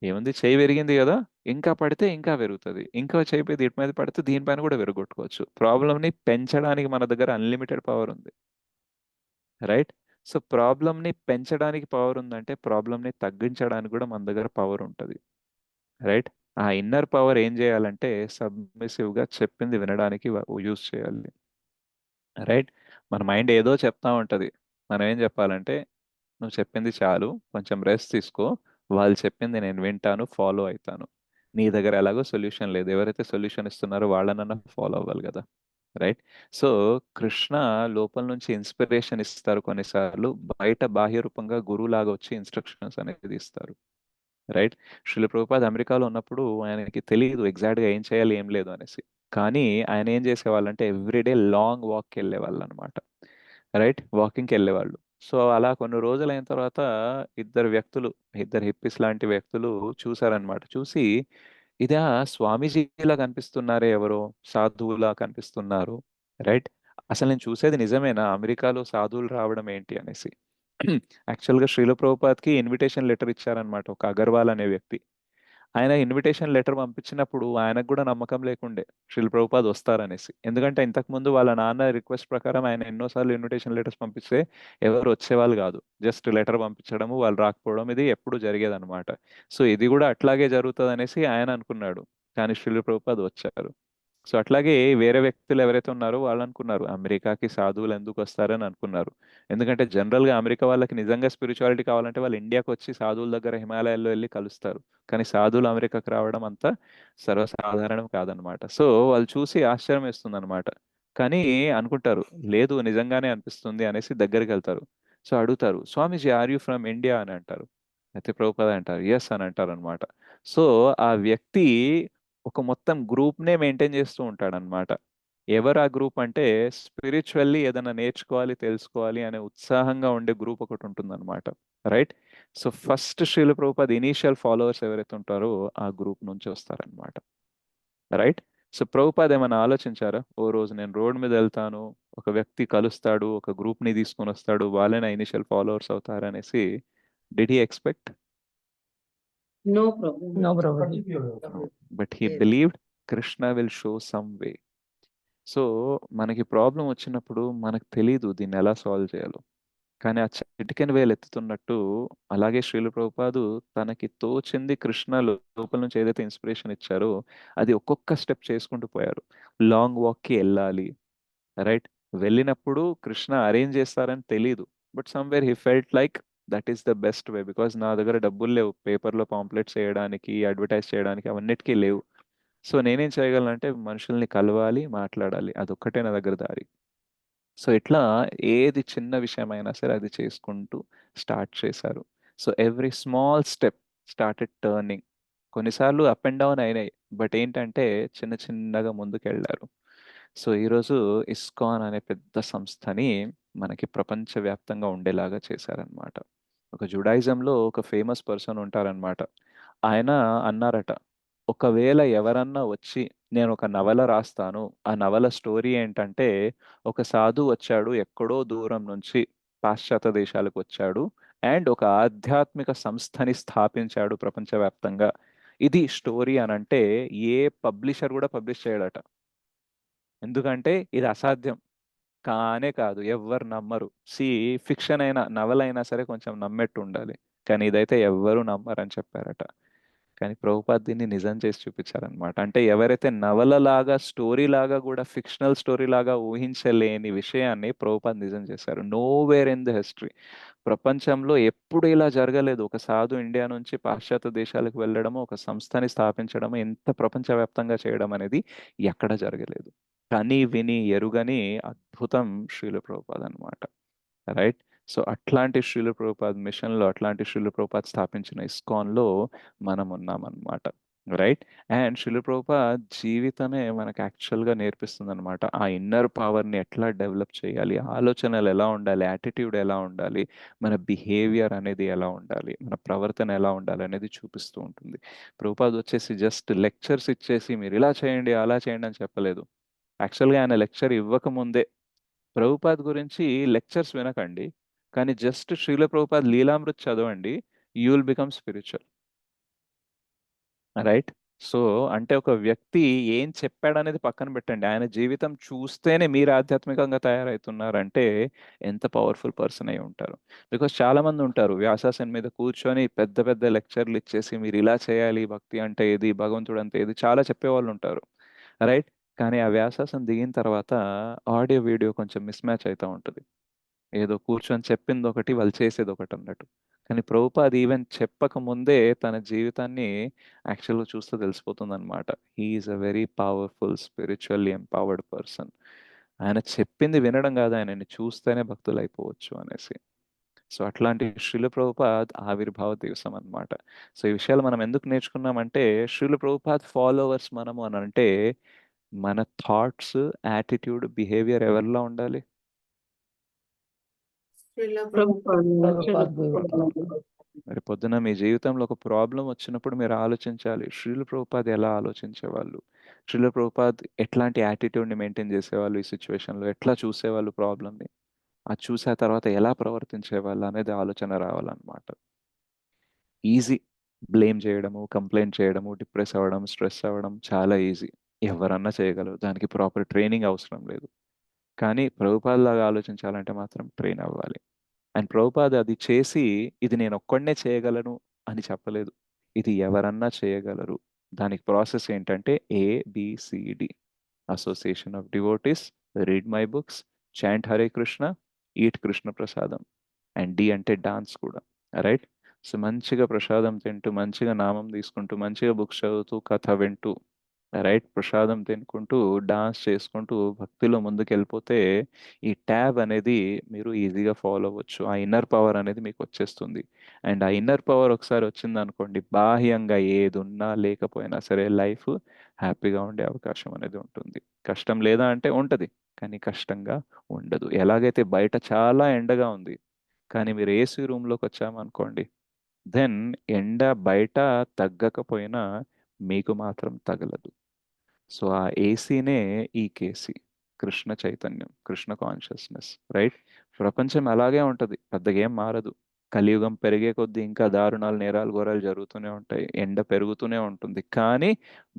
ఏముంది, చేయి విరిగింది కదా, ఇంకా పడితే ఇంకా పెరుగుతుంది, ఇంకా చేయి మీద ఇటు మీద పడితే దీనిపైన కూడా విరగొట్టుకోవచ్చు. ప్రాబ్లమ్ని పెంచడానికి మన దగ్గర అన్లిమిటెడ్ పవర్ ఉంది. రైట్. సో ప్రాబ్లమ్ని పెంచడానికి పవర్ ఉందంటే ప్రాబ్లమ్ని తగ్గించడానికి కూడా మన దగ్గర పవర్ ఉంటుంది. రైట్. ఆ ఇన్నర్ పవర్ ఏం చేయాలంటే సబ్మిసివ్గా చెప్పింది వినడానికి యూజ్ చేయాలి. రైట్. మన మైండ్ ఏదో చెప్తా ఉంటుంది, మనం ఏం చెప్పాలంటే నువ్వు చెప్పింది చాలు, కొంచెం రెస్ట్ తీసుకో, వాళ్ళు చెప్పింది నేను వింటాను, ఫాలో అవుతాను. నీ దగ్గర ఎలాగో సొల్యూషన్ లేదు, ఎవరైతే సొల్యూషన్ ఇస్తున్నారో వాళ్ళనన్నా ఫాలో అవ్వాలి కదా. రైట్. సో కృష్ణ లోపల నుంచి ఇన్స్పిరేషన్ ఇస్తారు, కొన్నిసార్లు బయట బాహ్య రూపంగా గురువులాగా వచ్చి ఇన్స్ట్రక్షన్స్ అనేది ఇస్తారు. రైట్. శ్రీల ప్రభుపాద్ అమెరికాలో ఉన్నప్పుడు ఆయనకి తెలియదు ఎగ్జాక్ట్గా ఏం చేయాలి ఏం లేదు అనేసి, కానీ ఆయన ఏం చేసేవాళ్ళంటే ఎవ్రీడే లాంగ్ వాక్కి వెళ్ళేవాళ్ళు అనమాట. రైట్. వాకింగ్కి వెళ్ళేవాళ్ళు. సో అలా కొన్ని రోజులు అయిన తర్వాత ఇద్దరు హిప్పిస్ లాంటి వ్యక్తులు చూసారనమాట. చూసి ఇదా స్వామీజీలా కనిపిస్తున్నారే, ఎవరో సాధువులా కనిపిస్తున్నారు. రైట్. అసలు నేను చూసేది నిజమేనా, అమెరికాలో సాధువులు రావడం ఏంటి అనేసి. యాక్చువల్గా శ్రీల ప్రభుపాద్కి ఇన్విటేషన్ లెటర్ ఇచ్చారనమాట ఒక అగర్వాల్ అనే వ్యక్తి. ఆయన ఇన్విటేషన్ లెటర్ పంపించినప్పుడు ఆయనకు కూడా నమ్మకం లేకుండే శ్రీల ప్రభుపాద్ వస్తారనేసి. ఎందుకంటే ఇంతకుముందు వాళ్ళ నాన్న రిక్వెస్ట్ ప్రకారం ఆయన ఎన్నోసార్లు ఇన్విటేషన్ లెటర్స్ పంపిస్తే ఎవరు వచ్చేవాళ్ళు కాదు, జస్ట్ లెటర్ పంపించడము, వాళ్ళు రాకపోవడం, ఇది ఎప్పుడు జరిగేదన్నమాట. సో ఇది కూడా అట్లాగే జరుగుతుంది అనేసి ఆయన అనుకున్నాడు, కానీ శ్రీల ప్రభుపాద్ వచ్చారు. సో అట్లాగే వేరే వ్యక్తులు ఎవరైతే ఉన్నారో వాళ్ళు అనుకున్నారు అమెరికాకి సాధువులు ఎందుకు వస్తారని అనుకున్నారు. ఎందుకంటే జనరల్గా అమెరికా వాళ్ళకి నిజంగా స్పిరిచువాలిటీ కావాలంటే వాళ్ళు ఇండియాకి వచ్చి సాధువుల దగ్గర హిమాలయాల్లో వెళ్ళి కలుస్తారు, కానీ సాధువులు అమెరికాకి రావడం అంత సర్వసాధారణం కాదనమాట. సో వాళ్ళు చూసి ఆశ్చర్యం వేస్తుంది అనమాట, కానీ అనుకుంటారు లేదు నిజంగానే అనిపిస్తుంది అనేసి దగ్గరికి వెళ్తారు. సో అడుగుతారు, స్వామీజీ ఆర్ యూ ఫ్రమ్ ఇండియా అని అంటారు. అయితే ప్రభుపాద అంటారు ఎస్ అని అంటారు అనమాట. సో ఆ వ్యక్తి ఒక మొత్తం గ్రూప్నే మెయింటైన్ చేస్తూ ఉంటాడనమాట. ఎవరు ఆ గ్రూప్ అంటే స్పిరిచువల్లీ ఏదైనా నేర్చుకోవాలి, తెలుసుకోవాలి అనే ఉత్సాహంగా ఉండే గ్రూప్ ఒకటి ఉంటుందన్నమాట. Right. So first Srila Prabhupad initial followers ఎవరైతే ఉంటారో ఆ గ్రూప్ నుంచి వస్తారనమాట. రైట్. సో ప్రభుపాద్ ఏమైనా ఆలోచించారా, ఓ రోజు నేను రోడ్ మీద వెళ్తాను, ఒక వ్యక్తి కలుస్తాడు, ఒక గ్రూప్ని తీసుకొని వస్తాడు, వాళ్ళే నా ఇనిషియల్ ఫాలోవర్స్ అవుతారనేసి? Did he expect? No problem. No problem. But he Yes. Believed Krishna will show some way. So మనకి ప్రాబ్లం వచ్చినప్పుడు మనకు తెలీదు దీన్ని ఎలా సాల్వ్ చేయాలో. కానీ ఆ చిటికెన వేలు ఎత్తుతున్నట్టు అలాగే శ్రీల ప్రభుపాదు తనకి తోచింది కృష్ణ లోపల నుంచి ఏదైతే ఇన్స్పిరేషన్ ఇచ్చారో అది ఒక్కొక్క స్టెప్ చేసుకుంటూ పోయారు. లాంగ్ వాక్కి వెళ్ళాలి, రైట్? వెళ్ళినప్పుడు కృష్ణ అరేంజ్ చేస్తారని తెలీదు, but somewhere he felt like that is the best way. Because నా దగ్గర డబ్బులు లేవు పేపర్లో పాంప్లెట్స్ చేయడానికి, అడ్వర్టైజ్ చేయడానికి, అవన్నిటికీ లేవు. సో నేనేం చేయగలనంటే మనుషుల్ని కలవాలి, మాట్లాడాలి, అదొక్కటే నా దగ్గర దారి. సో ఇట్లా ఏది చిన్న విషయమైనా సరే అది చేసుకుంటూ స్టార్ట్ చేశారు. So every small step started turning. కొన్నిసార్లు అప్ అండ్ డౌన్ అయినాయి, బట్ ఏంటంటే చిన్న చిన్నగా ముందుకెళ్ళారు. సో ఈరోజు ఇస్కాన్ అనే పెద్ద సంస్థని మనకి ప్రపంచవ్యాప్తంగా ఉండేలాగా చేశారనమాట. ఒక జుడాయిజంలో ఒక ఫేమస్ పర్సన్ ఉంటారనమాట. ఆయన అన్నారట, ఒకవేళ ఎవరన్నా వచ్చి నేను ఒక నవల రాస్తాను, ఆ నవల స్టోరీ ఏంటంటే ఒక సాధు వచ్చాడు ఎక్కడో దూరం నుంచి పాశ్చాత్య దేశాలకు వచ్చాడు అండ్ ఒక ఆధ్యాత్మిక సంస్థని స్థాపించాడు ప్రపంచవ్యాప్తంగా, ఇది స్టోరీ అని అంటే ఏ పబ్లిషర్ కూడా పబ్లిష్ చేయడట. ఎందుకంటే ఇది అసాధ్యం. కానే కాదు, ఎవ్వరు నమ్మరు. ఫిక్షన్ అయినా నవలైనా సరే కొంచెం నమ్మేట్టు ఉండాలి, కానీ ఇదైతే ఎవ్వరు నమ్మరని చెప్పారట. కానీ ప్రభుపాద్ దీన్ని నిజం చేసి చూపించారనమాట. అంటే ఎవరైతే నవలలాగా స్టోరీ లాగా కూడా ఫిక్షనల్ స్టోరీ లాగా ఊహించలేని విషయాన్ని ప్రభుపాద్ నిజం చేశారు. నోవేర్ ఇన్ ద హిస్టరీ, ప్రపంచంలో ఎప్పుడు ఇలా జరగలేదు. ఒక సాధు ఇండియా నుంచి పాశ్చాత్య దేశాలకు వెళ్ళడము, ఒక సంస్థని స్థాపించడము, ఇంత ప్రపంచవ్యాప్తంగా చేయడం అనేది ఎక్కడ జరగలేదు. కని విని ఎరుగని అద్భుతం శ్రీల ప్రభుపాద్ అనమాట, రైట్? సో అట్లాంటి శ్రీల ప్రభుపాద్ మిషన్లో, అట్లాంటి శ్రీల ప్రభుపాద్ స్థాపించిన ఇస్కాన్లో మనం ఉన్నామన్నమాట, రైట్? అండ్ శ్రీల ప్రభుపాద్ జీవితమే మనకు యాక్చువల్గా నేర్పిస్తుంది అనమాట. ఆ ఇన్నర్ పవర్ని ఎట్లా డెవలప్ చేయాలి, ఆలోచనలు ఎలా ఉండాలి, యాటిట్యూడ్ ఎలా ఉండాలి, మన బిహేవియర్ అనేది ఎలా ఉండాలి, మన ప్రవర్తన ఎలా ఉండాలి అనేది చూపిస్తూ ఉంటుంది. ప్రభుపాద్ వచ్చేసి జస్ట్ లెక్చర్స్ ఇచ్చేసి మీరు ఇలా చేయండి అలా చేయండి అని చెప్పలేదు. యాక్చువల్గా ఆయన లెక్చర్ ఇవ్వకముందే ప్రభుపాద్ గురించి లెక్చర్స్ వినకండి, కానీ జస్ట్ శ్రీల ప్రభుపాద్ లీలామృత్ చదవండి, you will become spiritual, right? So అంటే ఒక వ్యక్తి ఏం చెప్పాడనేది పక్కన పెట్టండి, ఆయన జీవితం చూస్తేనే మీరు ఆధ్యాత్మికంగా తయారవుతున్నారంటే ఎంత పవర్ఫుల్ పర్సన్ అయి ఉంటారు. బికాస్ చాలా మంది ఉంటారు వ్యాసాసన్ మీద కూర్చొని పెద్ద పెద్ద లెక్చర్లు ఇచ్చేసి మీరు ఇలా చేయాలి, భక్తి అంటే ఇది, భగవంతుడు అంటే ఇది, చాలా చెప్పేవాళ్ళు ఉంటారు, రైట్? కానీ ఆ వ్యాసాసనం దిగిన తర్వాత ఆడియో వీడియో కొంచెం మిస్ మ్యాచ్ అవుతూ ఉంటుంది. ఏదో కూర్చొని చెప్పింది ఒకటి, వాళ్ళు చేసేది ఒకటి అన్నట్టు. కానీ ప్రభుపాద్ ఈవెన్ చెప్పక ముందే తన జీవితాన్ని యాక్చువల్గా చూస్తే తెలిసిపోతుంది అనమాట. He is a very powerful spiritually empowered person. ఆయన చెప్పింది వినడం కాదు, ఆయనని చూస్తేనే భక్తులు అయిపోవచ్చు అనేసి. సో అట్లాంటి శ్రీల ప్రభుపాద్ ఆవిర్భావ దివసం అన్నమాట. సో ఈ విషయాలు మనం ఎందుకు నేర్చుకున్నామంటే శ్రీల ప్రభుపాద్ ఫాలోవర్స్ మనము అని అంటే మన థాట్స్, యాటిట్యూడ్, బిహేవియర్ ఎవరిలా ఉండాలి? Srila మరి పొద్దున మీ జీవితంలో ఒక ప్రాబ్లం వచ్చినప్పుడు మీరు ఆలోచించాలి, శ్రీల ప్రభుపాద్ ఎలా ఆలోచించేవాళ్ళు, శ్రీల ప్రభుపాద్ ఎట్లాంటి యాటిట్యూడ్ని మెయింటైన్ చేసేవాళ్ళు, ఈ సిచ్యువేషన్లో ఎట్లా చూసేవాళ్ళు ప్రాబ్లమ్ని, అది చూసే తర్వాత ఎలా ప్రవర్తించేవాళ్ళు అనేది ఆలోచన రావాలన్నమాట. ఈజీ బ్లేమ్ చేయడము, కంప్లైంట్ చేయడము, డిప్రెస్ అవ్వడం, స్ట్రెస్ అవ్వడం చాలా ఈజీ, ఎవరన్నా చేయగలరు, దానికి ప్రాపర్ ట్రైనింగ్ అవసరం లేదు. కానీ ప్రభుపాద్ లాగా ఆలోచించాలంటే మాత్రం ట్రైన్ అవ్వాలి. అండ్ ప్రభుపాద్ అది చేసి ఇది నేను ఒక్కడనే చేయగలను అని చెప్పలేదు, ఇది ఎవరన్నా చేయగలరు. దానికి ప్రాసెస్ ఏంటంటే ABCD: association of devotees, read my books, chant Hare Krishna, eat Krishna ప్రసాదం, అండ్ D అంటే డాన్స్ కూడా, రైట్? సో మంచిగా ప్రసాదం తింటూ, మంచిగా నామం తీసుకుంటూ, మంచిగా బుక్స్ చదువుతూ, కథ వింటూ, రైట్, ప్రసాదం తినుకుంటూ, డాన్స్ చేసుకుంటూ భక్తిలో ముందుకు వెళ్ళిపోతే ఈ ట్యాబ్ అనేది మీరు ఈజీగా ఫాలో అవ్వచ్చు. ఆ ఇన్నర్ పవర్ అనేది మీకు వచ్చేస్తుంది. అండ్ ఆ ఇన్నర్ పవర్ ఒకసారి వచ్చింది అనుకోండి, బాహ్యంగా ఏది ఉన్నా లేకపోయినా సరే లైఫ్ హ్యాపీగా ఉండే అవకాశం అనేది ఉంటుంది. కష్టం లేదా అంటే ఉంటుంది, కానీ కష్టంగా ఉండదు. ఎలాగైతే బయట చాలా ఎండగా ఉంది, కానీ మీరు ఏసీ రూమ్లోకి వచ్చామనుకోండి, దెన్ ఎండ బయట తగ్గకపోయినా మీకు మాత్రం తగలదు. సో ఆ ఏసీనే ఈ కేసీ, కృష్ణ చైతన్యం, కృష్ణ కాన్షియస్నెస్, రైట్? ప్రపంచం అలాగే ఉంటుంది, పెద్దగా ఏం మారదు. కలియుగం పెరిగే కొద్దీ ఇంకా దారుణాలు, నేరాలు, ఘోరాలు జరుగుతూనే ఉంటాయి. ఎండ పెరుగుతూనే ఉంటుంది. కానీ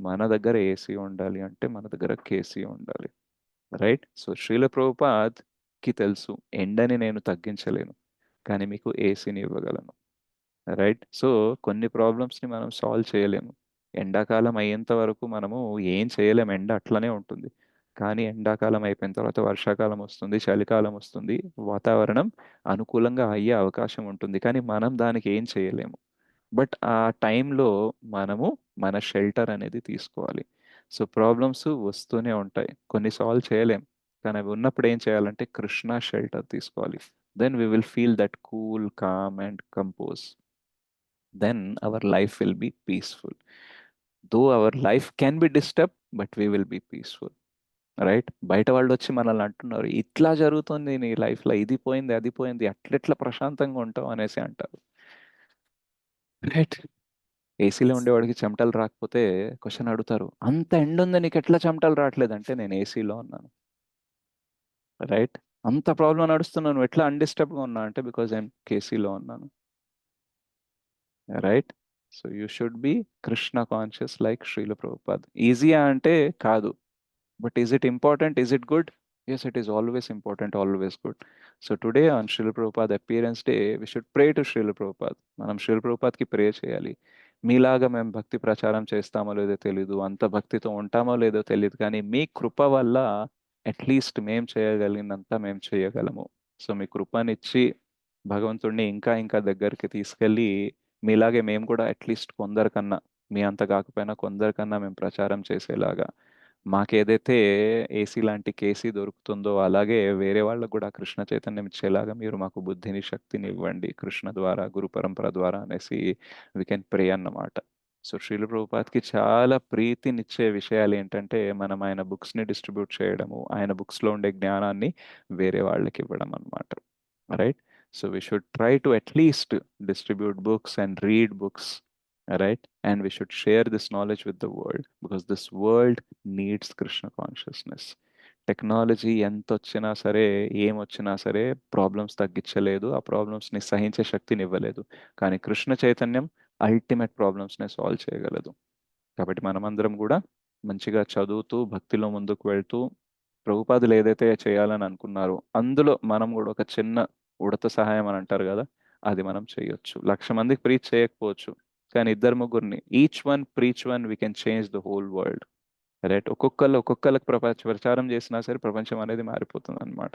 మన దగ్గర ఏసీ ఉండాలి అంటే మన దగ్గర కేసీ ఉండాలి. రైట్? సో శ్రీల ప్రభుపాద్కి తెలుసు ఎండని నేను తగ్గించలేను, కానీ మీకు ఏసీని ఇవ్వగలను. రైట్? సో కొన్ని ప్రాబ్లమ్స్ని మనం సాల్వ్ చేయలేము. ఎండాకాలం అయ్యేంత వరకు మనము ఏం చేయలేము, ఎండ అట్లనే ఉంటుంది. కానీ ఎండాకాలం అయిపోయిన తర్వాత వర్షాకాలం వస్తుంది, చలికాలం వస్తుంది, వాతావరణం అనుకూలంగా అయ్యే అవకాశం ఉంటుంది. కానీ మనం దానికి ఏం చేయలేము. బట్ ఆ టైంలో మనము మన షెల్టర్ అనేది తీసుకోవాలి. సో ప్రాబ్లమ్స్ వస్తూనే ఉంటాయి, కొన్ని సాల్వ్ చేయలేం. కానీ అవి ఉన్నప్పుడు ఏం చేయాలంటే కృష్ణ షెల్టర్ తీసుకోవాలి. Then we will feel that cool, calm and compose. then our life will be peaceful. Though our life can be disturbed, but we will be peaceful. Right? బయట వాళ్ళు వచ్చి మనల్ని అంటున్నారు, ఇట్లా జరుగుతుంది నీ లైఫ్లో, ఇది పోయింది, అది పోయింది, అట్లెట్లా ప్రశాంతంగా ఉంటావు అనేసి అంటారు. రైట్? ఏసీలో ఉండేవాడికి చెమటలు రాకపోతే క్వశ్చన్ అడుగుతారు, అంత ఎండ ఉంది నీకు ఎట్లా చెమటలు రావట్లేదంటే నేను ఏసీలో ఉన్నాను. రైట్? అంత ప్రాబ్లం నడుస్తున్నాను, ఎట్లా అన్డిస్టర్బ్గా ఉన్నా అంటే బికాజ్ ఐఎమ్ కేసీలో ఉన్నాను. Right? So you should be Krishna conscious like Srila Prabhupad. ఈజీయా అంటే కాదు, but is it important, is it good? Yes, it is always important, always good. So today on Srila Prabhupad appearance day we should pray to Srila Prabhupad. మనం శ్రీల ప్రభుపాద్కి ప్రే చేయాలి. మీలాగా మేము భక్తి ప్రచారం చేస్తామో లేదో తెలీదు, అంత భక్తితో ఉంటామో లేదో తెలియదు, కానీ మీ కృప వల్ల అట్లీస్ట్ మేము చేయగలిగినంత మేము చేయగలము. సో మీ కృపనిచ్చి భగవంతుడిని ఇంకా ఇంకా దగ్గరికి తీసుకెళ్ళి మీలాగే మేము కూడా అట్లీస్ట్ కొందరికన్నా, మీ అంత కాకపోయినా కొందరికన్నా మేము ప్రచారం చేసేలాగా, మాకేదైతే ఏసీ లాంటి కేసీ దొరుకుతుందో అలాగే వేరే వాళ్ళకు కూడా కృష్ణ చైతన్యం ఇచ్చేలాగా మీరు మాకు బుద్ధిని, శక్తిని ఇవ్వండి కృష్ణ ద్వారా, గురు పరంపర ద్వారా అనేసి వి కెన్ ప్రే అన్నమాట. సో శ్రీల ప్రభుపాద్కి చాలా ప్రీతినిచ్చే విషయాలు ఏంటంటే మనం ఆయన బుక్స్ని డిస్ట్రిబ్యూట్ చేయడము, ఆయన బుక్స్లో ఉండే జ్ఞానాన్ని వేరే వాళ్ళకి ఇవ్వడం అన్నమాట. Right? So we should try to at least distribute books and read books, right? And we should share this knowledge with the world, because this world needs Krishna consciousness. Technology ఎంత వచ్చినా సరే, ఏం వచ్చినా సరే ప్రాబ్లమ్స్ తగ్గించలేదు, ఆ ప్రాబ్లమ్స్ని సహించే శక్తిని ఇవ్వలేదు. కానీ కృష్ణ చైతన్యం అల్టిమేట్ ప్రాబ్లమ్స్ని సాల్వ్ చేయగలదు. కాబట్టి మనమందరం కూడా మంచిగా చదువుతూ భక్తిలో ముందుకు వెళ్తూ ప్రభుపాదులు ఏదైతే చేయాలని అనుకున్నారో అందులో మనం కూడా ఒక చిన్న ఉడత సహాయం అని అంటారు కదా, అది మనం చేయొచ్చు. 1,00,000 మందికి ప్రీచ్ చేయకపోవచ్చు, కానీ 2-3 each one preach one we can change the whole world. Right? ఒక్కొక్కరికి ప్రచారం చేసినా సరే ప్రపంచం అనేది మారిపోతుంది అనమాట.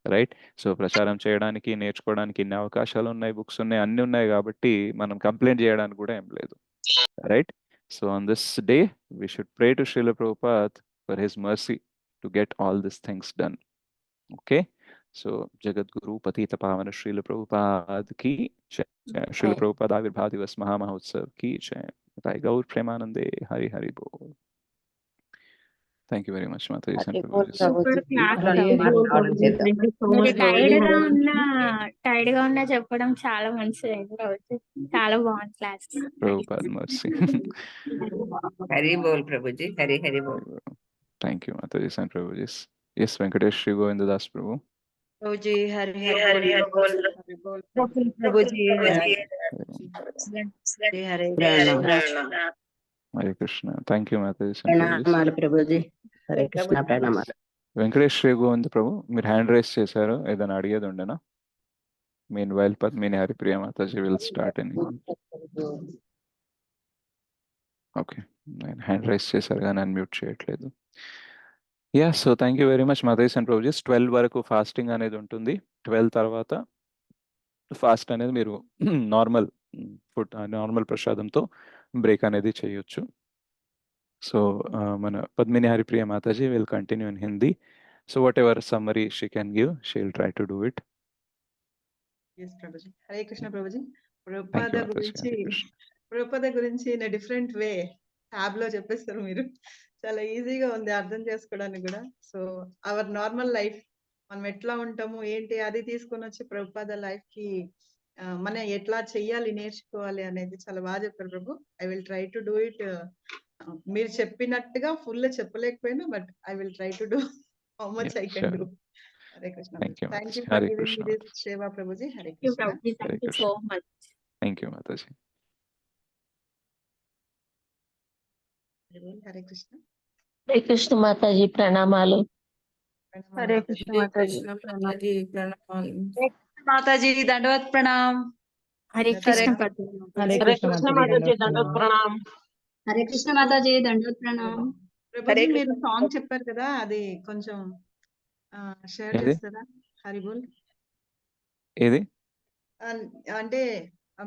రైట్? సో ప్రచారం చేయడానికి, నేర్చుకోవడానికి ఇన్ని అవకాశాలు ఉన్నాయి, బుక్స్ ఉన్నాయి, అన్నీ ఉన్నాయి, కాబట్టి మనం కంప్లైంట్ చేయడానికి కూడా ఏం లేదు. Right? So on this day we should pray to Srila Prabhupad for his mercy to get all this things done. Okay? So జగద్గురు పతిత పావన శ్రీల ప్రభుపాద్ की जय. श्रील प्रभुपाद आविर्भाव दिवस महामहोत्सव की जय. ताई गौर प्रेमानंदे. हरि हरि बोल. థ్యాంక్ యూ వెరీ మచ్ మాతాజీ. Super class. మీరు టైర్డ్ గా ఉన్నా చెప్పడం చాలా మంచిది రోజు. చాలా బాగుంది క్లాస్. ప్రభుపాద్ మర్సీ. హరి బోల్ ప్రభుజీ, హరి హరి బోల్. థ్యాంక్ యూ మాతాజీ అండ్ ప్రభుజీ. ఎస్ వెంకటేష్ శ్రీ గోవిందదాస్ ప్రభు. ప్రభుజీ హరి హరి బోల్. ప్రభుజీ హరి హరే కృష్ణ. థ్యాంక్ యూ మాతాజీ. ప్రణామాలు ప్రభుజీ. హరే కృష్ణ. ప్రణామాలు. వెంకటేష్ శ్రీ గోవింద్ ప్రభు, మీరు హ్యాండ్ రైస్ చేశారు, ఏదైనా అడిగేది ఉండేనా? Mean while Padmini Haripriya Mataji will start any. Okay, నేను హ్యాండ్ రైస్ చేశారు కానీ అన్మ్యూట్ చేయట్లేదు. Yeah, so thank you very much Mataji and prabhujis. 12 వరకు ఫాస్టింగ్ అనేది ఉంటుంది. 12 తర్వాత ఫాస్ట్ అనేది మీరు నార్మల్ ఫుడ్, నార్మల్ ప్రసాదంతో బ్రేక్ అనేది చేయొచ్చు. సో మన Padmini Haripriya Mataji will continue in Hindi. So what ever summary she can give, she will try to do it. Yes, Prabhuji. Hare Krishna, Prabhuji. Prabhupada గురించి ఇన్ డిఫరెంట్ వే ట్యాబ్ లో చెప్పేస్తారు మీరు. చాలా ఈజీగా ఉంది అర్థం చేసుకోవడానికి కూడా. సో అవర్ నార్మల్ లైఫ్, మనం ఎట్లా ఉంటాము ఏంటి అది తీసుకొని వచ్చి ప్రభుపాద లైఫ్ కి మనం ఎట్లా చెయ్యాలి, నేర్చుకోవాలి అనేది చాలా బాగా చెప్పారు ప్రభు. I will try to do it. మీరు చెప్పినట్టుగా ఫుల్ చెప్పలేకపోయినా, but I will try to do how much I can do. Hare Krishna thank you thank you మాతాజీ. For Hare giving Krishna me this సేవా ప్రభుజీ. Hare Thank you, Krishna. Prabhuji. Hare Thank you Krishna. so much. Thank you మాతాజీ. హరే కృష్ణ. హరే కృష్ణ మాతాజీ ప్రణామాలు. ప్రణామం హరే మాతాజీ. కృష్ణ మాతాజీ. మాతాజీ ప్రణామాలు. Mataji దండవత్ Pranam. Hare Hare Krishna, Krishna. Prabhuji. Hare Hare Krishna Krishna Mataji Mataji దండవత్ దండవత్ ప్రణామం. ప్రణామ్. హరే కృష్ణ మాతాజీ దండవత్ ప్రణామ్. ప్రభుజీ మీరు సాంగ్ చెప్పారు కదా, అది కొంచెం షేర్ ఏది చేస్తారా? హరిబోల్. ఏది అంటే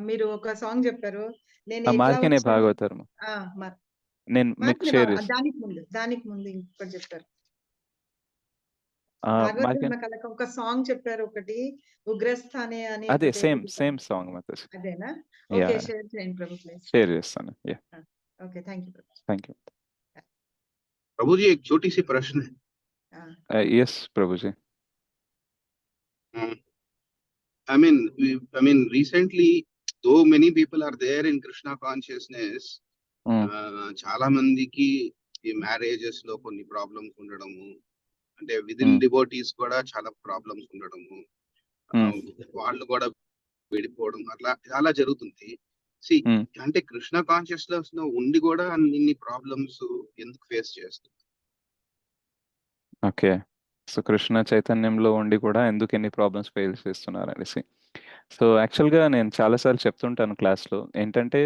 మీరు ఒక సాంగ్ చెప్పారు, నేను ఎట్లా మార్కెనే వచ్చాను. భాగవతరము ఆ, మ- నేను మీకు మార్కెట్ షేర్ చేస్తాను. దానికి ముందు ఇంకోటి చెప్పారు. మార్కెన్ భాగవతం కలక ఒక సాంగ్ చెప్పారు, ఒకటి ఉగ్రస్థానే అని అదే ఒకటి సేమ్ ఏదో సేమ్ సాంగ్ మాతాజీ. అదేనా? యా ఓకే, షేర్ చేయండి ప్రభు ప్లీజ్. షేర్ చేస్తాను. యా ఓకే, థ్యాంక్ యూ ప్రభు. Thank you. प्रभु जी एक छोटी सी प्रश्न है. यस प्रभु जी. I mean recently though many people are there in Krishna consciousness, చాలా మందికి ఈ మ్యారేజెస్ లో కొన్ని ప్రాబ్లమ్స్ ఉండడము, అంటే విదిన్ డివోటీస్ కూడా చాలా ప్రాబ్లమ్స్ ఉండడము, వాళ్ళు కూడా విడిపోవడం అట్లా చాలా జరుగుతుంది. అంటే కృష్ణ కాన్షియస్నెస్ లో ఉండి కూడా అన్ని ప్రాబ్లమ్స్ ఎందుకు ఫేస్ చేస్తుంది? ఓకే, సో కృష్ణ చైతన్యంలో ఉండి కూడా ఎందుకు ఎన్ని ప్రాబ్లమ్స్ ఫేస్ చేస్తున్నారు అనేసి. సో యాక్చువల్గా నేను చాలాసార్లు చెప్తుంటాను క్లాస్లో, ఏంటంటే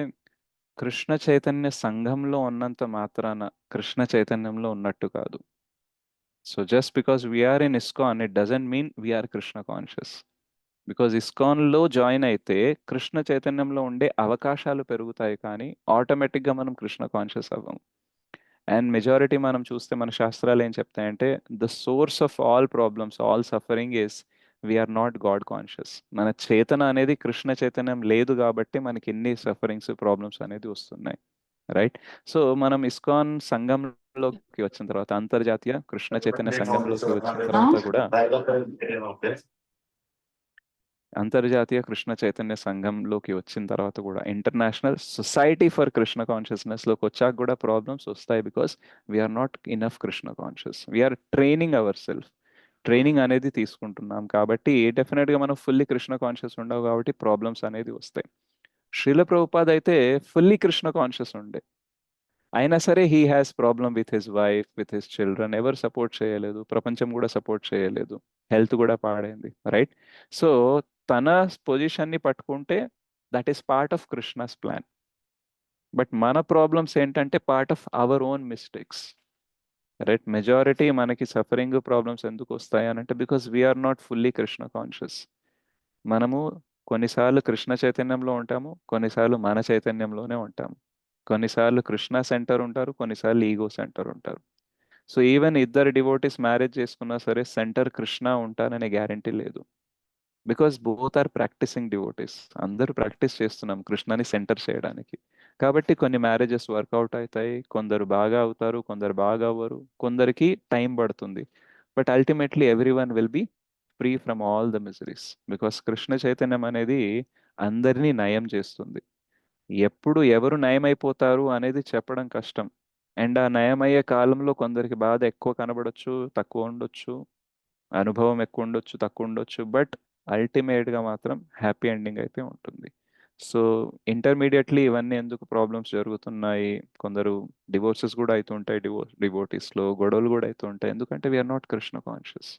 కృష్ణ చైతన్య సంఘంలో ఉన్నంత మాత్రాన కృష్ణ చైతన్యంలో ఉన్నట్టు కాదు. So just because we are in ISKCON it doesn't mean we are Krishna conscious. Because ఇస్కాన్లో జాయిన్ అయితే కృష్ణ చైతన్యంలో ఉండే అవకాశాలు పెరుగుతాయి, కానీ ఆటోమేటిక్గా మనం కృష్ణ కాన్షియస్ అవ్వము. అండ్ మెజారిటీ మనం చూస్తే మన శాస్త్రాలు ఏం చెప్తాయంటే the source of all problems, all suffering is we are not God conscious. మన చేతన అనేది కృష్ణ చైతన్యం లేదు కాబట్టి మనకి ఎన్ని సఫరింగ్స్ ప్రాబ్లమ్స్ అనేది వస్తున్నాయి, రైట్? సో మనం ఇస్కాన్ సంఘంలోకి వచ్చిన తర్వాత, అంతర్జాతీయ కృష్ణ చైతన్య సంఘంలోకి వచ్చిన తర్వాత కూడా, అంతర్జాతీయ కృష్ణ చైతన్య సంఘంలోకి వచ్చిన తర్వాత కూడా, ఇంటర్నేషనల్ సొసైటీ ఫర్ కృష్ణ కాన్షియస్నెస్లోకి వచ్చాక కూడా ప్రాబ్లమ్స్ వస్తాయి. Because we are not enough Krishna conscious. We are training our self. Training అనేది తీసుకుంటున్నాం కాబట్టి డెఫినెట్గా మనం ఫుల్లీ కృష్ణ కాన్షియస్ ఉండవు కాబట్టి ప్రాబ్లమ్స్ అనేది వస్తాయి. శ్రీల ప్రభుపాద్ అయితే ఫుల్లీ కృష్ణ కాన్షియస్ ఉండే, అయినా సరే he has problem with his wife, with his children. ఎవరు సపోర్ట్ చేయలేదు, ప్రపంచం కూడా సపోర్ట్ చేయలేదు, హెల్త్ కూడా పాడైంది, రైట్? సో తన పొజిషన్ని పట్టుకుంటే that is part of Krishna's plan. But మన ప్రాబ్లమ్స్ ఏంటంటే part of our own mistakes, right? Majority మనకి సఫరింగ్ ప్రాబ్లమ్స్ ఎందుకు వస్తాయి అని అంటే because we are not fully Krishna conscious. మనము కొన్నిసార్లు కృష్ణ చైతన్యంలో ఉంటాము, కొన్నిసార్లు మన చైతన్యంలోనే ఉంటాము. కొన్నిసార్లు కృష్ణ సెంటర్ ఉంటారు, కొన్నిసార్లు ఈగో సెంటర్ ఉంటారు. సో ఈవెన్ ఇద్దరు డివోటీస్ మ్యారేజ్ చేసుకున్నా సరే సెంటర్ కృష్ణ ఉంటారనే గ్యారంటీ లేదు. Because both are practicing devotees. అందరూ ప్రాక్టీస్ చేస్తున్నాం కృష్ణని సెంటర్ చేయడానికి. కాబట్టి కొన్ని మ్యారేజెస్ వర్కౌట్ అవుతాయి, కొందరు బాగా అవుతారు, కొందరు బాగా అవ్వరు, కొందరికి టైం పడుతుంది. But ultimately every one will be free from all the miseries. Because Krishna చైతన్యం అనేది అందరినీ నయం చేస్తుంది. ఎప్పుడు ఎవరు నయమైపోతారు అనేది చెప్పడం కష్టం. అండ్ ఆ నయమయ్యే కాలంలో కొందరికి బాధ ఎక్కువ కనబడొచ్చు, తక్కువ ఉండొచ్చు, అనుభవం ఎక్కువ ఉండొచ్చు, తక్కువ ఉండొచ్చు, బట్ అల్టిమేట్గా మాత్రం హ్యాపీ ఎండింగ్ అయితే ఉంటుంది. సో ఇంటర్మీడియట్లీ ఇవన్నీ ఎందుకు ప్రాబ్లమ్స్ జరుగుతున్నాయి, కొందరు డివోర్సెస్ కూడా అవుతుంటాయి, డివోటీస్లో గొడవలు కూడా అవుతుంటాయి, ఎందుకంటే we are not Krishna conscious.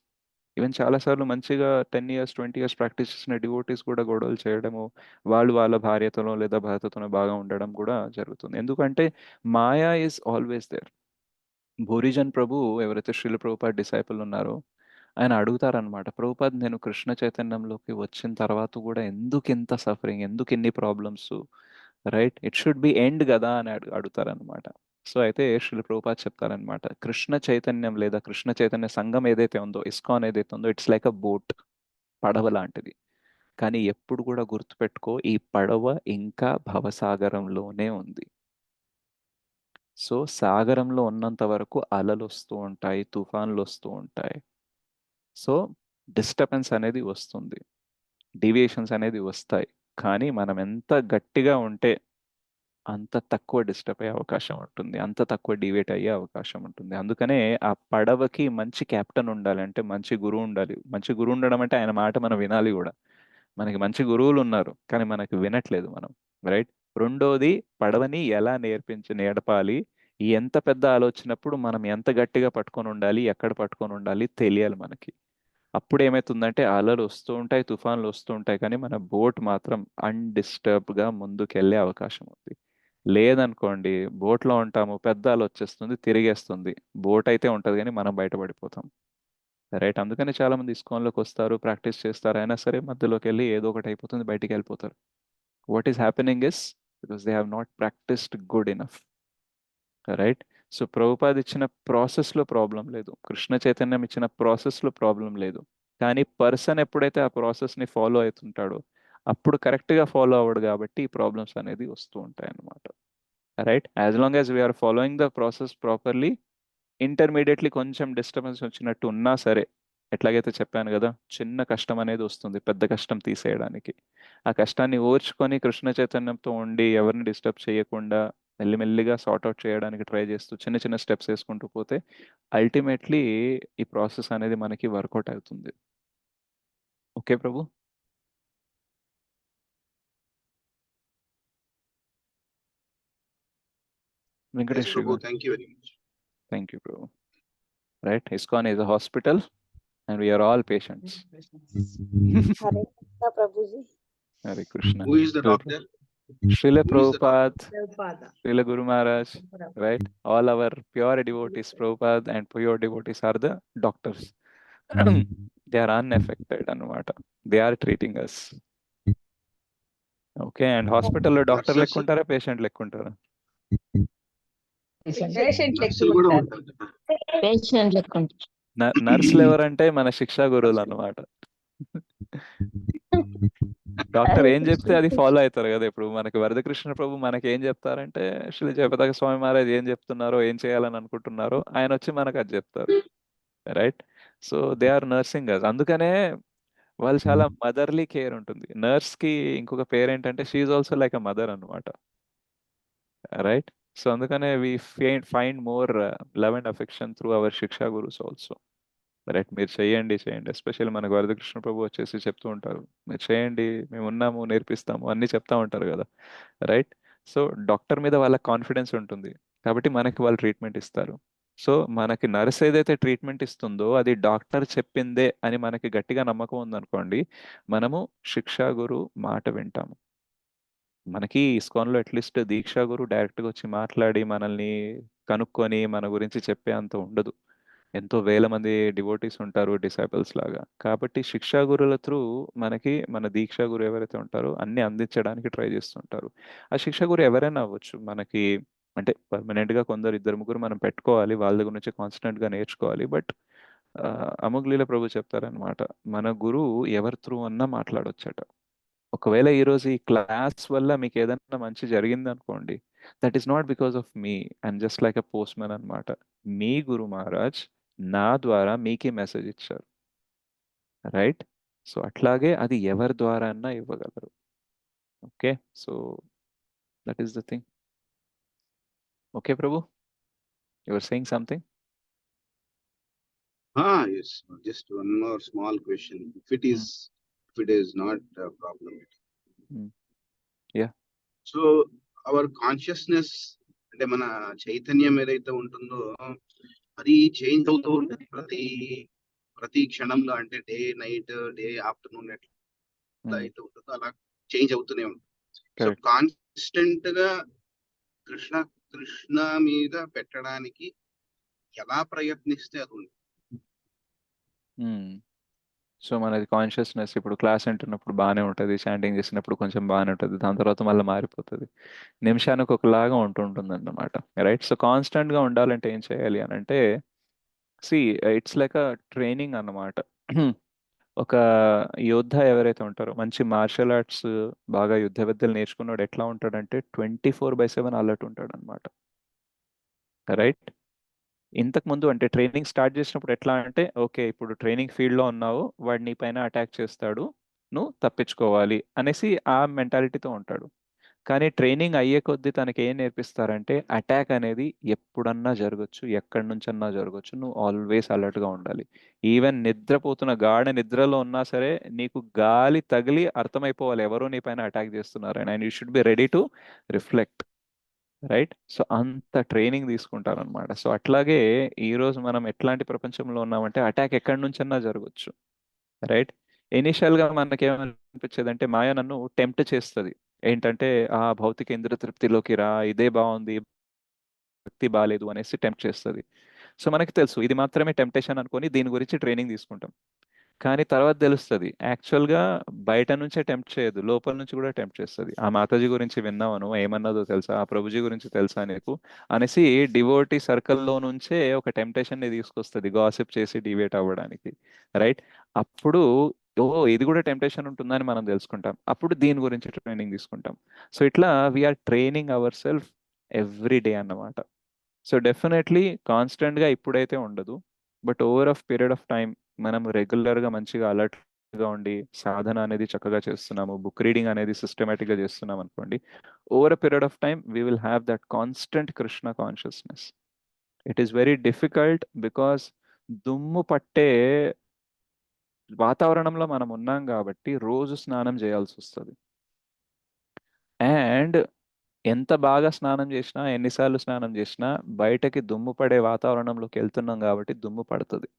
Even చాలాసార్లు మంచిగా 10 years 20 years ప్రాక్టీస్ చేసిన డివోటీస్ కూడా గొడవలు చేయడము, వాళ్ళు వాళ్ళ భార్యతోనో లేదా భర్తతోనో బాగా ఉండడం కూడా జరుగుతుంది. ఎందుకంటే మాయా ఈజ్ ఆల్వేస్ దేర్. భూరిజన్ ప్రభు, ఎవరైతే శ్రీల ప్రభుపాద్ డిసైపుల్ ఉన్నారో, ఆయన అడుగుతారనమాట, ప్రభుపాద్ నేను కృష్ణ చైతన్యంలోకి వచ్చిన తర్వాత కూడా ఎందుకు ఇంత సఫరింగ్, ఎందుకు ఎన్ని problems, right? It should be end కదా అని అడుగుతారనమాట. సో అయితే శ్రీల ప్రభుపాద్ చెప్తారనమాట, కృష్ణ చైతన్యం లేదా కృష్ణ చైతన్య సంఘం ఏదైతే ఉందో, ఇస్కాన్ ఏదైతే ఉందో, ఇట్స్ లైక్ అ బోట్, పడవ లాంటిది. కానీ ఎప్పుడు కూడా గుర్తుపెట్టుకో, ఈ పడవ ఇంకా భవసాగరంలోనే ఉంది. సో సాగరంలో ఉన్నంత వరకు అలలు వస్తూ ఉంటాయి, తుఫాన్లు వస్తూ ఉంటాయి. సో డిస్టర్బెన్స్ అనేది వస్తుంది, డీవియేషన్స్ అనేది వస్తాయి. కానీ మనం ఎంత గట్టిగా ఉంటే అంత తక్కువ డిస్టర్బ్ అయ్యే అవకాశం ఉంటుంది, అంత తక్కువ డివేట్ అయ్యే అవకాశం ఉంటుంది. అందుకనే ఆ పడవకి మంచి కెప్టెన్ ఉండాలి, అంటే మంచి గురువు ఉండాలి. మంచి గురువు ఉండడం అంటే ఆయన మాట మనం వినాలి కూడా. మనకి మంచి గురువులు ఉన్నారు కానీ మనకి వినట్లేదు మనం, రైట్? రెండోది, పడవని ఎలా నడపాలి, ఎంత పెద్ద ఆలోచనప్పుడు మనం ఎంత గట్టిగా పట్టుకొని ఉండాలి, ఎక్కడ పట్టుకొని ఉండాలి తెలియాలి మనకి. అప్పుడు ఏమవుతుందంటే అలలు వస్తూ ఉంటాయి, తుఫాన్లు వస్తూ ఉంటాయి, కానీ మన బోట్ మాత్రం అన్డిస్టర్బ్డ్గా ముందుకెళ్ళే అవకాశం ఉంది. లేదనుకోండి, బోట్లో ఉంటాము, పెద్ద అల వచ్చేస్తుంది, తిరిగేస్తుంది. బోట్ అయితే ఉంటుంది కానీ మనం బయటపడిపోతాం, రైట్? అందుకని చాలా మంది ఇస్కాన్లోకి వస్తారు, ప్రాక్టీస్ చేస్తారు, అయినా సరే మధ్యలోకి వెళ్ళి ఏదో ఒకటి అయిపోతుంది, బయటికి వెళ్ళిపోతారు. What is happening is because they have not practiced good enough, right? So Prabhupad ఇచ్చిన ప్రాసెస్లో ప్రాబ్లం లేదు, కృష్ణ చైతన్యం ఇచ్చిన ప్రాసెస్లో ప్రాబ్లం లేదు, కానీ పర్సన్ ఎప్పుడైతే ఆ ప్రాసెస్ని ఫాలో అవుతుంటాడో అప్పుడు కరెక్ట్గా ఫాలో అవ్వడు, కాబట్టి ఈ ప్రాబ్లమ్స్ అనేది వస్తూ ఉంటాయి అన్నమాట, right? As long as we are following the process properly, intermediately కొంచెం డిస్టర్బెన్స్ వచ్చినట్టు ఉన్నా సరే, ఎట్లాగైతే చెప్పాను కదా, చిన్న కష్టం అనేది వస్తుంది పెద్ద కష్టం తీసేయడానికి. ఆ కష్టాన్ని ఓర్చుకొని కృష్ణ చైతన్యంతో ఉండి ఎవరిని డిస్టర్బ్ చేయకుండా మెల్లిమెల్లిగా సార్ట్అవుట్ చేయడానికి ట్రై చేస్తూ చిన్న చిన్న స్టెప్స్ వేసుకుంటూ పోతే అల్టిమేట్లీ ఈ ప్రాసెస్ అనేది మనకి వర్కౌట్ అవుతుంది. ఓకే ప్రభు? Yes, Venkatesh Prabhu. గారు, Thank you very much. Thank you Prabhu. Right, ISKCON is a hospital and we are all patients. Hare Krishna Prabhuji. Hare Krishna. Who is the Good. doctor? Srila Who is the doctor? Prabhupada, Prabhupada. Srila Guru Maharaj, right? All our pure devotees, Prabhupada and pure devotees are the doctors. They are unaffected అన్నమాట. They are treating us. Okay, and hospital లో doctor Nurses? లెక్కుంటారా, patient లెక్కుంటారా? Patient Nurses కూడా ఉంటారు. Patient లెక్కుంటారు. నర్సులు ఎవరంటే మన శిక్షా గురువులు అన్నమాట. డాక్టర్ ఏం చెప్తే అది ఫాలో అవుతారు కదా. ఇప్పుడు మనకి వరదకృష్ణ ప్రభు మనకి ఏం చెప్తారంటే, శ్రీ జయపతాక స్వామి మహారాజ్ ఏం చెప్తున్నారో, ఏం చేయాలని అనుకుంటున్నారో ఆయన వచ్చి మనకు అది చెప్తారు, right? So they are nursing us. అందుకనే వాళ్ళు చాలా మదర్లీ కేర్ ఉంటుంది. నర్స్ కి ఇంకొక పేరు ఏంటంటే she is also like a mother అన్నమాట, రైట్? సో అందుకనే we find more love and affection through our shiksha gurus also, right? మీరు చేయండి ఎస్పెషల్లీ మనకు వరదకృష్ణ ప్రభు వచ్చేసి చెప్తూ ఉంటారు, మీరు చేయండి, మేము ఉన్నాము, నేర్పిస్తాము అన్నీ చెప్తా ఉంటారు కదా, రైట్? సో డాక్టర్ మీద వాళ్ళ కాన్ఫిడెన్స్ ఉంటుంది కాబట్టి మనకి వాళ్ళు ట్రీట్మెంట్ ఇస్తారు. సో మనకి నర్స్ ఏదైతే ట్రీట్మెంట్ ఇస్తుందో అది డాక్టర్ చెప్పిందే అని మనకి గట్టిగా నమ్మకం ఉందనుకోండి, మనము శిక్షా గురు మాట వింటాము. మనకి ఇస్కాన్లో అట్లీస్ట్ దీక్షా గురు డైరెక్ట్గా వచ్చి మాట్లాడి మనల్ని కనుక్కొని మన గురించి చెప్పే అంత ఉండదు. ఎంతో వేల మంది డివోటీస్ ఉంటారు డిసైపుల్స్ లాగా. కాబట్టి శిక్షా గురుల త్రూ మనకి మన దీక్షా గురు ఎవరైతే ఉంటారో అన్ని అందించడానికి ట్రై చేస్తుంటారు. ఆ శిక్షా గురు ఎవరైనా అవ్వచ్చు మనకి, అంటే పర్మనెంట్గా కొందరు ఇద్దరు ముగ్గురు మనం పెట్టుకోవాలి, వాళ్ళ దగ్గర నుంచి కాన్స్టెంట్గా నేర్చుకోవాలి. బట్ అమోఘలీల ప్రభు చెప్తారనమాట, మన గురువు ఎవరి త్రూ అన్నా మాట్లాడొచ్చట. ఒకవేళ ఈరోజు ఈ క్లాస్ వల్ల మీకు ఏదైనా మంచి జరిగింది అనుకోండి, that is not because of me, I'm just like a post man అనమాట. మీ గురు మహారాజ్ నా ద్వారా మీకే మెసేజ్ ఇచ్చారు, రైట్? సో అట్లాగే అది ఎవరి ద్వారా అన్నా ఇవ్వగలరు. Okay, so that is the thing. Okay Prabhu, your saying something? Yes. Just one more small question. If it is not a problem. Yeah. So our consciousness, అంటే మన చైతన్యం ఏదైతే ఉంటుందో అది చేంజ్ అవుతూ ఉంటుంది ప్రతి క్షణంలో. అంటే డే నైట్, డే ఆఫ్టర్నూన్ ఎట్లా అయితే ఉంటుందో అలా చేంజ్ అవుతూనే ఉంటుంది. సో కాన్స్టెంట్ గా కృష్ణ మీద పెట్టడానికి ఎలా ప్రయత్నిస్తే అది ఉంటుంది. సో మనది కాన్షియస్నెస్ ఇప్పుడు క్లాస్ వింటున్నప్పుడు బాగానే ఉంటుంది, చాంటింగ్ చేసినప్పుడు కొంచెం బాగానే ఉంటుంది, దాని తర్వాత మళ్ళీ మారిపోతుంది, నిమిషానికి ఒకలాగా ఉంటుంటుంది అన్నమాట, రైట్? సో కాన్స్టెంట్గా ఉండాలంటే ఏం చేయాలి అని అంటే, ఇట్స్ లైక్ అ ట్రైనింగ్ అన్నమాట. ఒక యోద్ధ ఎవరైతే ఉంటారో, మంచి మార్షల్ ఆర్ట్స్ బాగా యుద్ధ విద్యలు నేర్చుకున్నాడు ఎట్లా ఉంటాడంటే 24/7 అలర్ట్ ఉంటాడు అనమాట, రైట్? ఇంతకు ముందు అంటే ట్రైనింగ్ స్టార్ట్ చేసినప్పుడు ఎట్లా అంటే, ఓకే ఇప్పుడు ట్రైనింగ్ ఫీల్డ్లో ఉన్నావు, వాడు నీ పైన అటాక్ చేస్తాడు, నువ్వు తప్పించుకోవాలి అనేసి ఆ మెంటాలిటీతో ఉంటాడు. కానీ ట్రైనింగ్ అయ్యే కొద్దీ తనకి ఏం నేర్పిస్తారంటే అటాక్ అనేది ఎప్పుడన్నా జరగచ్చు, ఎక్కడి నుంచన్నా జరగచ్చు, నువ్వు ఆల్వేస్ అలర్ట్గా ఉండాలి. ఈవెన్ నిద్రపోతున్న గాఢ నిద్రలో ఉన్నా సరే నీకు గాలి తగిలి అర్థమైపోవాలి ఎవరో నీ పైన అటాక్ చేస్తున్నారని, and you should be ready to reflect, right? So అంత ట్రైనింగ్ తీసుకుంటారనమాట. సో అట్లాగే ఈరోజు మనం ఎట్లాంటి ప్రపంచంలో ఉన్నామంటే అటాక్ ఎక్కడి నుంచన్నా జరగచ్చు, రైట్? ఇనిషియల్గా మనకేమనిపించేది అంటే మాయ నన్ను టెంప్ట్ చేస్తుంది. ఏంటంటే ఆ భౌతిక ఇంద్రియ తృప్తిలోకి రా, ఇదే బాగుంది, భక్తి బాగాలేదు అనేసి టెంప్ట్ చేస్తుంది. సో మనకి తెలుసు ఇది మాత్రమే టెంప్టేషన్ అనుకొని దీని గురించి ట్రైనింగ్ తీసుకుంటాం. కానీ తర్వాత తెలుస్తుంది యాక్చువల్గా బయట నుంచే టెంప్ట్ చేయదు, లోపల నుంచి కూడా టెంప్ట్ చేస్తుంది. ఆ మాతాజీ గురించి విన్నావను, ఏమన్నదో తెలుసా, ఆ ప్రభుజీ గురించి తెలుసా నీకు అనేసి డివోటీ సర్కిల్లో నుంచే ఒక టెంప్టేషన్ని తీసుకొస్తుంది గాసిప్ చేసి డివేట్ అవ్వడానికి, రైట్? అప్పుడు ఓ ఇది కూడా టెంప్టేషన్ ఉంటుందని మనం తెలుసుకుంటాం, అప్పుడు దీని గురించి ట్రైనింగ్ తీసుకుంటాం. సో ఇట్లా we are training our self every day అన్నమాట. సో డెఫినెట్లీ కాన్స్టెంట్గా ఇప్పుడైతే ఉండదు, but over of period of time మనం రెగ్యులర్గా మంచిగా అలర్ట్గా ఉండి సాధన అనేది చక్కగా చేస్తున్నాము, బుక్ రీడింగ్ అనేది సిస్టమేటిక్గా చేస్తున్నాం అనుకోండి, over a period of time we will have that constant Krishna consciousness. It is very difficult because దుమ్ము పట్టే వాతావరణంలో మనం ఉన్నాం కాబట్టి రోజు స్నానం చేయాల్సి వస్తుంది. అండ్ ఎంత బాగా స్నానం చేసినా, ఎన్నిసార్లు స్నానం చేసినా బయటకి దుమ్ము పడే వాతావరణంలోకి వెళ్తున్నాం కాబట్టి దుమ్ము పడుతుంది,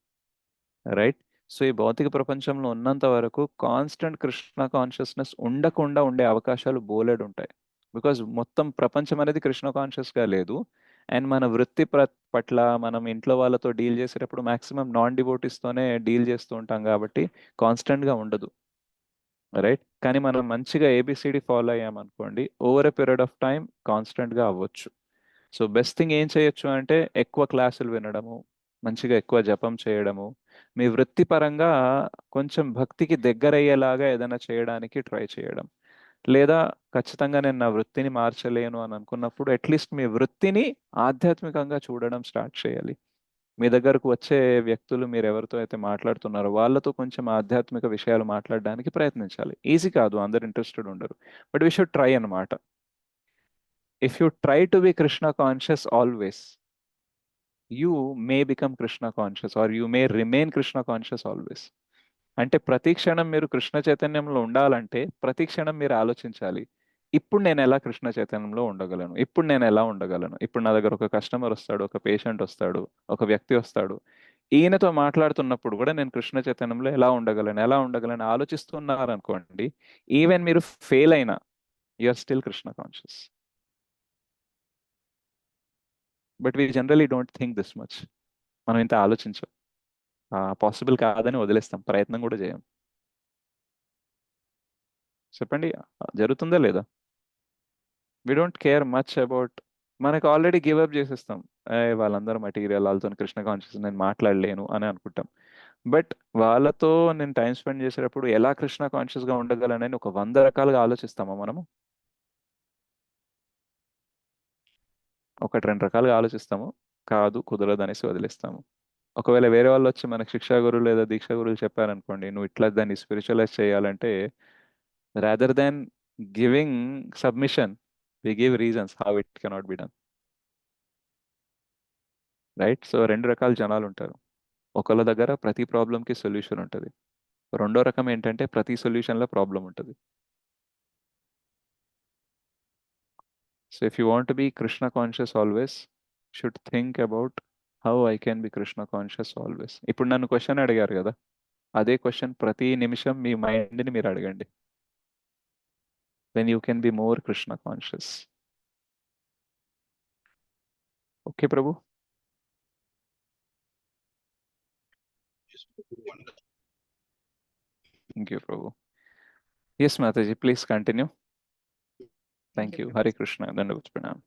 రైట్? సో ఈ భౌతిక ప్రపంచంలో ఉన్నంత వరకు కాన్స్టెంట్ కృష్ణ కాన్షియస్నెస్ ఉండకుండా ఉండే అవకాశాలు బోలెడు ఉంటాయి. బికాజ్ మొత్తం ప్రపంచం అనేది కృష్ణ కాన్షియస్గా లేదు. అండ్ మన వృత్తి పట్ల మనం ఇంట్లో వాళ్ళతో డీల్ చేసేటప్పుడు మాక్సిమం నాన్ డివోటీస్తోనే డీల్ చేస్తూ ఉంటాం కాబట్టి కాన్స్టెంట్గా ఉండదు, రైట్? కానీ మనం మంచిగా ఏబిసిడి ఫాలో అయ్యామనుకోండి over a period of time కాన్స్టెంట్గా అవ్వచ్చు. సో బెస్ట్ థింగ్ ఏం చేయొచ్చు అంటే ఎక్కువ క్లాసులు వినడము, మంచిగా ఎక్కువ జపం చేయడము, మీ వృత్తిపరంగా కొంచెం భక్తికి దగ్గరయ్యేలాగా ఏదైనా చేయడానికి ట్రై చేయడం, లేదా ఖచ్చితంగా నేను నా వృత్తిని మార్చలేను అని అనుకున్నప్పుడు అట్లీస్ట్ మీ వృత్తిని ఆధ్యాత్మికంగా చూడడం స్టార్ట్ చేయాలి. మీ దగ్గరకు వచ్చే వ్యక్తులు మీరు ఎవరితో అయితే మాట్లాడుతున్నారో వాళ్ళతో కొంచెం ఆధ్యాత్మిక విషయాలు మాట్లాడడానికి ప్రయత్నించాలి. ఈజీ కాదు, అందరు ఇంట్రెస్టెడ్ ఉండరు, బట్ వీ షుడ్ ట్రై అన్నమాట. If you try to be Krishna conscious always, you may become Krishna conscious or you may remain Krishna conscious always. అంటే ప్రతి క్షణం మీరు కృష్ణ చైతన్యంలో ఉండాలంటే ప్రతి క్షణం మీరు ఆలోచించాలి, ఇప్పుడు నేను ఎలా కృష్ణ చైతన్యంలో ఉండగలను, ఇప్పుడు నేను ఎలా ఉండగలను. ఇప్పుడు నా దగ్గర ఒక కస్టమర్ వస్తాడు, ఒక పేషెంట్ వస్తాడు, ఒక వ్యక్తి వస్తాడు, ఈయనతో మాట్లాడుతున్నప్పుడు కూడా నేను కృష్ణ చైతన్యంలో ఎలా ఉండగలను ఆలోచిస్తున్నారు అనుకోండి, ఈవెన్ మీరు ఫెయిల్ అయినా you are still Krishna conscious. But we generally don't think this much. మనం ఇంత ఆలోచించాం, పాసిబుల్ కాదని వదిలేస్తాం, ప్రయత్నం కూడా చేయం. చెప్పండి, జరుగుతుందా లేదా? We don't care much about, మనకు ఆల్రెడీ గివ్ అప్ చేసేస్తాం, వాళ్ళందరూ మెటీరియల్, వాళ్ళతో కృష్ణ కాన్షియస్ నేను మాట్లాడలేను అని అనుకుంటాం. బట్ వాళ్ళతో నేను టైం స్పెండ్ చేసేటప్పుడు ఎలా కృష్ణ కాన్షియస్గా ఉండగలనని ఒక 100 రకాలుగా ఆలోచిస్తామా మనము? 1-2 రకాలుగా ఆలోచిస్తాము, కాదు కుదరదు అనేసి వదిలేస్తాము. ఒకవేళ వేరే వాళ్ళు వచ్చి మనకు శిక్షా గురువు లేదా దీక్షా గురువులు చెప్పారనుకోండి, నువ్వు ఇట్లా దాన్ని స్పిరిచువలైజ్ చేయాలంటే rather than giving submission we give reasons how it cannot be done, right? So 2 రకాల జనాలు ఉంటారు. ఒకళ్ళ దగ్గర ప్రతి ప్రాబ్లంకి సొల్యూషన్ ఉంటుంది, రెండో రకం ఏంటంటే ప్రతి సొల్యూషన్లో ప్రాబ్లం ఉంటుంది. So if you want be Krishna conscious always, should think about how I can be Krishna conscious always. ఇప్పుడు నన్ను క్వశ్చన్ అడిగారు కదా, అదే క్వశ్చన్ ప్రతి నిమిషం మీ మైండ్ని మీరు అడగండి, then you can be more Krishna conscious. Okay, Prabhu? Thank you, Prabhu. Yes, Mataji, please continue. Thank you. Hare Krishna. Dandavat Pranam.